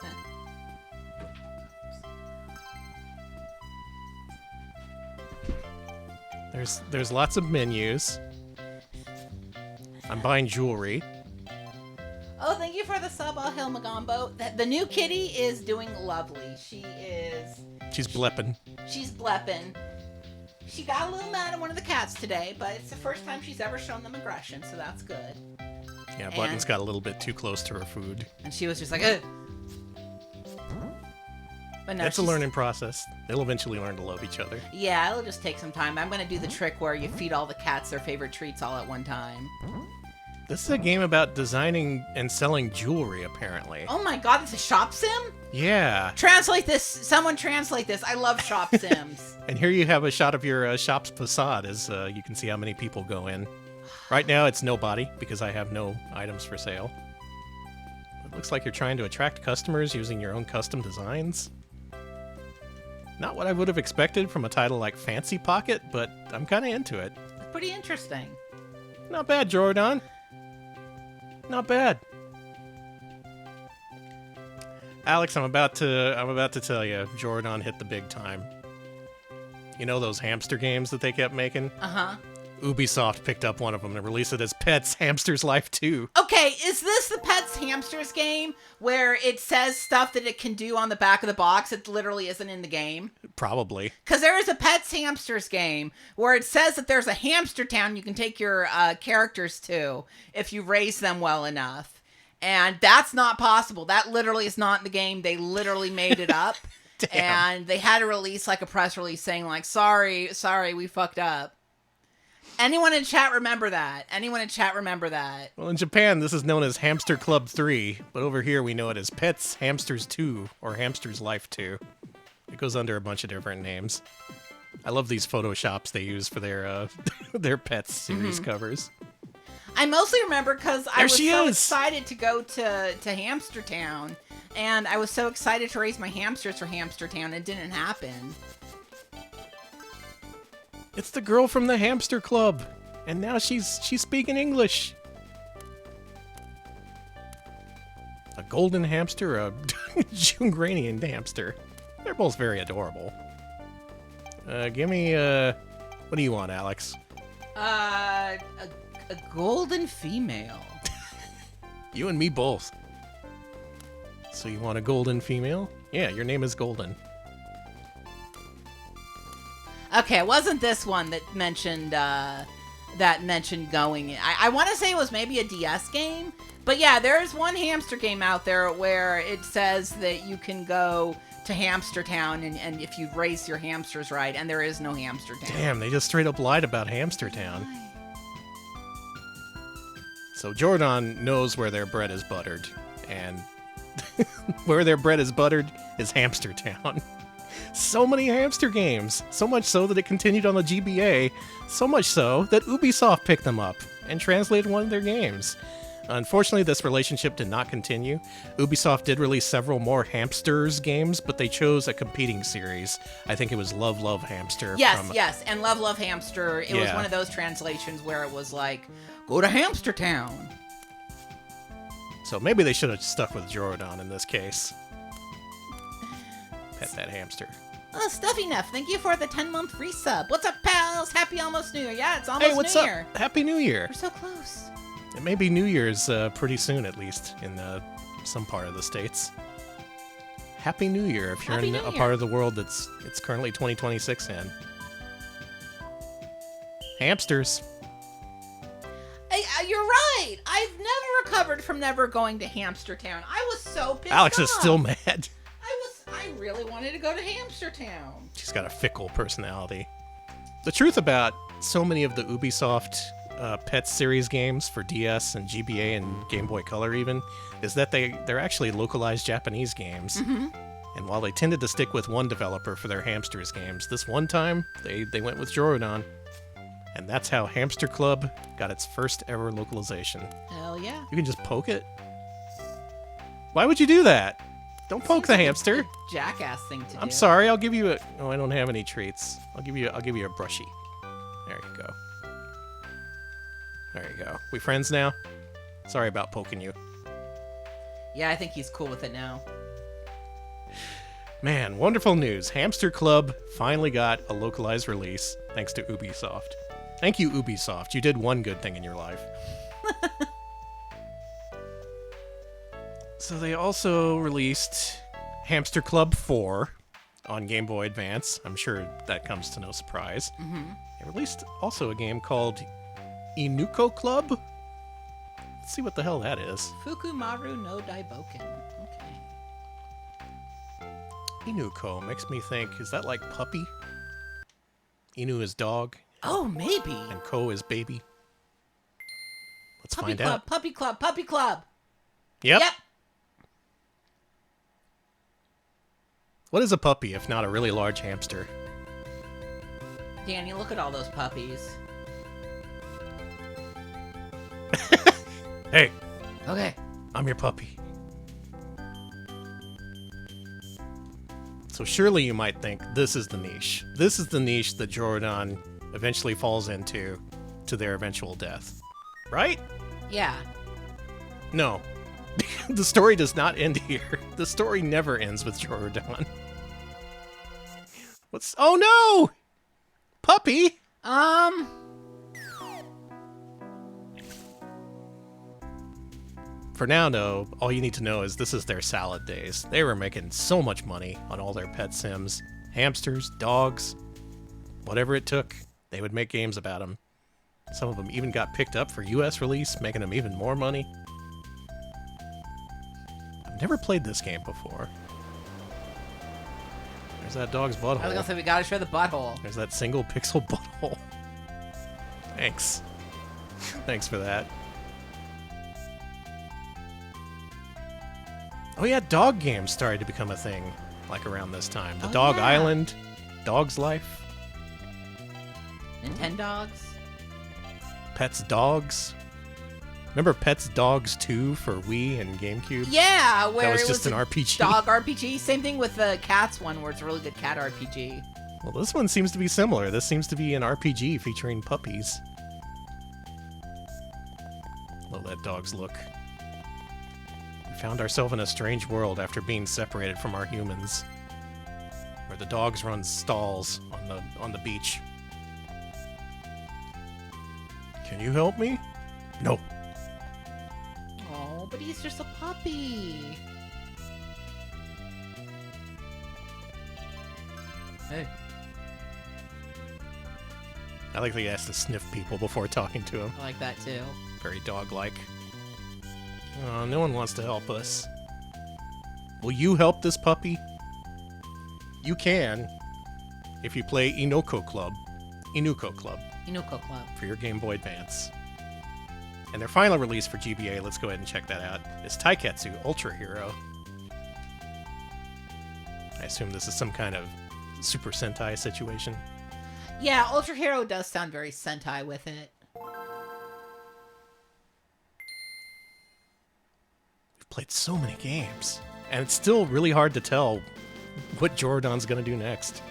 There's lots of menus. I'm buying jewelry. Oh, thank you for the sub, Al Hill Magombo. The new kitty is doing lovely. She's blepping. She's blepping. She got a little mad at one of the cats today, but it's the first time she's ever shown them aggression, so that's good. Yeah, Button's got a little bit too close to her food. And she was just like, ugh. But no, It's a learning process. They'll eventually learn to love each other. Yeah, it'll just take some time. I'm going to do the trick where you feed all the cats their favorite treats all at one time. This is a game about designing and selling jewelry, apparently. Oh my god, it's a shop sim? Yeah. Translate this. Someone translate this. I love shop sims. And here you have a shot of your shop's facade as you can see how many people go in. Right now it's nobody because I have no items for sale. It looks like you're trying to attract customers using your own custom designs. Not what I would have expected from a title like Fancy Pocket, but I'm kind of into it. It's pretty interesting. Not bad, Jorudan. Not bad. Alex, I'm about to tell you, Jorudan hit the big time. You know those hamster games that they kept making? Uh-huh. Ubisoft picked up one of them and released it as Pets Hamsters Life 2. Okay, is this the Pets Hamsters game where it says stuff that it can do on the back of the box that literally isn't in the game? Probably. Because there is a Pets Hamsters game where it says that there's a hamster town you can take your characters to if you raise them well enough. And that's not possible. That literally is not in the game. They literally made it up. And they had to release like a press release saying like, sorry, we fucked up. Anyone in chat remember that? Well, in Japan, this is known as Hamster Club 3, but over here we know it as Pets Hamsters 2 or Hamsters Life 2. It goes under a bunch of different names. I love these photoshops they use for their their Pets series covers. I mostly remember because I was so is. excited to go to Hamster Town, and I was so excited to raise my hamsters for Hamster Town. It didn't happen. It's the girl from the Hamster Club, and now she's speaking English. A golden hamster, a Jungranian hamster. They're both very adorable. Give me, what do you want, Alex? A golden female. You and me both. So you want a golden female? Yeah, your name is Golden. Okay, it wasn't this one that mentioned going. I want to say it was maybe a DS game, but yeah, there's one hamster game out there where it says that you can go to Hamster Town and if you raise your hamsters right, and there is no Hamster Town. Damn, they just straight up lied about Hamster Town. So Jorudan knows where their bread is buttered, and where their bread is buttered is Hamster Town. So many hamster games, so much so that it continued on the GBA, so much so that Ubisoft picked them up and translated one of their games. Unfortunately, this relationship did not continue. Ubisoft did release several more Hamsters games, but they chose a competing series. I think it was Love Love Hamster. Yes, and Love Love Hamster. It was one of those translations where it was like, go to Hamster Town. So maybe they should have stuck with Jorudan in this case. Pet that hamster. Oh, Stuffy Nuff, thank you for the 10-month free sub. What's up, pals? Happy almost New Year. Yeah, it's almost what's New up? Year. Happy New Year. We're so close. It may be New Year's pretty soon, at least, in some part of the States. Happy New Year if you're in a part of the world that's it's currently 2026 in. Hamsters. You're right. I've never recovered from never going to Hamster Town. I was so pissed Alex off. is still mad. I really wanted to go to Hamster Town. She's got a fickle personality. The truth about so many of the Ubisoft Pets series games for DS and GBA and Game Boy Color even is that they're actually localized Japanese games. Mm-hmm. And while they tended to stick with one developer for their Hamsters games, this one time they went with Jorudan. And that's how Hamster Club got its first ever localization. Hell yeah. You can just poke it? Why would you do that? Don't poke the hamster. A jackass thing to do. I'm sorry. I'll give you a. Oh, I don't have any treats. I'll give you a brushie. There you go. There you go. We friends now? Sorry about poking you. Yeah, I think he's cool with it now. Man, wonderful news. Hamster Club finally got a localized release thanks to Ubisoft. Thank you, Ubisoft. You did one good thing in your life. So they also released Hamster Club 4 on Game Boy Advance. I'm sure that comes to no surprise. Mm-hmm. They released also a game called Inuko Club. Let's see what the hell that is. Fukumaru no Daiboken. Okay. Inuko makes me think, is that like puppy? Inu is dog. Oh, maybe. And Ko is baby. Let's Puppy find Club, out. Puppy Club, Puppy Club. Yep. What is a puppy if not a really large hamster? Danny, look at all those puppies. Hey, Okay. I'm your puppy. So surely you might think this is the niche. This is the niche that Jorudan eventually falls into to their eventual death. Right? Yeah. No. The story does not end here. The story never ends with Jorudan. What's... Oh no! Puppy! For now, though, all you need to know is this is their salad days. They were making so much money on all their pet sims. Hamsters, dogs, whatever it took, they would make games about them. Some of them even got picked up for US release, making them even more money. I've never played this game before. There's that dog's butthole. I was gonna say we gotta show the butthole. There's that single pixel butthole. Thanks. Thanks for that. Oh yeah, dog games started to become a thing, like around this time. The Dog yeah. Island, Dog's Life, Nintendogs. Pets Dogs. Remember Pets Dogs 2 for Wii and GameCube? Yeah, where That was it just was an a RPG. Dog RPG. Same thing with the Cats one, where it's a really good cat RPG. Well, this one seems to be similar. This seems to be an RPG featuring puppies. Love that dog's look. We found ourselves in a strange world after being separated from our humans, where the dogs run stalls on the beach. Can you help me? No. Oh, but he's just a puppy. Hey. I like that he has to sniff people before talking to him. I like that too. Very dog-like. Oh, no one wants to help us. Will you help this puppy? You can, if you play Inuko Club Inuko for your Game Boy Advance. And their final release for GBA, let's go ahead and check that out, is Taiketsu Ultra Hero. I assume this is some kind of Super Sentai situation. Yeah, Ultra Hero does sound very Sentai with it. We've played so many games, and it's still really hard to tell what Jorudan's gonna do next.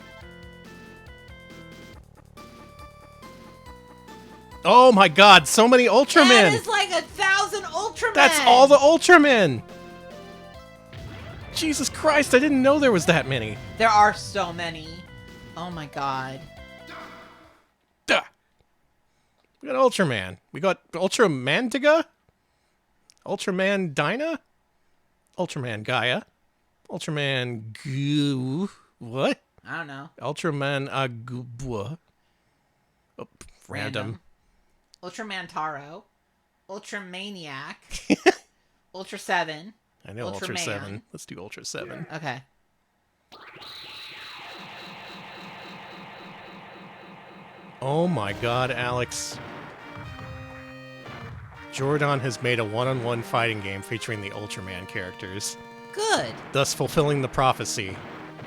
Oh my god, so many Ultramen! That is like 1,000 Ultramen! That's all the Ultramen! Jesus Christ, I didn't know there was that many. There are so many. Oh my god. Duh. We got Ultraman. We got Ultramantiga? Ultraman Dinah? Ultraman Gaia? Ultraman Goo... What? I don't know. Ultraman Agubwa. Oh, random. Ultraman Taro. Ultramaniac. Ultra 7. I know Ultra Ultraman. 7. Let's do Ultra 7. Okay. Oh my god, Alex. Jorudan has made a one-on-one fighting game featuring the Ultraman characters, Good. thus fulfilling the prophecy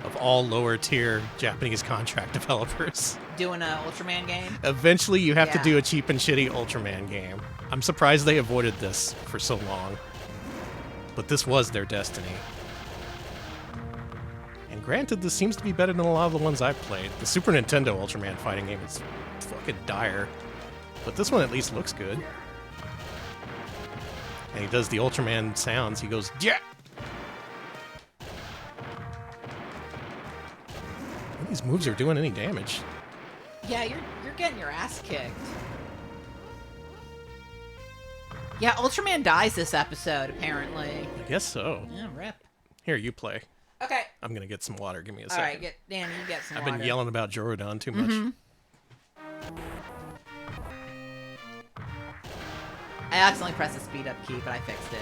of all lower-tier Japanese contract developers. Doing a Ultraman game? Eventually, you have to Yeah. do a cheap and shitty Ultraman game. I'm surprised they avoided this for so long. But this was their destiny. And granted, this seems to be better than a lot of the ones I've played. The Super Nintendo Ultraman fighting game is fucking dire. But this one at least looks good. And he does the Ultraman sounds. He goes, yeah! None of these moves are doing any damage. Yeah, you're getting your ass kicked. Yeah, Ultraman dies this episode, apparently. I guess so. Yeah, rip. Here, you play. Okay. I'm gonna get some water. Give me a second. Alright, Dan, you get some I've water. been yelling about Jorudan too much. I accidentally pressed the speed up key, but I fixed it.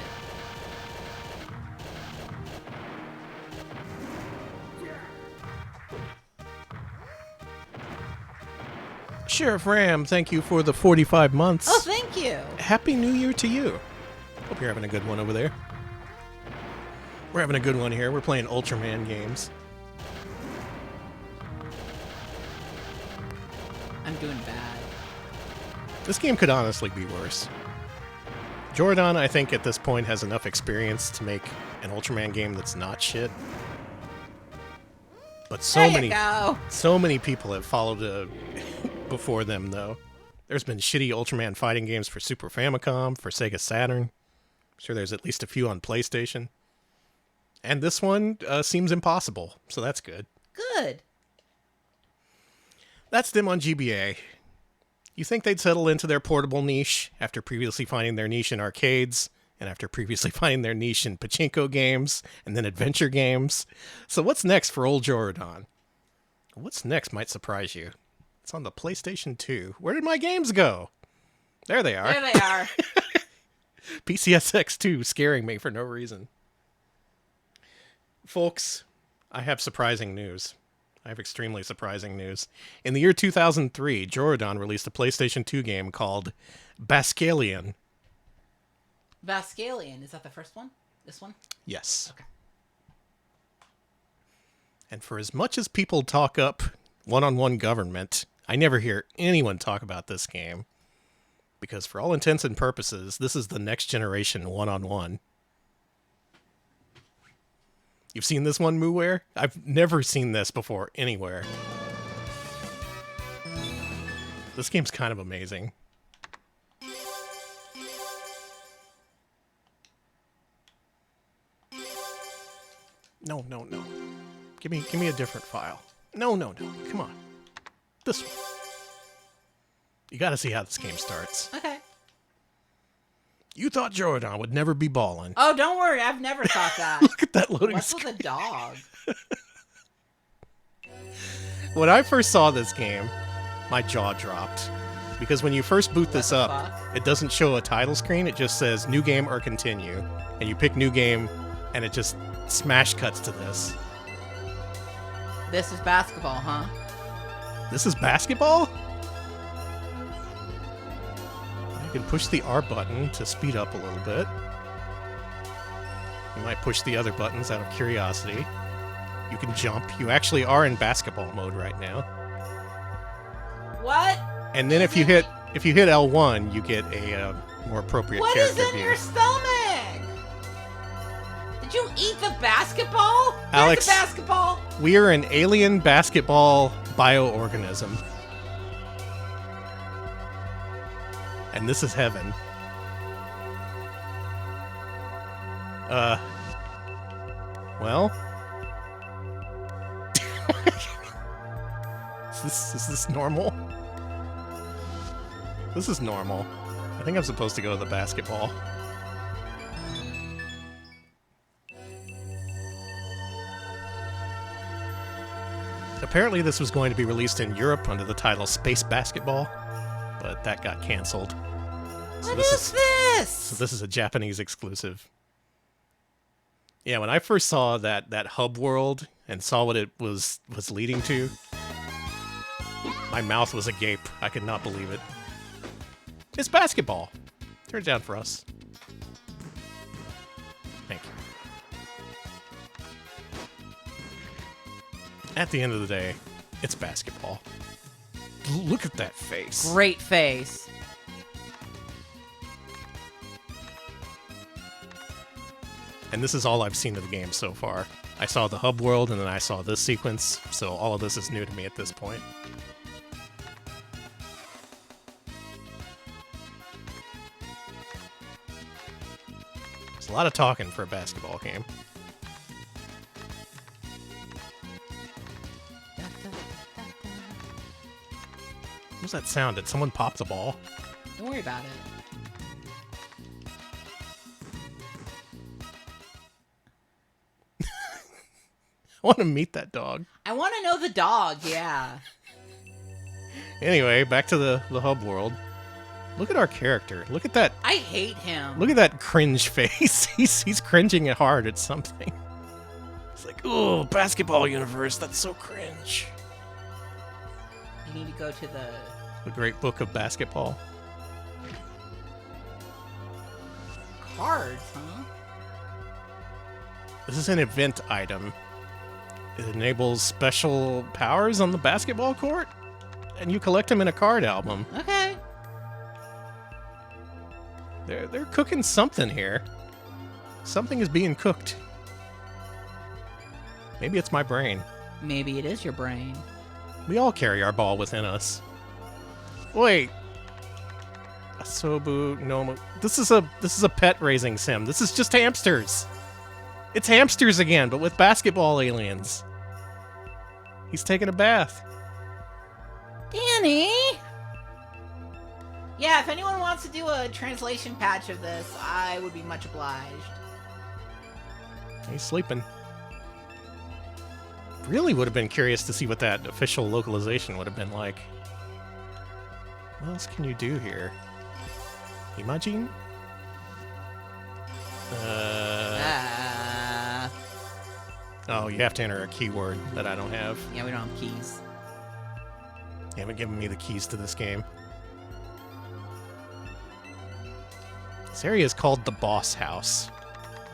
Sheriff Ram, thank you for the 45 months. Oh, thank you. Happy New Year to you. Hope you're having a good one over there. We're having a good one here. We're playing Ultraman games. I'm doing bad. This game could honestly be worse. Jorudan, I think, at this point has enough experience to make an Ultraman game that's not shit. But There you go. so many people have followed before them, though. There's been shitty Ultraman fighting games for Super Famicom, for Sega Saturn. I'm sure there's at least a few on PlayStation. And this one seems impossible, so that's good. Good. That's them on GBA. You think they'd settle into their portable niche after previously finding their niche in arcades, and after previously finding their niche in Pachinko games, and then adventure games? So what's next for old Jorudan? What's next might surprise you. It's on the PlayStation 2. Where did my games go? There they are. There they are. PCSX2 scaring me for no reason. Folks, I have surprising news. I have extremely surprising news. In the year 2003, Jorudan released a PlayStation 2 game called Bascalion. Vascalion. Is that the first one? This one? Yes. Okay. And for as much as people talk up one-on-one government, I never hear anyone talk about this game. Because for all intents and purposes, this is the next generation one-on-one. You've seen this one, Mooware? I've never seen this before anywhere. This game's kind of amazing. No. Give me a different file. No. Come on. This one. You gotta see how this game starts. Okay. You thought Jorudan would never be ballin'. Oh, don't worry. I've never thought that. Look at that loading What's screen. with a dog? When I first saw this game, my jaw dropped. Because when you first boot this What the up, fuck? it doesn't show a title screen. It just says new game or continue. And you pick new game, and it just smash cuts to this. This is basketball, huh? This is basketball? You can push the R button to speed up a little bit. You might push the other buttons out of curiosity. You can jump. You actually are in basketball mode right now. What? And then if you hit L1, you get a more appropriate What is character in view. your stomach? Did you eat the basketball? Where's Alex. the basketball? We are an alien basketball bioorganism. And this is heaven. Well. Is this normal? This is normal. I think I'm supposed to go to the basketball. Apparently this was going to be released in Europe under the title Space Basketball, but that got canceled. What is this? So this is a Japanese exclusive. Yeah, when I first saw that hub world and saw what it was leading to, my mouth was agape. I could not believe it. It's basketball. Turn it down for us. Thank you. At the end of the day, it's basketball. Look at that face. Great face. And this is all I've seen of the game so far. I saw the hub world, and then I saw this sequence, so all of this is new to me at this point. There's a lot of talking for a basketball game. What was that sound? Did someone pop the ball? Don't worry about it. I want to meet that dog. I want to know the dog, yeah. Anyway, back to the hub world. Look at our character. Look at that. I hate him. Look at that cringe face. He's cringing hard at something. It's like, oh, basketball universe. That's so cringe. You need to go to The Great Book of Basketball. cards, huh? This is an event item. It enables special powers on the basketball court, and you collect them in a card album. Okay. They're cooking something here. Something is being cooked. Maybe it's my brain. Maybe it is your brain. We all carry our ball within us. Wait. Asobu no. This is a pet raising sim. This is just hamsters. It's hamsters again, but with basketball aliens. He's taking a bath. Danny! Yeah, if anyone wants to do a translation patch of this, I would be much obliged. He's sleeping. Really would have been curious to see what that official localization would have been like. What else can you do here? Imagine? Oh, you have to enter a keyword that I don't have. Yeah, we don't have keys. You haven't given me the keys to this game. This area is called the Boss House,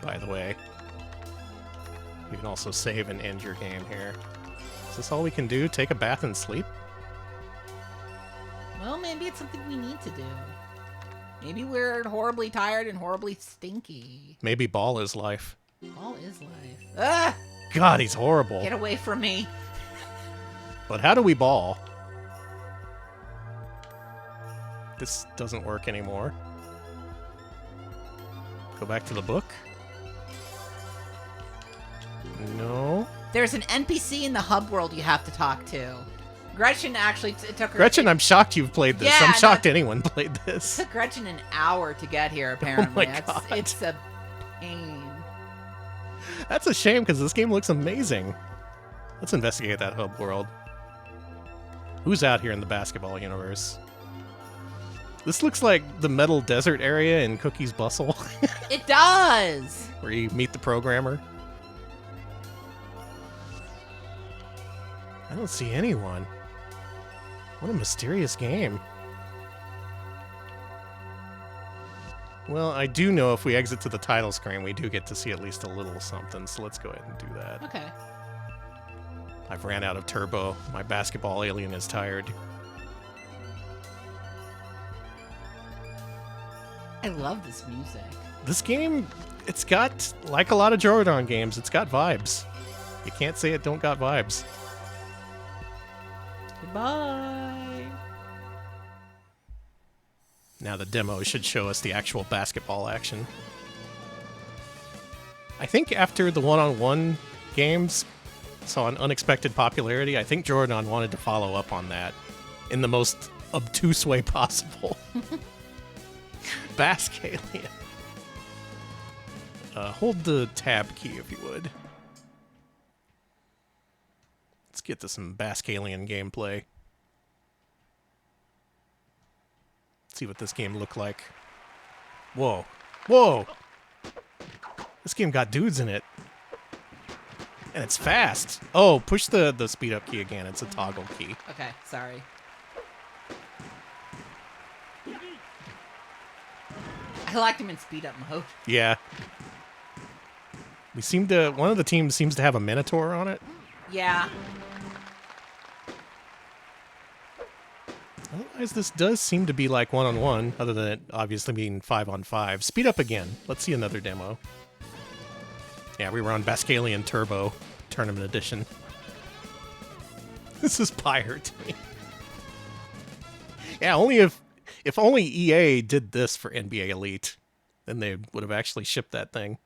by the way. You can also save and end your game here. Is this all we can do? Take a bath and sleep? Well, maybe it's something we need to do. Maybe we're horribly tired and horribly stinky. Maybe ball is life. All is life. Ah! God, he's horrible. Get away from me. But how do we ball? This doesn't work anymore. Go back to the book? No. There's an NPC in the hub world you have to talk to. Gretchen actually it took her. Gretchen, I'm shocked you've played this. Yeah, I'm shocked anyone played this. It took Gretchen an hour to get here. Apparently, my God. It's a pain. That's a shame because this game looks amazing. Let's investigate that hub world. Who's out here in the basketball universe? This looks like the metal desert area in Cookie's Bustle. It does. Where you meet the programmer. I don't see anyone. What a mysterious game. Well, I do know if we exit to the title screen, we do get to see at least a little something, so let's go ahead and do that. Okay. I've ran out of turbo. My basketball alien is tired. I love this music. This game, it's got, like a lot of Jorudan games, it's got vibes. You can't say it don't got vibes. Goodbye. Now the demo should show us the actual basketball action. I think after the one-on-one games saw an unexpected popularity, I think Jorudan wanted to follow up on that in the most obtuse way possible. Bask Alien. Hold the tab key if you would. Let's get to some Bask Alien gameplay. See what this game looked like. Whoa. Whoa! This game got dudes in it. And it's fast. Oh, push the speed up key again. It's a toggle key. Okay, sorry. I liked him in speed up mode. Yeah. We seem to... One of the teams seems to have a Minotaur on it. Yeah. Otherwise, this does seem to be like one-on-one, other than it obviously being 5-on-5. Speed up again. Let's see another demo. Yeah, we were on Baskalian Turbo Tournament Edition. This is pirate to me. Yeah, only if only EA did this for NBA Elite, then they would have actually shipped that thing.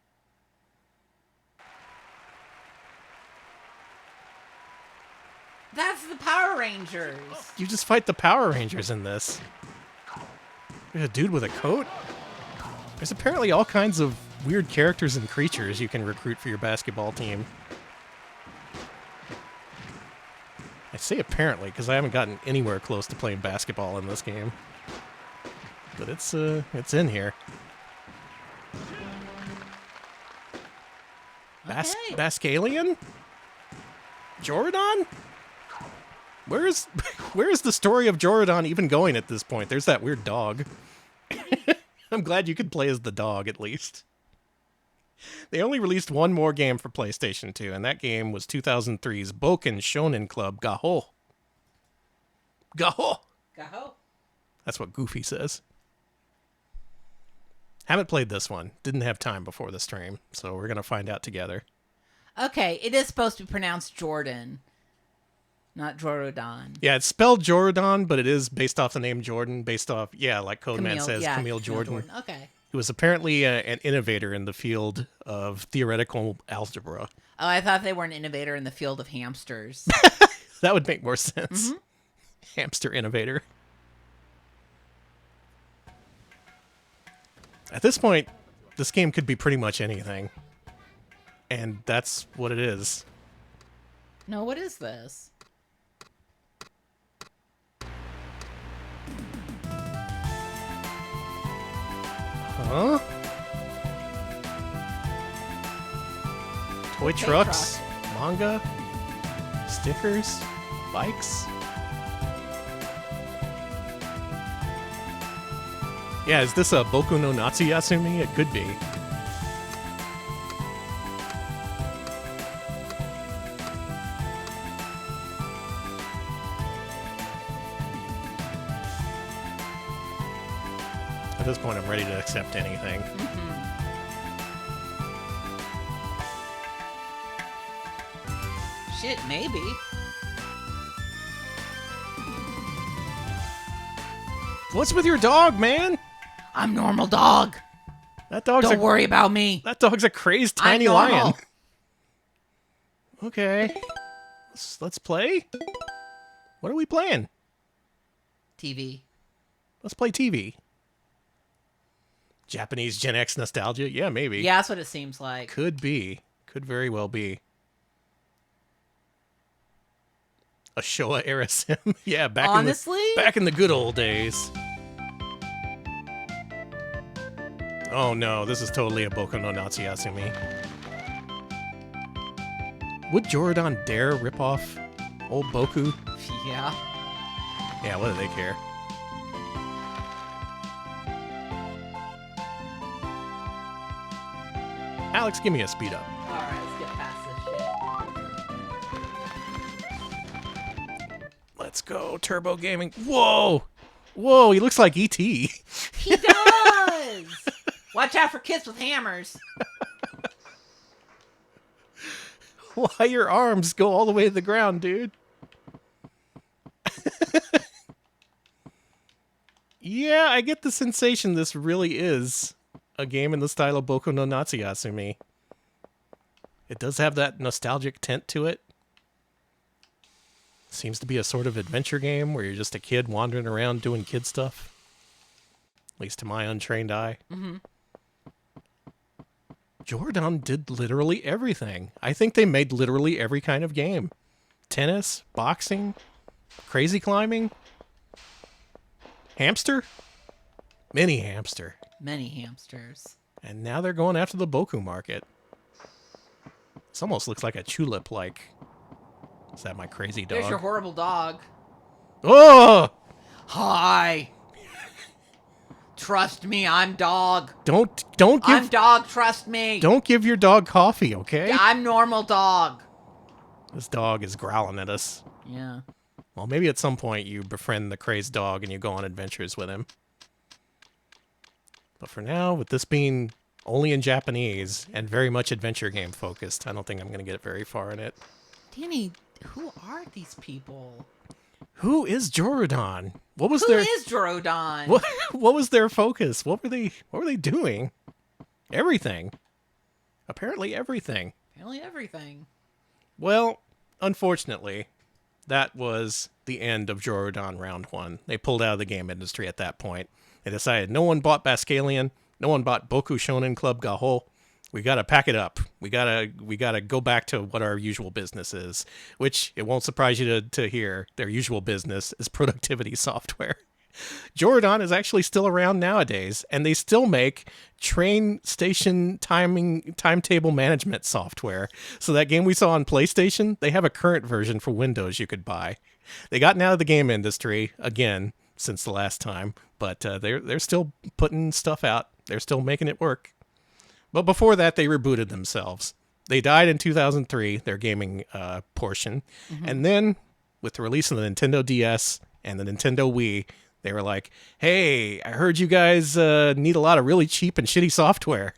That's the Power Rangers. You just fight the Power Rangers in this. There's a dude with a coat. There's apparently all kinds of weird characters and creatures you can recruit for your basketball team. I say apparently because I haven't gotten anywhere close to playing basketball in this game. But it's in here. Okay. Baskalian? Jorudan? Where is the story of Jorudan even going at this point? There's that weird dog. I'm glad you could play as the dog, at least. They only released one more game for PlayStation 2, and that game was 2003's Boken Shonen Club Gaho. Gaho! Gaho. That's what Goofy says. Haven't played this one. Didn't have time before the stream, so we're going to find out together. Okay, it is supposed to be pronounced Jordan, not Jorudan. Yeah, it's spelled Jorudan, but it is based off the name Jordan, based off, like Codeman Camille, says, yeah, Camille Jordan. Okay. He was apparently an innovator in the field of theoretical algebra. Oh, I thought they were an innovator in the field of hamsters. That would make more sense. Mm-hmm. Hamster innovator. At this point, this game could be pretty much anything. And that's what it is. No, what is this? Huh? Toy trucks, manga, stickers, bikes. Yeah, is this a Boku no Natsuyasumi? It could be. At this point, I'm ready to accept anything. Shit, maybe. What's with your dog, man? I'm normal dog. That dog's Don't worry about me. That dog's a crazed I'm tiny normal. lion. Okay. Let's play. What are we playing? TV. Let's play TV. Japanese Gen X nostalgia? Yeah, maybe. Yeah, that's what it seems like. Could be. Could very well be. A Showa era sim? Yeah, Honestly? back in the good old days. Oh no, this is totally a Boku no Natsuyasumi. Would Jorudan dare rip off old Boku? Yeah. Yeah, what do they care? Alex, give me a speed up. Alright, let's get past this shit. Let's go, Turbo Gaming. Whoa! Whoa, he looks like E.T. He does! Watch out for kids with hammers. Why your arms go all the way to the ground, dude? Yeah, I get the sensation this really is a game in the style of Boku no Natsuyasumi. It does have that nostalgic tint to it. Seems to be a sort of adventure game where you're just a kid wandering around doing kid stuff. At least to my untrained eye. Mm-hmm. Jorudan did literally everything. I think they made literally every kind of game. Tennis, boxing, crazy climbing, hamster, mini hamster. Many hamsters. And now they're going after the Boku market. This almost looks like a tulip-like. Is that my crazy dog? There's your horrible dog. Oh! Hi. Trust me, I'm dog. Don't I'm give dog, trust me. don't give your dog coffee, okay? I'm normal dog. This dog is growling at us. Yeah. Well, maybe at some point you befriend the crazed dog and you go on adventures with him. But for now, with this being only in Japanese and very much adventure game focused, I don't think I'm going to get very far in it. Danny, who are these people? Who is Jorudan? What was Who their is Jorudan? what was their focus? What were they doing? Everything. Apparently everything. Apparently everything. Well, unfortunately, that was the end of Jorudan Round 1. They pulled out of the game industry at that point. They decided no one bought Bascalion, no one bought Boku Shonen Club Gahol. We gotta pack it up. We gotta go back to what our usual business is, which it won't surprise you to hear. Their usual business is productivity software. Jorudan is actually still around nowadays, and they still make train station timetable management software. So that game we saw on PlayStation, they have a current version for Windows you could buy. They gotten out of the game industry again since the last time, but they're still putting stuff out. They're still making it work. But before that, they rebooted themselves. They died in 2003, their gaming portion. Mm-hmm. And then, with the release of the Nintendo DS and the Nintendo Wii, they were like, hey, I heard you guys need a lot of really cheap and shitty software.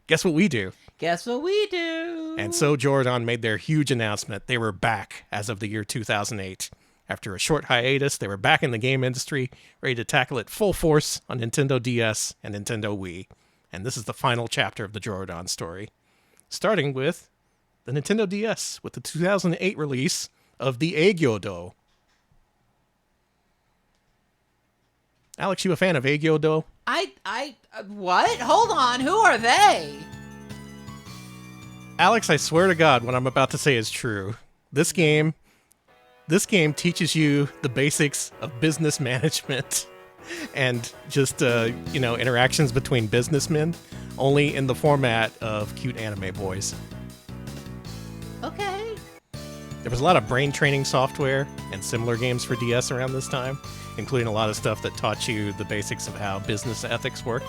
Guess what we do? Guess what we do? And so Jorudan made their huge announcement. They were back as of the year 2008. After a short hiatus, they were back in the game industry, ready to tackle it full force on Nintendo DS and Nintendo Wii. And this is the final chapter of the Jorudan story. Starting with the Nintendo DS, with the 2008 release of the Aegyo-Do. Alex, you a fan of Aegyo-Do? What? Hold on, who are they? Alex, I swear to God, what I'm about to say is true. This game teaches you the basics of business management and just, interactions between businessmen, only in the format of cute anime boys. Okay. There was a lot of brain training software and similar games for DS around this time, including a lot of stuff that taught you the basics of how business ethics work.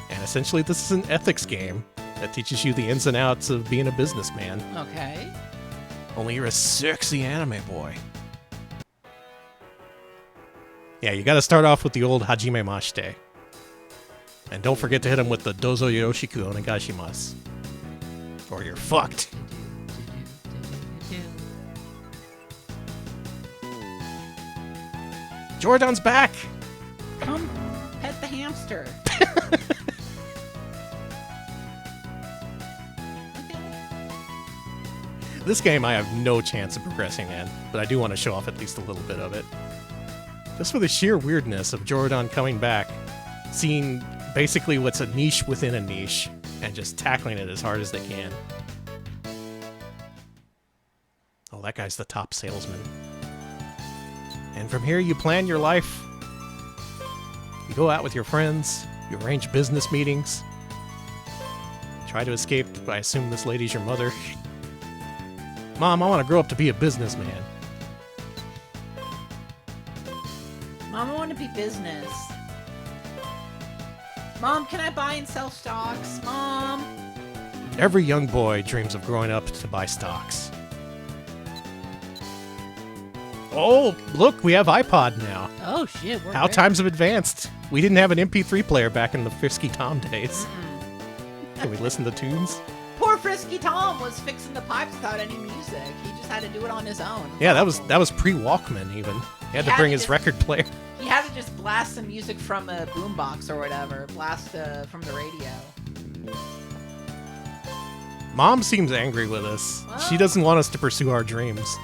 And essentially, this is an ethics game that teaches you the ins and outs of being a businessman. Okay. Only you're a sexy anime boy. Yeah, you gotta start off with the old Hajime Mashite. And don't forget to hit him with the Dozo Yoroshiku Onegashimasu. Or you're fucked. Jorudan's back! Come pet the hamster. This game I have no chance of progressing in, but I do want to show off at least a little bit of it. Just for the sheer weirdness of Jorudan coming back, seeing basically what's a niche within a niche, and just tackling it as hard as they can. Oh, that guy's the top salesman. And from here you plan your life. You go out with your friends, you arrange business meetings, try to escape. I assume this lady's your mother. Mom, I want to grow up to be a businessman. Mom, I want to be business. Mom, can I buy and sell stocks? Mom? Every young boy dreams of growing up to buy stocks. Oh, look, we have iPod now. Oh, shit. How times have advanced. We didn't have an MP3 player back in the Frisky Tom days. Can we listen to tunes? Poor Frisky Tom was fixing the pipes without any music. He just had to do it on his own. Yeah, that was pre-Walkman even. He had to bring his record player. He had to just blast some music from a boombox or whatever. Blast from the radio. Mom seems angry with us. Well, She doesn't want us to pursue our dreams.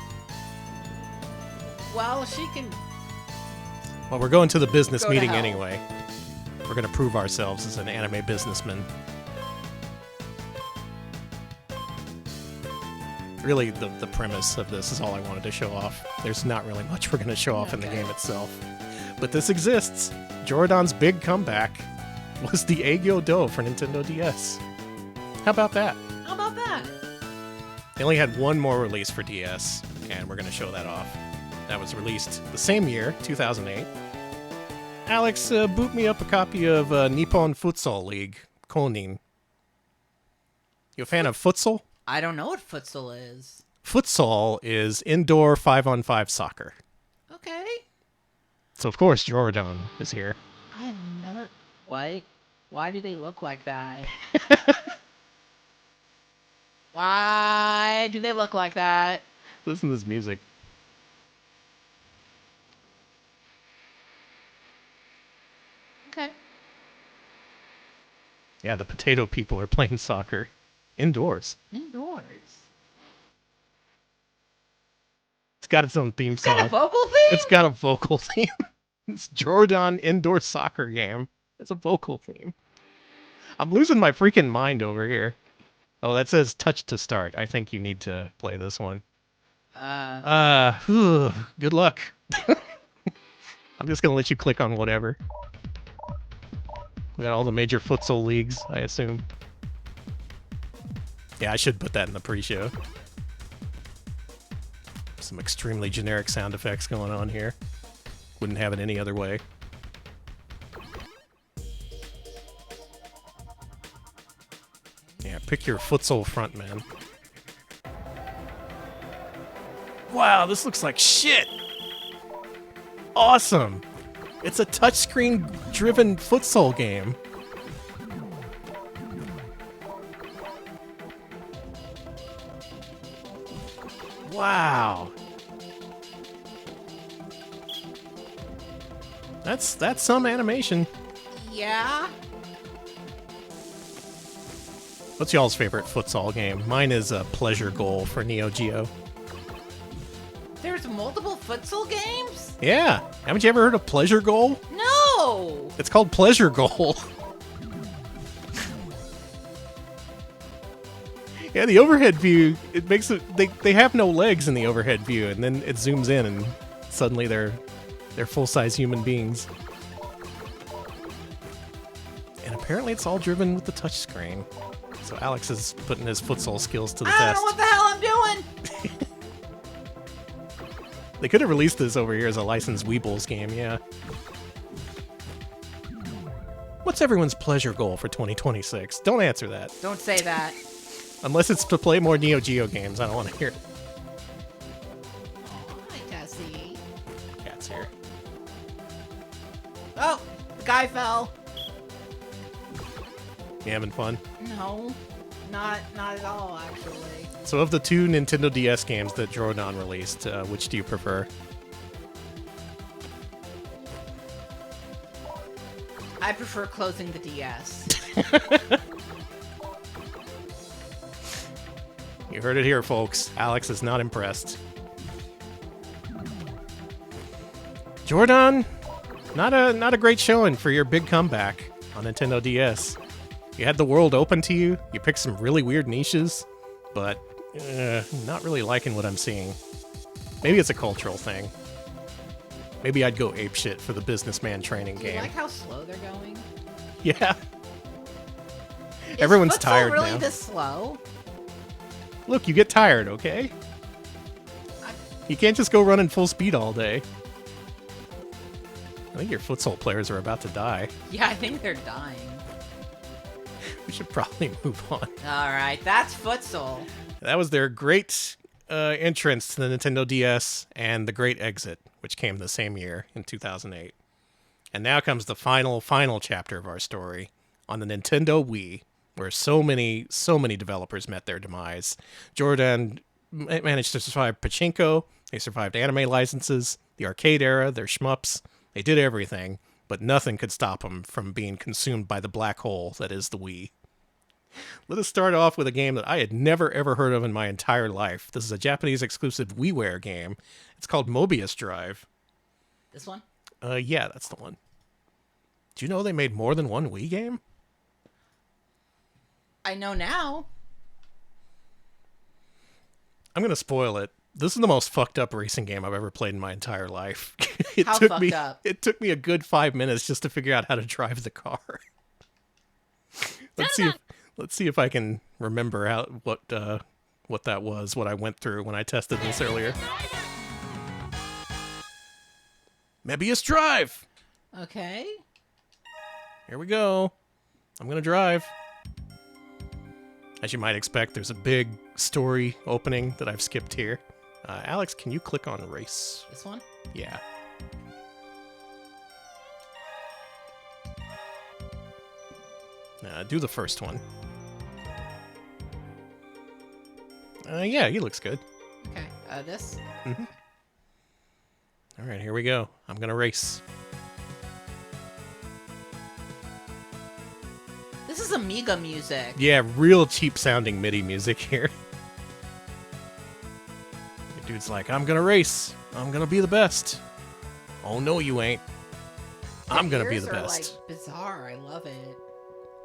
Well, she can... Well, we're going to the business Go to meeting hell. anyway. We're going to prove ourselves as an anime businessman. Really, the premise of this is all I wanted to show off. There's not really much we're going to show off in the game itself. But this exists. Jorudan's big comeback was the Aegyo-Do for Nintendo DS. How about that? How about that? They only had one more release for DS, and we're going to show that off. That was released the same year, 2008. Alex, boot me up a copy of Nippon Futsal League, Konin. You a fan of futsal? I don't know what futsal is. Futsal is indoor 5-on-5 soccer. Okay. So, of course, Jorudan is here. I've never... Why do they look like that? Why do they look like that? Listen to this music. Okay. Yeah, the potato people are playing soccer. Indoors. Indoors. It's got its own theme It's got song. a vocal theme? It's got a vocal theme. It's Jorudan indoor soccer game. It's a vocal theme. I'm losing my freaking mind over here. Oh, that says touch to start. I think you need to play this one. Good luck. I'm just gonna let you click on whatever. We got all the major futsal leagues, I assume. Yeah, I should put that in the pre-show. Some extremely generic sound effects going on here. Wouldn't have it any other way. Yeah, pick your futsal frontman. Wow, this looks like shit! Awesome! It's a touchscreen-driven futsal game. Wow. That's some animation. Yeah. What's y'all's favorite futsal game? Mine is a Pleasure Goal for Neo Geo. There's multiple futsal games? Yeah. Haven't you ever heard of Pleasure Goal? No. It's called Pleasure Goal. Yeah, the overhead view, it makes it... They have no legs in the overhead view, and then it zooms in, and suddenly they're full-size human beings. And apparently it's all driven with the touchscreen. So Alex is putting his futsal skills to the test. I don't know what the hell I'm doing. They could have released this over here as a licensed Weebles game, yeah. What's everyone's pleasure goal for 2026? Don't answer that. Don't say that. Unless it's to play more Neo Geo games, I don't want to hear it. Hi, Tessie. Cat's here. Oh, the guy fell. You having fun? No, not at all, actually. So of the two Nintendo DS games that Jorudan released, which do you prefer? I prefer closing the DS. You heard it here, folks. Alex is not impressed. Jorudan, not a great showing for your big comeback on Nintendo DS. You had the world open to you, you picked some really weird niches, but not really liking what I'm seeing. Maybe it's a cultural thing. Maybe I'd go apeshit for the businessman training game. You like how slow they're going? Yeah. Everyone's Is futsal tired really now. this slow? Look, you get tired, okay? You can't just go running full speed all day. I think your futsal players are about to die. Yeah, I think they're dying. We should probably move on. All right, that's futsal. That was their great entrance to the Nintendo DS and the great exit, which came the same year in 2008. And now comes the final chapter of our story on the Nintendo Wii, where so many developers met their demise. Jorudan managed to survive Pachinko. They survived anime licenses, the arcade era, their shmups. They did everything, but nothing could stop them from being consumed by the black hole that is the Wii. Let us start off with a game that I had never ever heard of in my entire life. This is a Japanese exclusive WiiWare game. It's called Mobius Drive. This one? Yeah, that's the one. Do you know they made more than one Wii game? I know now. I'm going to spoil it. This is the most fucked up racing game I've ever played in my entire life. How fucked up? It took me a good 5 minutes just to figure out how to drive the car. Let's see if I can remember what that was, what I went through when I tested this earlier. Mobius Drive. Okay. Here we go. I'm going to drive. As you might expect, there's a big story opening that I've skipped here. Alex, can you click on race? This one? Yeah. Do the first one. Yeah, he looks good. Okay. This? Mm-hmm. All right, here we go. I'm going to race. This is Amiga music. Yeah, real cheap sounding MIDI music here. The dude's like, I'm gonna race. I'm gonna be the best. Oh no, you ain't. I'm gonna be the Ears are, best. like, bizarre. I love it.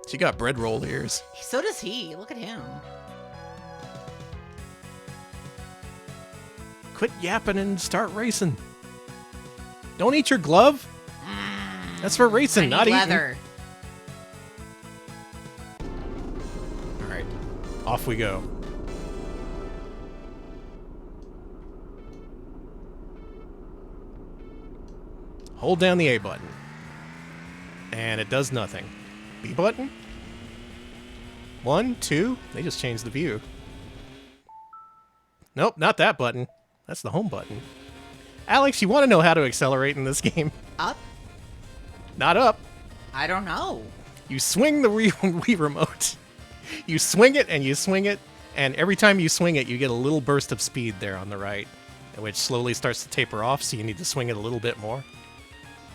She got bread roll ears. So does he. Look at him. Quit yapping and start racing. Don't eat your glove. That's for racing, not eating. Leather. All right, off we go. Hold down the A button. And it does nothing. B button? 1, 2, they just changed the view. Nope, not that button. That's the home button. Alex, you want to know how to accelerate in this game? Up? Not up. I don't know. You swing the Wii remote. You swing it and you swing it, And every time you swing it, you get a little burst of speed there on the right, which slowly starts to taper off, so you need to swing it a little bit more.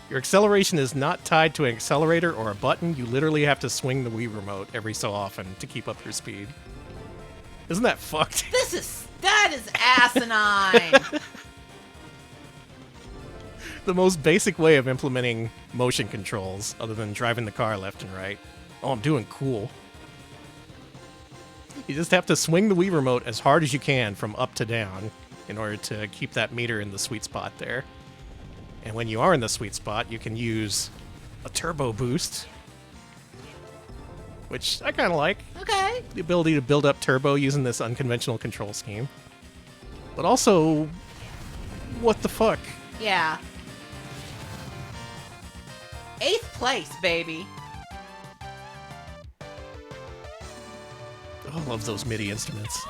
Your acceleration is not tied to an accelerator or a button. You literally have to swing the Wii remote every so often to keep up your speed. Isn't that fucked? That is asinine. The most basic way of implementing motion controls, other than driving the car left and right. Oh, I'm doing cool. You just have to swing the Wii remote as hard as you can from up to down in order to keep that meter in the sweet spot there. And when you are in the sweet spot, you can use a turbo boost, which I kind of like. Okay. The ability to build up turbo using this unconventional control scheme. But also, what the fuck? Yeah. 8th place, baby. Oh, I love those MIDI instruments.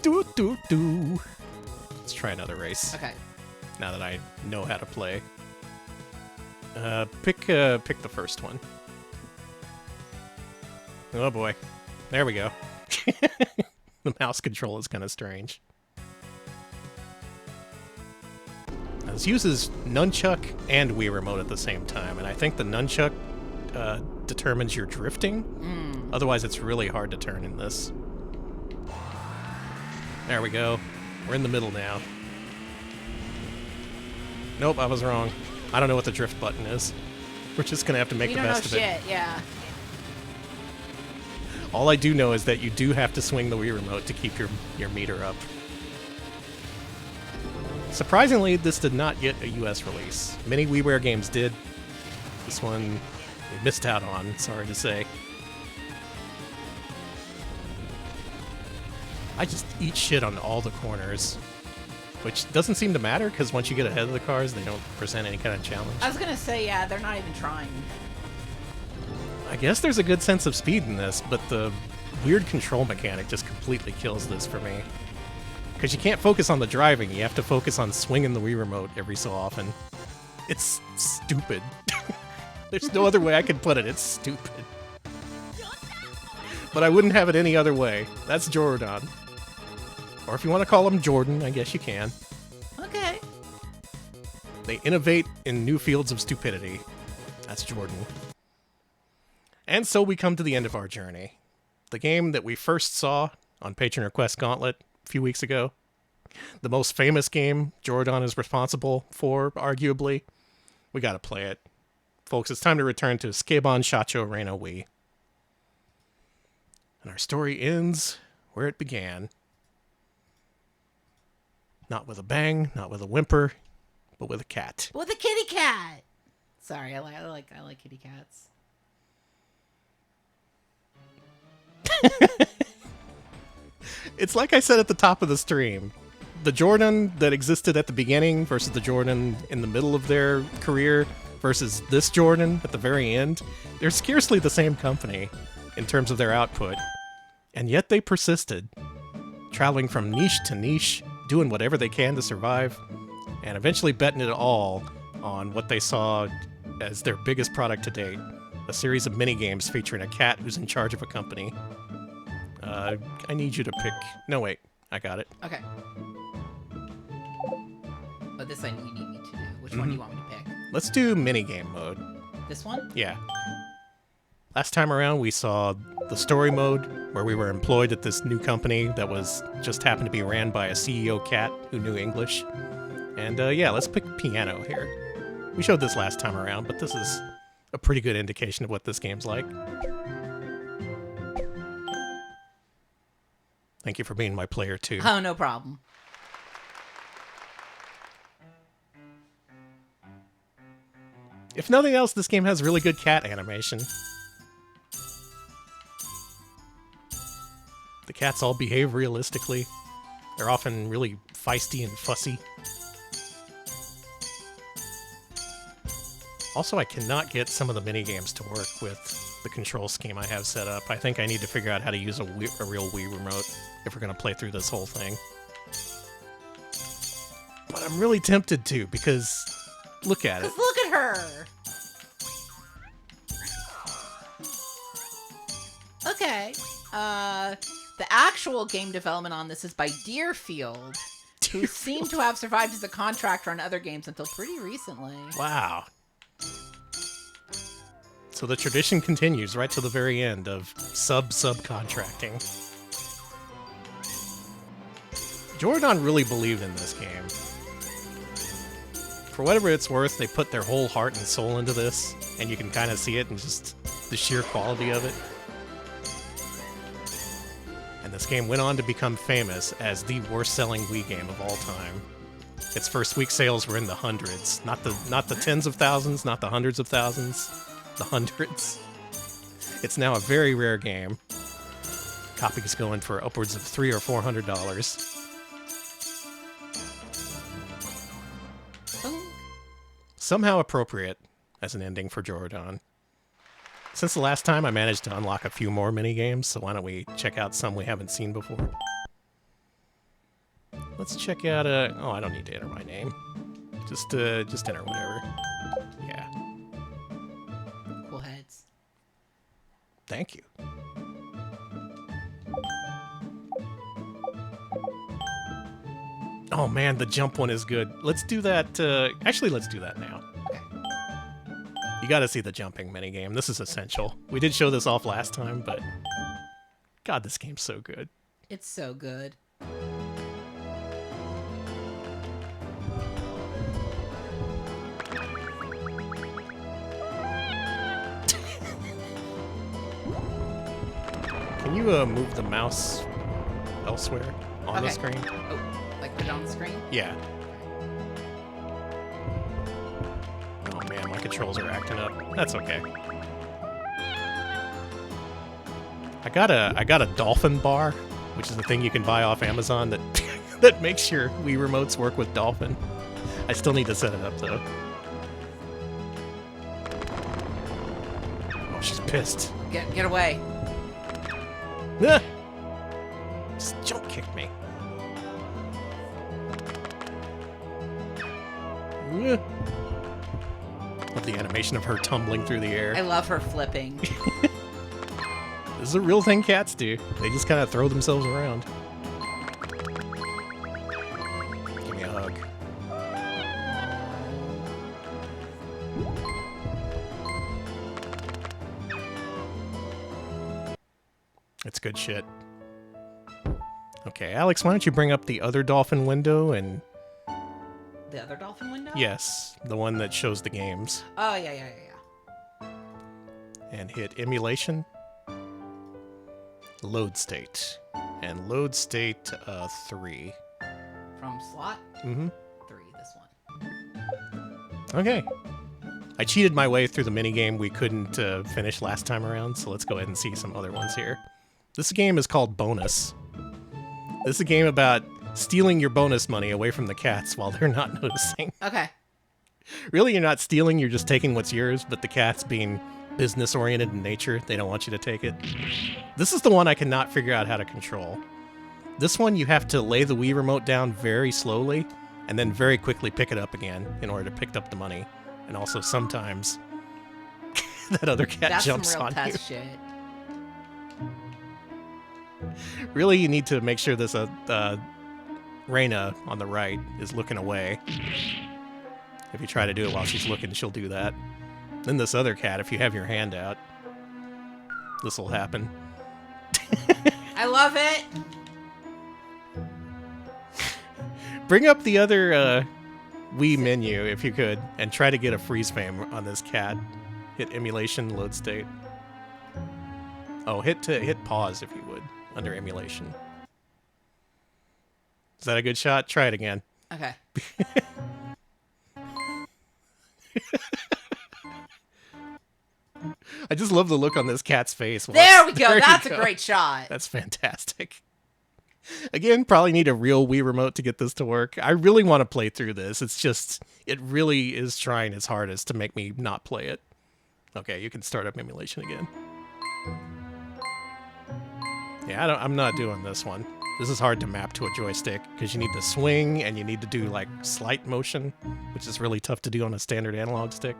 Do do do. Let's try another race. Okay. Now that I know how to play. Pick the first one. Oh boy. There we go. The mouse control is kind of strange. Now, this uses nunchuck and Wii remote at the same time, and I think the nunchuck determines your drifting. Otherwise, it's really hard to turn in this. There we go. We're in the middle now. Nope, I was wrong. I don't know what the drift button is. We're just gonna have to make the best of it. Shit, yeah. All I do know is that you do have to swing the Wii remote to keep your meter up. Surprisingly, this did not get a US release. Many WiiWare games did. This one we missed out on, sorry to say. I just eat shit on all the corners, which doesn't seem to matter because once you get ahead of the cars, they don't present any kind of challenge. I was gonna say, yeah, they're not even trying. I guess there's a good sense of speed in this, but the weird control mechanic just completely kills this for me. Because you can't focus on the driving, you have to focus on swinging the Wii remote every so often. It's stupid. There's no other way I can put it, it's stupid. But I wouldn't have it any other way. That's Jorudan. Or if you want to call him Jordan, I guess you can. Okay. They innovate in new fields of stupidity. That's Jordan. And so we come to the end of our journey. The game that we first saw on Patron Request Gauntlet a few weeks ago. The most famous game Jorudan is responsible for, arguably. We gotta play it. Folks, it's time to return to Sukeban Shachou Rena Wii. And our story ends where it began. Not with a bang, not with a whimper, but with a cat. With a kitty cat. Sorry, I like kitty cats. It's like I said at the top of the stream. The Jorudan that existed at the beginning versus the Jorudan in the middle of their career versus this Jorudan at the very end, they're scarcely the same company in terms of their output. And yet they persisted, traveling from niche to niche, doing whatever they can to survive, and eventually betting it all on what they saw as their biggest product to date, a series of minigames featuring a cat who's in charge of a company. I need you to pick... No, wait. I got it. Okay. Oh, this you need me to do. Which one do you want me to pick? Let's do minigame mode. This one? Yeah. Last time around, we saw the story mode, where we were employed at this new company that was just happened to be ran by a CEO cat who knew English. And yeah, let's pick piano here. We showed this last time around, but this is a pretty good indication of what this game's like. Thank you for being my player, too. Oh, no problem. If nothing else, this game has really good cat animation. The cats all behave realistically. They're often really feisty and fussy. Also, I cannot get some of the minigames to work with the control scheme I have set up. I think I need to figure out how to use a real Wii remote if we're going to play through this whole thing. But I'm really tempted to, because look at it. Look at her! Okay. The actual game development on this is by Deerfield, who seemed to have survived as a contractor on other games until pretty recently. Wow. So the tradition continues right to the very end of subcontracting. Jorudan really believed in this game. For whatever it's worth, they put their whole heart and soul into this, and you can kind of see it in just the sheer quality of it. And this game went on to become famous as the worst-selling Wii game of all time. Its first week sales were in the hundreds, not the tens of thousands, not the hundreds of thousands, the hundreds. It's now a very rare game. Copies going for upwards of $300 or $400. Somehow appropriate as an ending for Jorudan. Since the last time, I managed to unlock a few more minigames, so why don't we check out some we haven't seen before. Let's check out oh, I don't need to enter my name. Just enter whatever. Yeah. Cool heads. Thank you. Oh man, the jump one is good. Let's do that, actually let's do that now. Okay. You gotta see the jumping minigame. This is essential. We did show this off last time, but God, this game's so good. It's so good. Can you move the mouse elsewhere on the screen? Oh, like put it on the screen? Yeah. Oh man, my controls are acting up. That's okay. I got a dolphin bar, which is the thing you can buy off Amazon that that makes your Wii remotes work with dolphin. I still need to set it up though. Oh, she's pissed. Get away. Ah! Just jump kick me. Love the animation of her tumbling through the air. I love her flipping. This is a real thing cats do. They just kind of throw themselves around. Give me a hug. It's good shit. Okay, Alex, why don't you bring up the other dolphin window and... The other dolphin window? Yes, the one that shows the games. Oh, yeah. And hit emulation. Load state. And load state 3. From slot? Mm-hmm. 3, this one. Okay. I cheated my way through the minigame we couldn't finish last time around, so let's go ahead and see some other ones here. This game is called Bonus. This is a game about stealing your bonus money away from the cats while they're not noticing. Okay. Really, you're not stealing, you're just taking what's yours, but the cats being business-oriented in nature, they don't want you to take it. This is the one I cannot figure out how to control. This one, you have to lay the Wii remote down very slowly, and then very quickly pick it up again in order to pick up the money. And also, sometimes, that other cat jumps on you. That's some real test shit. Really, you need to make sure this Rena on the right is looking away. If you try to do it while she's looking, she'll do that. Then this other cat, if you have your hand out, this will happen. I love it. Bring up the other Wii menu, if you could, and try to get a freeze frame on this cat. Hit emulation, load state. Oh, hit pause, if you would, under emulation. Is that a good shot? Try it again. Okay. I just love the look on this cat's face. There we go. That's a great shot. That's fantastic. Again, probably need a real Wii remote to get this to work. I really want to play through this. It's just, it really is trying its hardest to make me not play it. Okay, you can start up emulation again. Yeah, I'm not doing this one. This is hard to map to a joystick because you need to swing and you need to do like slight motion, which is really tough to do on a standard analog stick.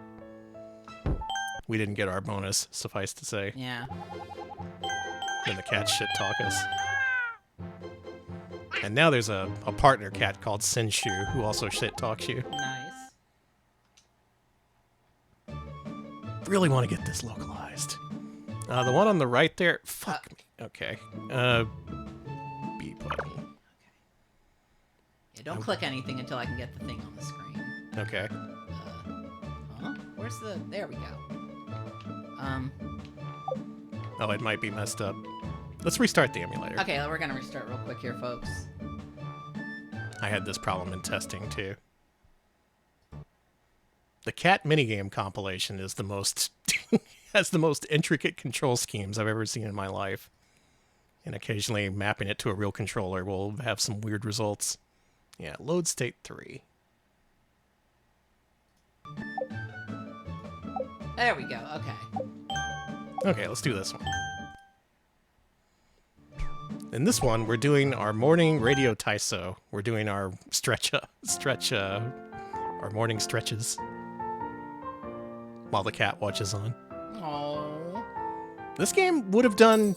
We didn't get our bonus, suffice to say. Yeah. Then the cats shit talk us. And now there's a partner cat called Senshu who also shit talks you. Nice. Really want to get this localized. The one on the right there. Fuck me. Okay. B button. Yeah, don't click anything until I can get the thing on the screen. Okay. Huh? Where's the... There we go. Oh, it might be messed up. Let's restart the emulator. Okay, we're gonna restart real quick here, folks. I had this problem in testing, too. The cat minigame compilation is the most... has the most intricate control schemes I've ever seen in my life. And occasionally mapping it to a real controller will have some weird results. Yeah, load state 3. There we go, okay. Okay, let's do this one. In this one, we're doing our morning radio taiso. We're doing our our morning stretches while the cat watches on. Oh. This game would have done...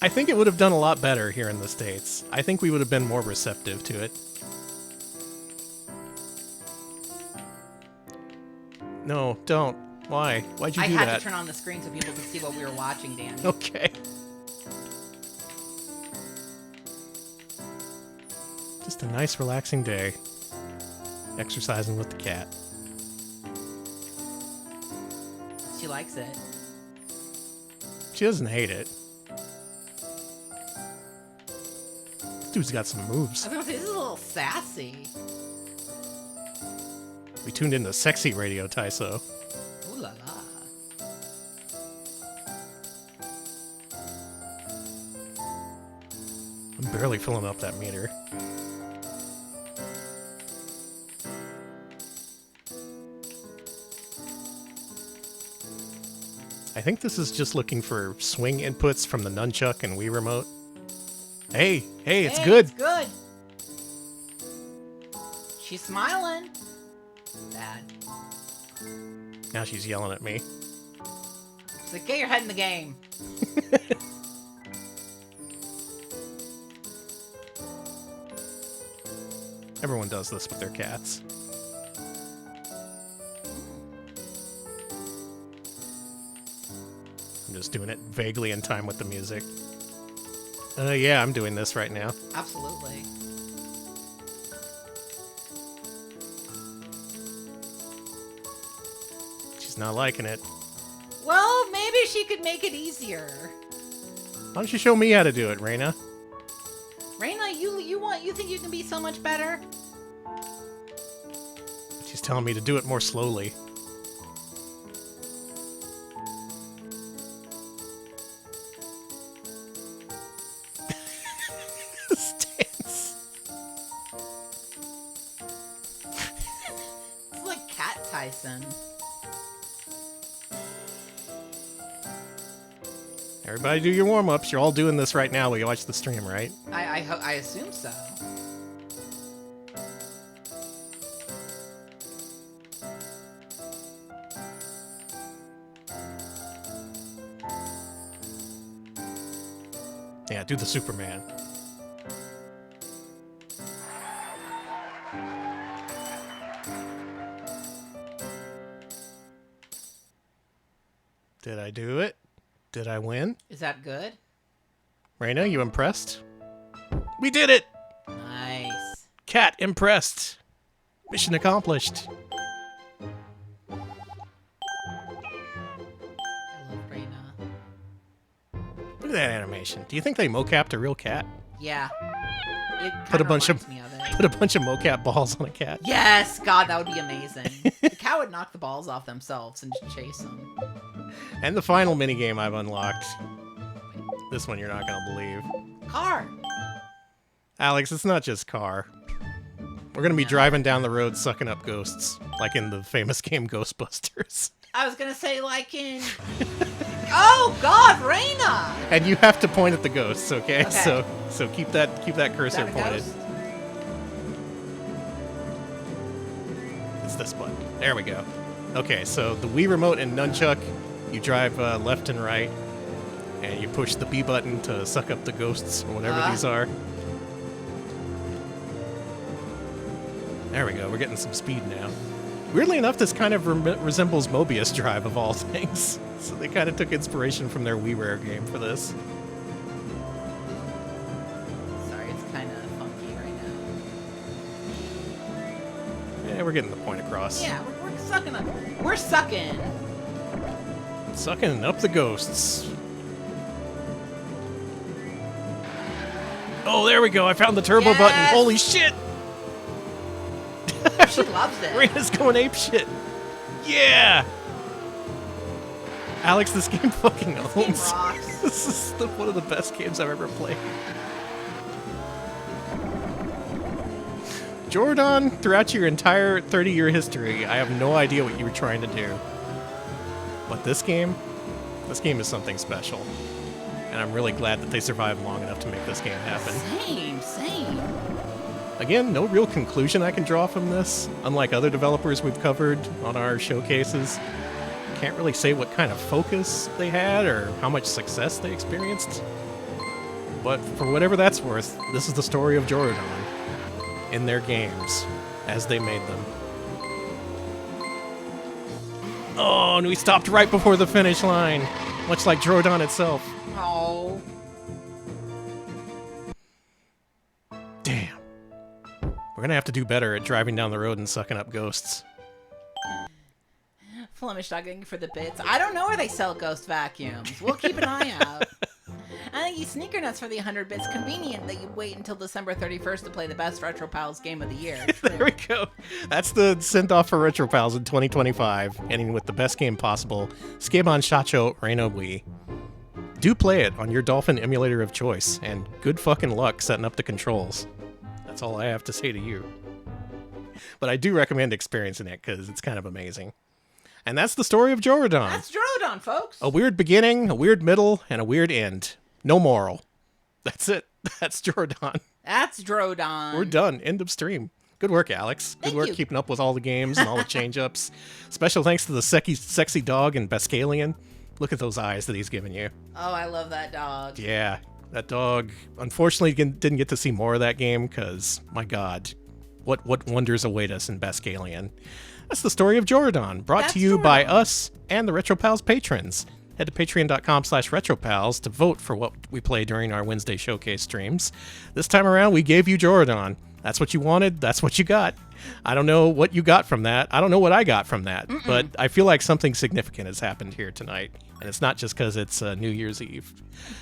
I think it would have done a lot better here in the States. I think we would have been more receptive to it. No, don't. Why? Why'd you do that? I had to turn on the screen so people could see what we were watching, Danny. Okay. Just a nice, relaxing day. Exercising with the cat. She likes it. She doesn't hate it. This dude's got some moves. I was gonna say, this is a little sassy. We tuned in the sexy radio taiso. Ooh la la. I'm barely filling up that meter. I think this is just looking for swing inputs from the nunchuck and Wii remote. Hey, it's good. It's good. She's smiling. Bad. Now she's yelling at me. She's like, get your head in the game. Everyone does this with their cats. I'm just doing it vaguely in time with the music. Yeah, I'm doing this right now. Absolutely. She's not liking it. Well, maybe she could make it easier. Why don't you show me how to do it, Rena? Rena, you think you can be so much better? She's telling me to do it more slowly. Stance. It's like Cat Tyson. Everybody do your warm-ups. You're all doing this right now while you watch the stream, right? I assume so. Yeah, do the Superman. Did I do it? Did I win? Is that good? Rena, you impressed? We did it! Nice. Cat impressed. Mission accomplished. I love Rena. Look at that animation. Do you think they mocapped a real cat? Yeah. It Put a kinda bunch of reminds me of it. put a bunch of mocap balls on a cat. Yes, God, that would be amazing. The cat would knock the balls off themselves and just chase them. And the final minigame I've unlocked. This one you're not gonna believe. Car. Alex, it's not just car. We're gonna be No. driving down the road sucking up ghosts, like in the famous game Ghostbusters. I was gonna say like in. Oh God, Rena. And you have to point at the ghosts, okay? Okay. So keep that cursor Is that a pointed. ghost? It's this button. There we go. Okay, so the Wii remote and nunchuck, you drive left and right, and you push the B button to suck up the ghosts or whatever these are. There we go. We're getting some speed now. Weirdly enough, this kind of resembles Mobius Drive of all things. So they kind of took inspiration from their WiiWare game for this. Sorry, it's kind of funky right now. Yeah, we're getting the point across. Yeah, we're sucking up. We're sucking. Sucking up the ghosts. Oh, there we go. I found the turbo button. Holy shit! She loves it. Rena's going ape shit. Yeah! Alex, this game fucking owns. This game rocks. This is one of the best games I've ever played. Jorudan, throughout your entire 30-year history, I have no idea what you were trying to do. But this game is something special. And I'm really glad that they survived long enough to make this game happen. Same. Again, no real conclusion I can draw from this. Unlike other developers we've covered on our showcases, can't really say what kind of focus they had or how much success they experienced. But for whatever that's worth, this is the story of Jorudan in their games as they made them. Oh, and we stopped right before the finish line, much like Jorudan itself. Oh. Damn. We're gonna have to do better at driving down the road and sucking up ghosts. Flemish dogging for the bits. I don't know where they sell ghost vacuums. We'll keep an eye out. I think you sneaker nuts for the 100 bits. Convenient that you wait until December 31st to play the best Retro Pals game of the year. There we go. That's the send-off for Retro Pals in 2025, ending with the best game possible, Sukeban Shachou Rena Wii. Do play it on your Dolphin emulator of choice, and good fucking luck setting up the controls. That's all I have to say to you. But I do recommend experiencing it, because it's kind of amazing. And that's the story of Jorudan. That's Jorudan, folks. A weird beginning, a weird middle, and a weird end. No moral. That's it. That's Jorudan. That's Jorudan. We're done. End of stream. Good work, Alex. Good Thank work you. keeping up with all the games and all the change-ups. Special thanks to the sexy dog and Bascalian. Look at those eyes that he's giving you. Oh, I love that dog. Yeah, that dog. Unfortunately, didn't get to see more of that game because, my God, what wonders await us in Bascalian. That's the story of Jorudan, brought to you by us and the RetroPals patrons. Head to patreon.com/retropals to vote for what we play during our Wednesday showcase streams. This time around, we gave you Jorudan. That's what you wanted. That's what you got. I don't know what you got from that. I don't know what I got from that. But I feel like something significant has happened here tonight. And it's not just because it's New Year's Eve.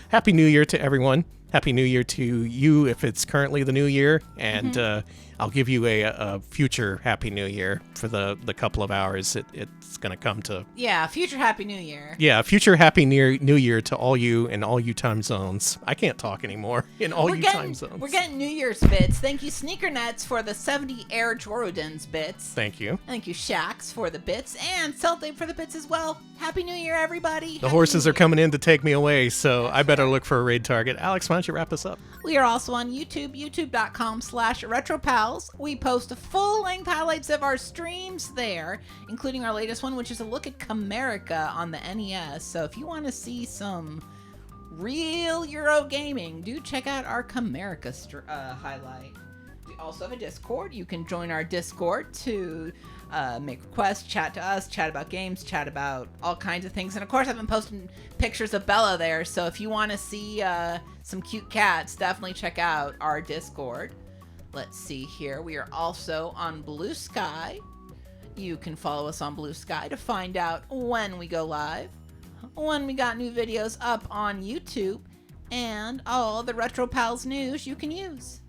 Happy New Year to everyone. Happy New Year to you if it's currently the New Year. And I'll give you a future Happy New Year for the couple of hours it's going to come to. Yeah, future Happy New Year. Yeah, future Happy New Year to all you in all you time zones. I can't talk anymore. In all time zones. We're getting New Year's bits. Thank you, Sneaker Nets, for the 70 Air Jorudans bits. Thank you. Thank you, Shax, for the bits, and Celtape for the bits as well. Happy New Year, everybody. The horses are coming in to take me away, so I better look for a raid target. Alex, why don't you wrap this up? We are also on YouTube, youtube.com/retropals. We post full-length highlights of our streams there, including our latest one, which is a look at Camerica on the NES. So if you want to see some real Euro gaming, do check out our Camerica highlight. We also have a Discord. You can join our Discord to make requests, chat to us, chat about games, chat about all kinds of things. And of course, I've been posting pictures of Bella there, so if you want to see some cute cats, definitely check out our Discord. Let's see here. We are also on Blue Sky. You can follow us on Blue Sky to find out when we go live, when we got new videos up on YouTube, and all the Retro Pals news you can use.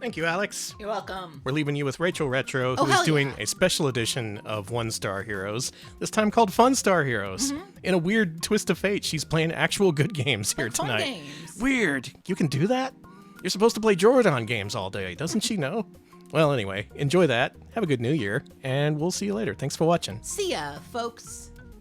Thank you, Alex. You're welcome. We're leaving you with Rachel Retro, Oh, who is hell doing yeah. a special edition of One Star Heroes, this time called Fun Star Heroes. In a weird twist of fate, she's playing actual good games here Fun tonight. games. Weird. You can do that? You're supposed to play Jorudan games all day. Doesn't she know? Well, anyway, enjoy that. Have a good New Year, and we'll see you later. Thanks for watching. See ya, folks.